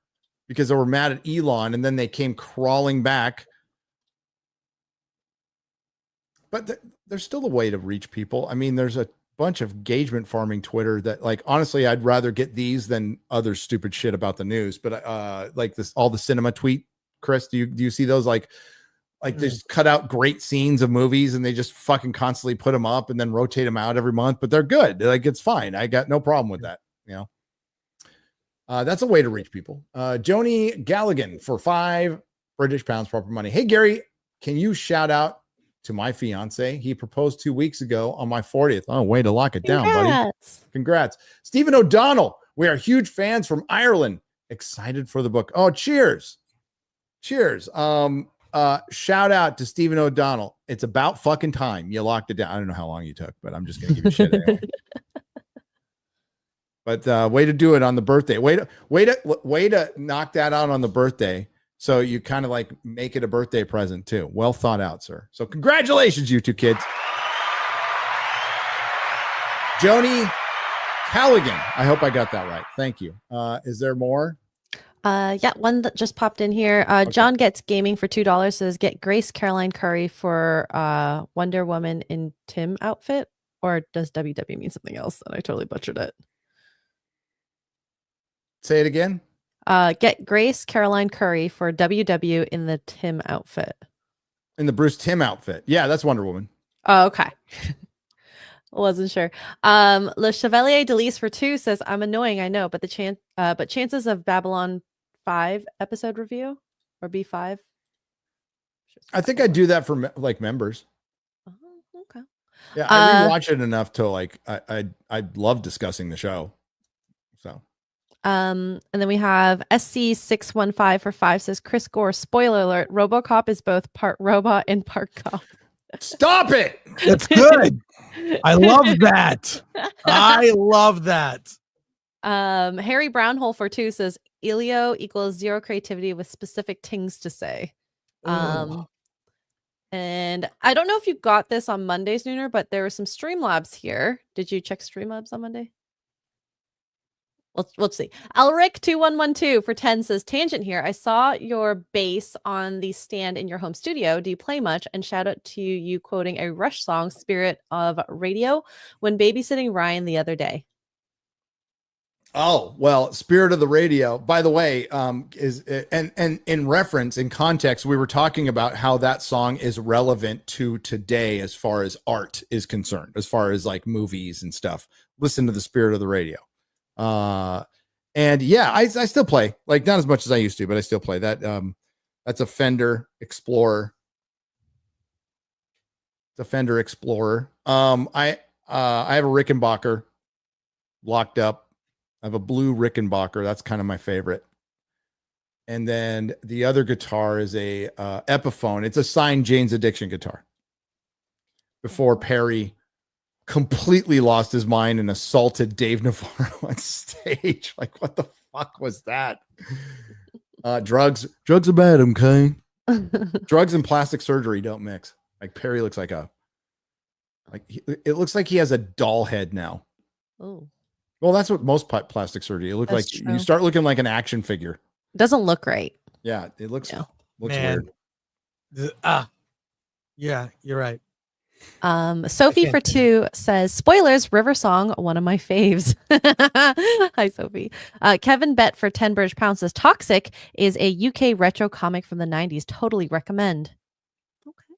because they were mad at Elon, and then they came crawling back. But there's still a way to reach people. I mean, there's a bunch of engagement farming Twitter that, like, honestly, I'd rather get these than other stupid shit about the news. But like this, all the cinema tweet, Chris, do you see those? Like they just cut out great scenes of movies and they just fucking constantly put them up and then rotate them out every month, but they're good. Like, it's fine. I got no problem with that. That's a way to reach people. Joni Galligan for 5 British pounds, proper money. Hey, Gary, can you shout out to my fiance? He proposed 2 weeks ago on my 40th. Oh, way to lock it down, buddy. Congrats. Stephen O'Donnell. We are huge fans from Ireland. Excited for the book. Oh, cheers. Cheers. Shout out to Stephen O'Donnell. It's about fucking time you locked it down. I don't know how long you took, but I'm just gonna give you shit anyway. But way to do it on the birthday. Way to knock that out on the birthday. So you kind of like make it a birthday present too. Well thought out, sir. So congratulations, you two kids. Joni Halligan. I hope I got that right. Thank you. Is there more? Yeah, one that just popped in here. John Gets Gaming for $2 says get Grace Caroline Curry for Wonder Woman in Tim outfit. Or does WW mean something else? And I totally butchered it. Say it again. Get Grace Caroline Curry for WW in the Tim outfit. In the Bruce Timm outfit. Yeah, that's Wonder Woman. Oh, okay. Wasn't sure. Le Chevalier de Lys for 2 says I'm annoying, I know, but but chances of Babylon 5 episode review or B5. I think I do that for like members. Oh, okay. Yeah, I rewatch it enough to like I love discussing the show. So and then we have SC615 for 5 says Chris Gore, spoiler alert, RoboCop is both part robot and part cop. Stop it. That's good. I love that. I love that. Harry Brownhole for 2 says Elio equals 0 creativity with specific things to say. And I don't know if you got this on Monday's Nooner, but there were some Streamlabs here. Did you check Streamlabs on Monday? Let's see. Alric2112 for 10 says tangent here. I saw your bass on the stand in your home studio. Do you play much? And shout out to you quoting a Rush song, Spirit of Radio, when babysitting Ryan the other day. Oh, well, Spirit of the Radio, by the way, is and in reference, in context, we were talking about how that song is relevant to today as far as art is concerned, as far as like movies and stuff. Listen to the Spirit of the Radio. And yeah, I still play, like not as much as I used to, but I still play that. That's a Fender Explorer. It's a Fender Explorer. I have a Rickenbacker locked up. I have a blue Rickenbacker. That's kind of my favorite. And then the other guitar is a Epiphone. It's a signed Jane's Addiction guitar. Before Perry completely lost his mind and assaulted Dave Navarro on stage. Like, what the fuck was that? Drugs are bad, okay? Drugs and plastic surgery don't mix. Like Perry looks like it looks like he has a doll head now. Oh, well, that's what most plastic surgery. It looks like true. You start looking like an action figure. Doesn't look right. Yeah, it looks Man. weird. Yeah, you're right. Sophie for 2 says spoilers, River Song, one of my faves. Hi, Sophie. Kevin Bet for 10 British pounds says Toxic is a UK retro comic from the 90s. Totally recommend. Okay.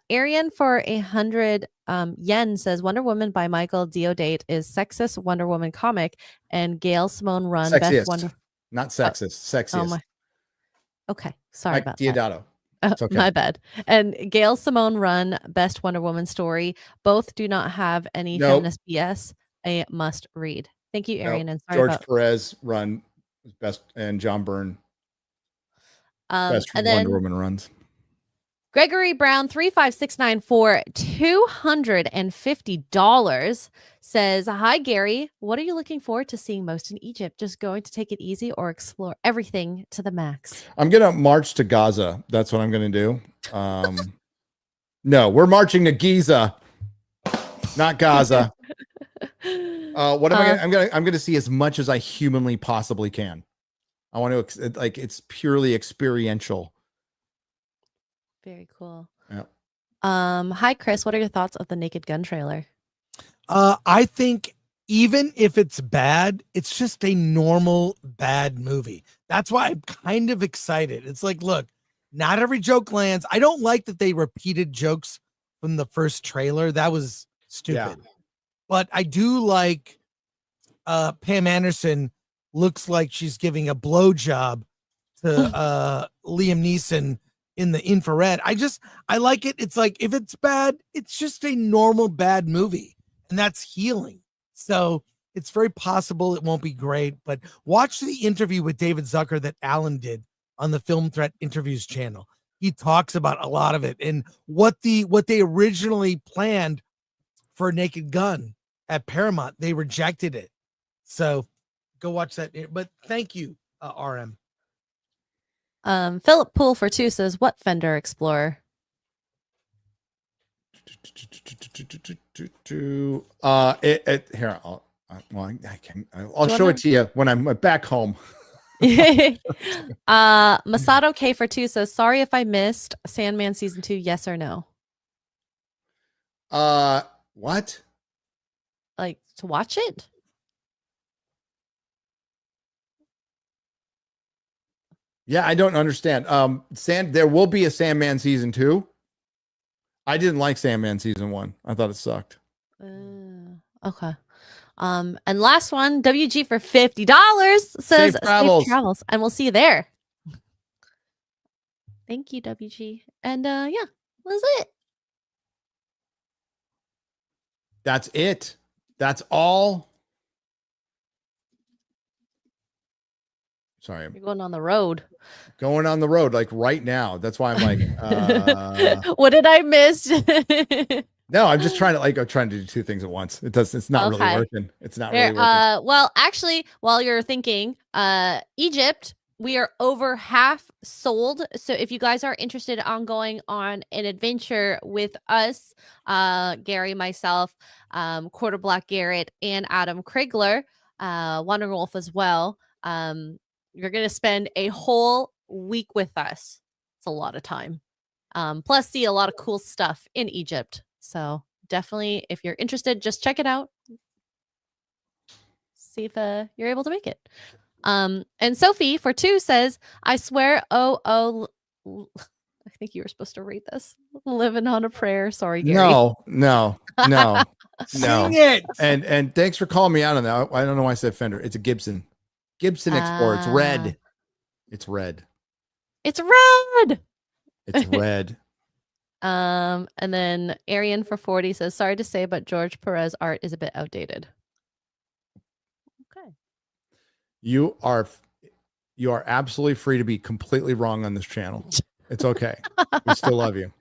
Arian for 100 yen says Wonder Woman by Michael Diodate is sexist Wonder Woman comic, and Gail Simone run Sexiest. best Wonder. Not sexist, sexiest. Oh my. Okay, sorry Mike about Diodato. that. Okay. My bad. And Gail Simone run best Wonder Woman story. Both do not have any feminist BS. A must read. Thank you, Arian. And sorry George about Perez run best, and John Byrne best and Wonder then Woman runs. Gregory Brown 35694 for $250 says, hi Gary, what are you looking forward to seeing most in Egypt? Just going to take it easy or explore everything to the max? I'm gonna march to Gaza. That's what I'm gonna do. No, we're marching to Giza, not Gaza. What am I'm gonna see as much as I humanly possibly can. I want to like it's purely experiential. Very cool. Yeah. Hi Chris, what are your thoughts of the Naked Gun trailer? I think even if it's bad, it's just a normal bad movie. That's why I'm kind of excited. It's like, look, not every joke lands. I don't like that they repeated jokes from the first trailer. That was stupid. But I do like Pam Anderson looks like she's giving a blowjob to Liam Neeson in the infrared. I like it. It's like, if it's bad, it's just a normal bad movie, and that's healing. So it's very possible it won't be great, but watch the interview with David Zucker that Alan did on the Film Threat Interviews channel. He talks about a lot of it and what they originally planned for Naked Gun at Paramount. They rejected it. So go watch that. But thank you, RM. Philip Poole for 2 says, what Fender Explorer? Here, I'll show it to you when I'm back home. Masato K for 2 says, sorry if I missed Sandman season 2, yes or no? What? Like, to watch it? Yeah, I don't understand. There will be a Sandman season 2. I didn't like Sandman season 1. I thought it sucked. Okay. And last one, WG for $50 says Safe travels. And we'll see you there. Thank you, WG. And yeah, that's it. That's it. That's all. Sorry, You're going on the road. Going on the road, like right now. That's why I'm like, what did I miss? No, I'm just trying to do 2 things at once. It's not really working. It's not really working. Well, actually, while you're thinking, Egypt, we are over half sold. So if you guys are interested on going on an adventure with us, Gary, myself, Quarter Black Garrett, and Adam Krigler, Wonder Wolf as well, you're going to spend a whole week with us. It's a lot of time. Plus see a lot of cool stuff in Egypt. So definitely, if you're interested, just check it out. See if you're able to make it. And Sophie for 2 says, I swear, I think you were supposed to read this. Living on a prayer. Sorry, Gary. No. Sing it. And thanks for calling me out on that. I don't know why I said Fender. It's a Gibson Explorer. It's red. It's red. It's red. It's red. And then Arian for 40 says, sorry to say, but George Perez art is a bit outdated. Okay. You are absolutely free to be completely wrong on this channel. It's okay. We still love you.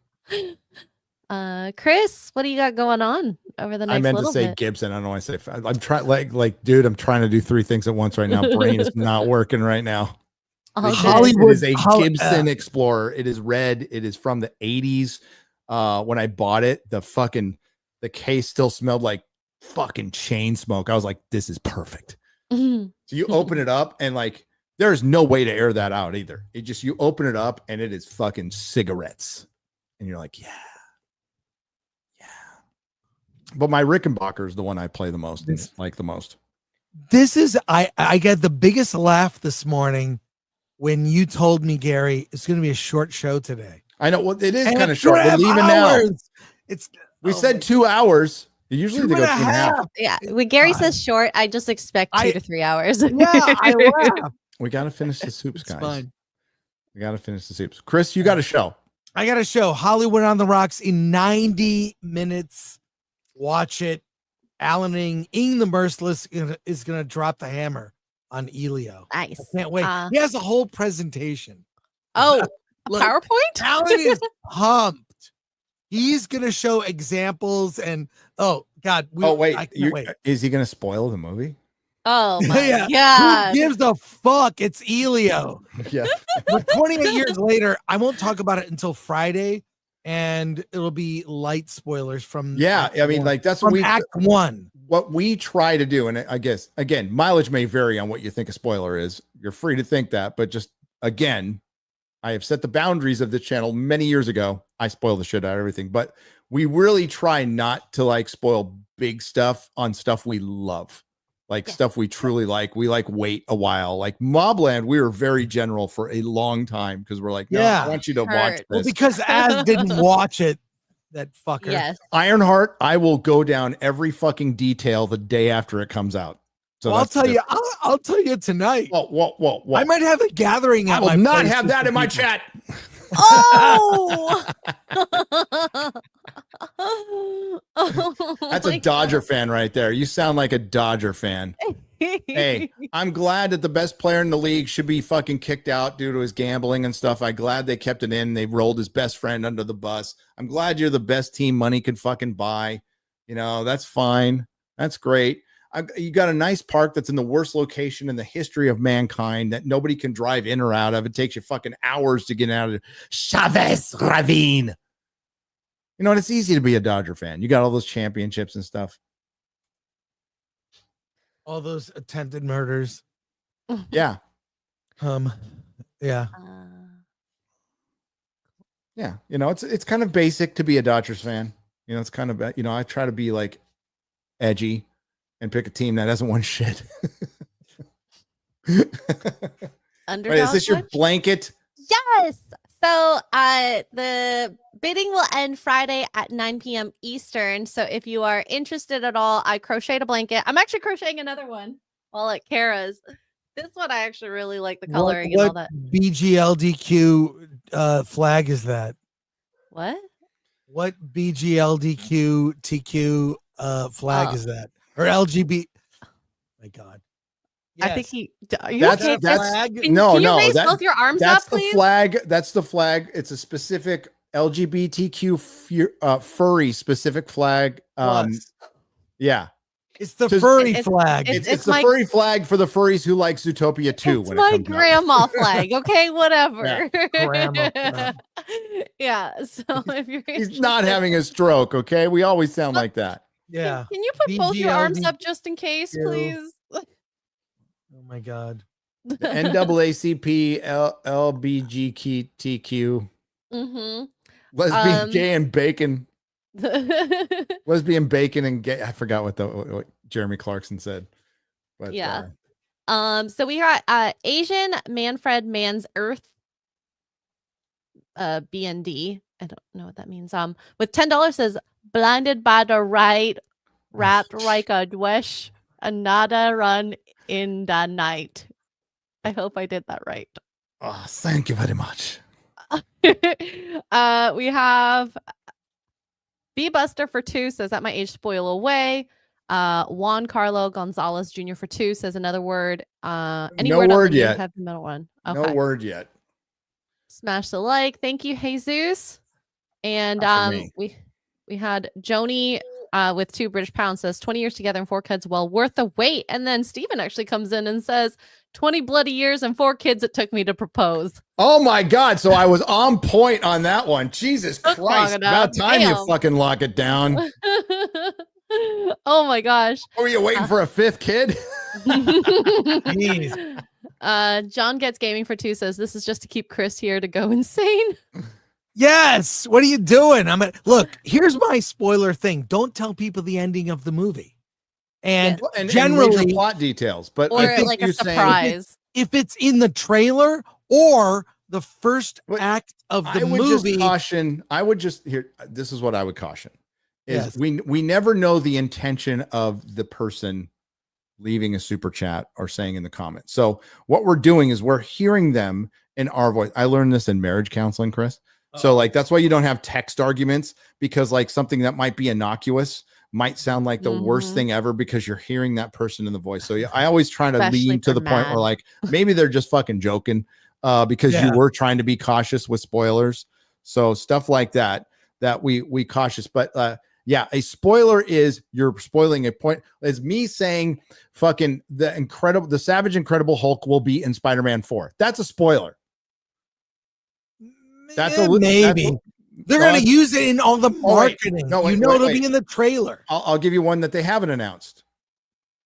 Chris, what do you got going on over the next I meant to say bit? Gibson. I don't know why I say. I'm trying, dude. I'm trying to do 3 things at once right now. Brain is not working right now. Hollywood It is a Gibson Explorer. It is red. It is from the 80s. When I bought it, the case still smelled like fucking chain smoke. I was like, this is perfect. So you open it up and like, there's no way to air that out either. You open it up and it is fucking cigarettes. And you're like, yeah. But my Rickenbacker is the one I play the most. Like the most. This is, I got the biggest laugh this morning when you told me, Gary, it's going to be a short show today. I know. Well, it is kind of short. We're leaving now. We said 2 hours. Usually they go 2.5. Yeah. When Gary says short, I just expect 2 to 3 hours. Yeah, I laugh. We got to finish the soups, guys. Fine. We got to finish the soups. Chris, you got a show. I got a show. Hollywood on the Rocks in 90 minutes. Watch it. Alan Ing the Merciless is going to drop the hammer on Elio. Nice. I can't wait. He has a whole presentation. Oh, Look, PowerPoint? Alan is pumped. He's going to show examples and God. Wait. Is he going to spoil the movie? Oh my God. Who gives a fuck? It's Elio. Yeah. But 28 years later, I won't talk about it until Friday. And it'll be light spoilers from that's from Act 1. What we try to do, and I guess again, mileage may vary on what you think a spoiler is. You're free to think that, but just again, I have set the boundaries of this channel many years ago. I spoil the shit out of everything, but we really try not to like spoil big stuff on stuff we love. Like stuff we truly like. We like wait a while. Like Mobland, we were very general for a long time because we're like, no, I want you to watch this. Well, because Az didn't watch it, that fucker. Yes. Ironheart, I will go down every fucking detail the day after it comes out. So Well, I'll that's the tell you. difference. I'll tell you tonight. Whoa. I might have a gathering. I At will my not place have with that some in my people. chat. Oh. That's a Dodger fan right there. You sound like a Dodger fan. Hey, I'm glad that the best player in the league should be fucking kicked out due to his gambling and stuff. I'm glad they kept it in. They rolled his best friend under the bus. I'm glad you're the best team money could fucking buy. You know, that's fine. That's great. You got a nice park that's in the worst location in the history of mankind that nobody can drive in or out of. It takes you fucking hours to get out of Chavez Ravine. You know, and it's easy to be a Dodger fan. You got all those championships and stuff. All those attempted murders. Yeah. Yeah. Yeah. You know, it's kind of basic to be a Dodgers fan. You know, it's kind of, you know, I try to be like edgy and pick a team that hasn't won shit. Underdog. Right, is this your much? blanket? Yes. So the bidding will end Friday at 9 p.m. Eastern. So if you are interested at all, I crocheted a blanket. I'm actually crocheting another one while at Kara's. This one I actually really like the coloring and all that. BGLDQ flag is that? What? What BGLDQ TQ flag is that? Or LGB? My God. I think he. Are you That's okay? that's Can no. you raise That, both your arms that's up, the please? flag. That's the flag. It's a specific LGBTQ furry specific flag. Yeah. It's the furry flag. It's the furry flag for the furries who like Zootopia 2. It's my grandma flag. Okay, whatever. Grandma. Yeah. So if you're He's not having a stroke. Okay, we always sound like that. Yeah. Can you put both your arms BGLD. up just in case, please? Oh my God. The NAACP LBGTQ Mm-hmm. lesbian, gay, and bacon. Lesbian, bacon, and gay. I forgot what Jeremy Clarkson said. But yeah. So we got Asian Manfred Man's Earth BND. I don't know what that means. With $10 says blinded by the right wrapped like a wish another run in the night. I hope I did that right. Oh, thank you very much. We have B Buster for 2 says that my age spoil away. Juan Carlo Gonzalez Jr. for 2 says another word. Any No word on word the yet. Have the middle one. No word yet. Smash the like. Thank you, Jesus. And we had Joni with 2 British pounds says 20 years together and 4 kids, well worth the wait. And then Steven actually comes in and says 20 bloody years and 4 kids it took me to propose. Oh my God. So I was on point on that one. Jesus Christ. About time you fucking lock it down. Oh my gosh. Were you waiting for a 5th kid? John Gets Gaming for 2 says this is just to keep Chris here to go insane. Yes. What are you doing? Look, here's my spoiler thing. Don't tell people the ending of the movie. And generally major plot details, but or I think like you're a surprise. If it's in the trailer or the first act of the movie. This is what I would caution. Is we never know the intention of the person leaving a super chat or saying in the comments. So what we're doing is we're hearing them in our voice. I learned this in marriage counseling, Chris. So like that's why you don't have text arguments, because like something that might be innocuous might sound like the worst thing ever because you're hearing that person in the voice. So I always try to lean to the point where like maybe they're just fucking joking because you were trying to be cautious with spoilers. So stuff like that we cautious. But yeah, a spoiler is you're spoiling a point. Is me saying fucking the Savage Incredible Hulk will be in Spider-Man 4. That's a spoiler. That's maybe. They're going to use it in all the marketing. No, it'll be in the trailer. I'll give you one that they haven't announced.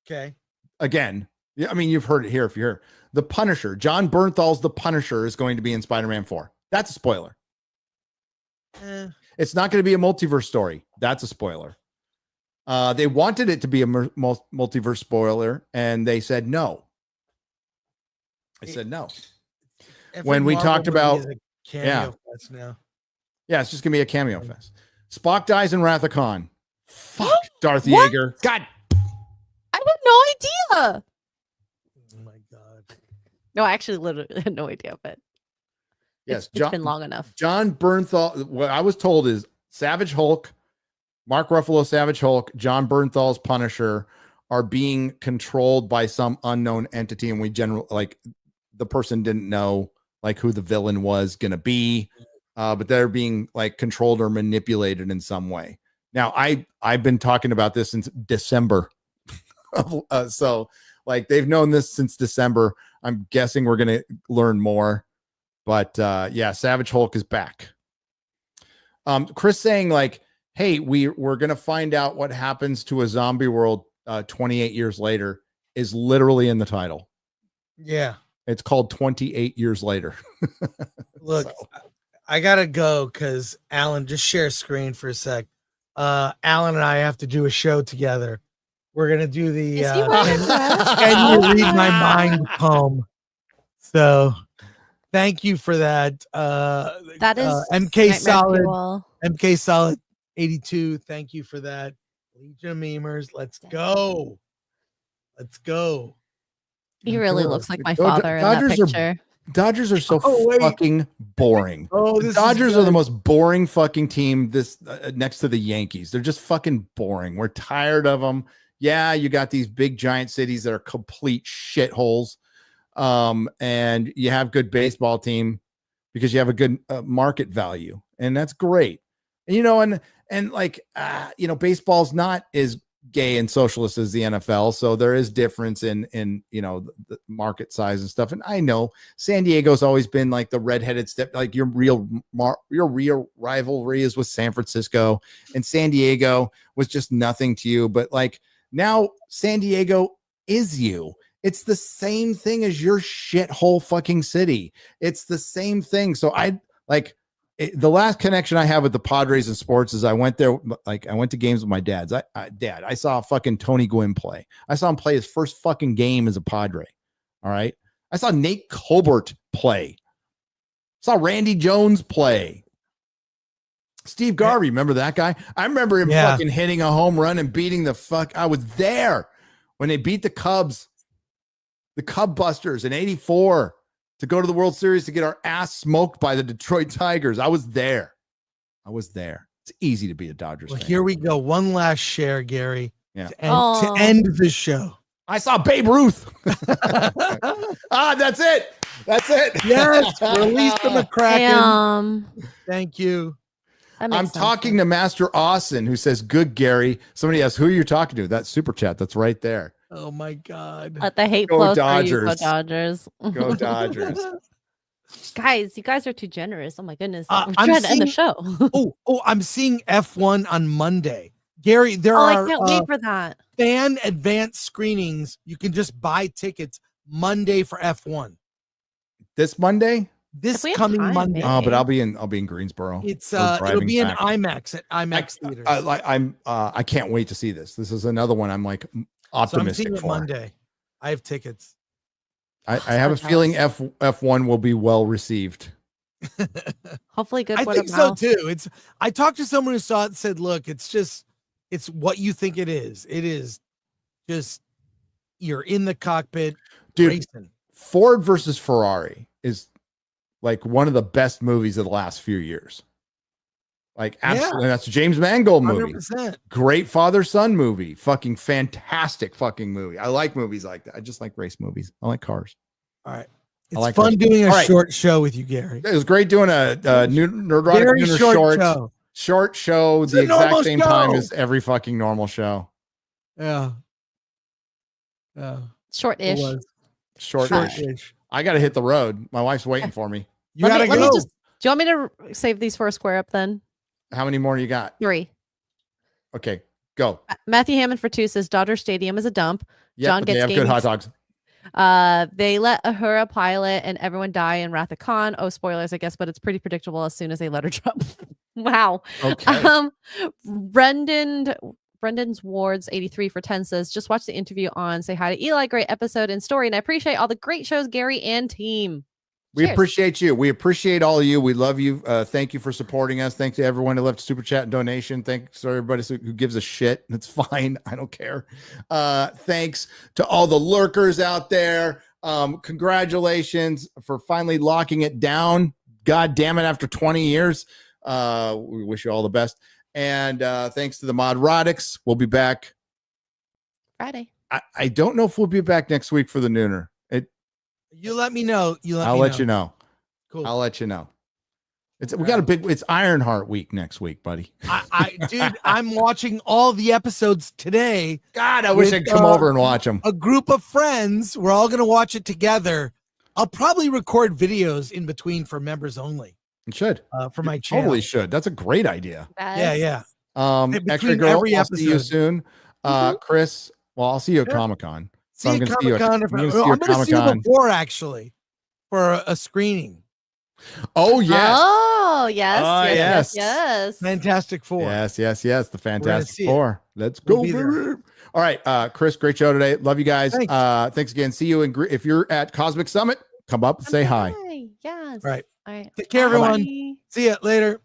Okay. Again, I mean, you've heard it here. If you're here, The Punisher, John Bernthal's The Punisher is going to be in Spider-Man 4. That's a spoiler. It's not going to be a multiverse story. That's a spoiler. They wanted it to be a multiverse spoiler, and they said no. They said no. When we talked about fest now. Yeah, it's just gonna be a cameo fest. Spock dies in Wrath of Khan. Fuck Darth Yeager. God, I had no idea. Oh my god. No, I actually literally had no idea, but Yes, it's been long enough. John Bernthal. What I was told is Savage Hulk, Mark Ruffalo, Savage Hulk, John Bernthal's Punisher are being controlled by some unknown entity, and we like the person didn't know like who the villain was going to be, but they're being like controlled or manipulated in some way. Now, I've been talking about this since December, so like they've known this since December. I'm guessing we're going to learn more, but yeah, Savage Hulk is back. Chris saying like, hey, we're going to find out what happens to a zombie world 28 years later is literally in the title. Yeah. It's called 28 Years Later. Look, I got to go because Alan, just share screen for a sec. Alan and I have to do a show together. We're going to do the Can You Read My Mind poem. So thank you for that. That is MK Nightmare Solid. Fuel. MK Solid 82. Thank you for that. Legion of Memers. Let's go. Let's go. He really looks like my Go, father in that Dodgers are- picture. Dodgers are so wait. fucking boring. Oh, The this Dodgers is are the good. most boring fucking team this next to the Yankees. They're just fucking boring. We're tired of them. Yeah, you got these big giant cities that are complete shitholes. And you have good baseball team because you have a good market value, and that's great. And, you know, and like you know, baseball's not as gay and socialist as the NFL, so there is difference in you know the market size and stuff. And I know San Diego's always been like the redheaded step, like your real rivalry is with San Francisco, and San Diego was just nothing to you. But like now San Diego is you. It's the same thing as your shithole fucking city. It's the same thing. So I like the last connection I have with the Padres and sports is I went there, like I went to games with my dad's. I saw fucking Tony Gwynn play. I saw him play his first fucking game as a Padre. All right. I saw Nate Colbert play. Saw Randy Jones play. Steve Garvey, remember that guy? I remember him fucking hitting a home run and beating the fuck. I was there when they beat the Cubs, the Cub Busters in '84. To go to the World Series to get our ass smoked by the Detroit Tigers. I was there. It's easy to be a Dodgers fan. Here we go. One last share, Gary. Yeah. To end the show. I saw Babe Ruth. That's it. That's it. Yes. Release the McCracken. Damn. Thank you. I'm talking to Master Austin, who says, good, Gary. Somebody asks, who are you talking to? That super chat. That's right there. Oh my God. Let the hate Go flow Dodgers. through you. Go Dodgers. Go Dodgers. Guys, you guys are too generous. Oh my goodness. We're I'm trying to end the seeing- show. I'm seeing F1 on Monday. Gary, there I are can't wait for that. fan advanced screenings. You can just buy tickets Monday for F1. This Monday? This If we have coming time, Monday. maybe. Oh, but I'll be in Greensboro. It's We're it'll driving be in back. IMAX at IMAX theaters. I can't wait to see this. This is another one I'm like So I'm optimistic seeing it for. Monday. I have tickets. I have a feeling F1 will be well received. Hopefully good I word think of so mouth. too. I talked to someone who saw it and said, look, it's what you think it is. It is just you're in the cockpit Dude, racing. Ford versus Ferrari is like one of the best movies of the last few years. Like absolutely, that's a James Mangold movie. 100%. Great father-son movie. Fucking fantastic fucking movie. I like movies like that. I just like race movies. I like cars. All right. I It's like fun race- doing a All right. short show with you, Gary. It was great doing a Nerdrotic Very Nooner short show. Short show, It's the a exact normal same time show. as every fucking normal show. Yeah. Yeah. Short-ish. It was. Short-ish. Short-ish. I got to hit the road. My wife's waiting for me. You Let gotta me go. just. Do you want me to save these for a square up then? How many more you got? 3. Okay, go. Matthew Hammond for 2 says Dodger Stadium is a dump. Yep, John but they gets have good gaming- hot dogs. They let Ahura pilot and everyone die in Wrath of Khan. Oh, spoilers, I guess, but it's pretty predictable as soon as they let her drop. Wow. Okay. Brendan's Wards 83 for 10 says, just watch the interview on Say Hi to Eli. Great episode and story. And I appreciate all the great shows, Gary and team. We Cheers. appreciate you. We appreciate all of you. We love you. Thank you for supporting us. Thanks to everyone who left a super chat and donation. Thanks to everybody who gives a shit. It's fine. I don't care. Thanks to all the lurkers out there. Congratulations for finally locking it down. God damn it. After 20 years, we wish you all the best. And thanks to the Nerdrotics. We'll be back Friday. I don't know if we'll be back next week for the Nooner. You let me know. I'll let you know. Cool. I'll let you know. It's Ironheart week next week, buddy. Dude, I'm watching all the episodes today. God, I wish I could come over and watch them. A group of friends. We're all going to watch it together. I'll probably record videos in between for members only. You should. For my channel. Totally should. That's a great idea. Yeah. Extra girl, I'll see you soon. Chris, well, I'll see you at Comic-Con. See you at Comic-Con. I'm going to see you before, actually, for a screening. Oh, yes. Oh, yes. Fantastic Four. Yes. The Fantastic Four. Let's go. All right, Chris, great show today. Love you guys. Thanks again. See you if you're at Cosmic Summit, come up and say hi. Yes. Right. All right. Take care, everyone. See ya later.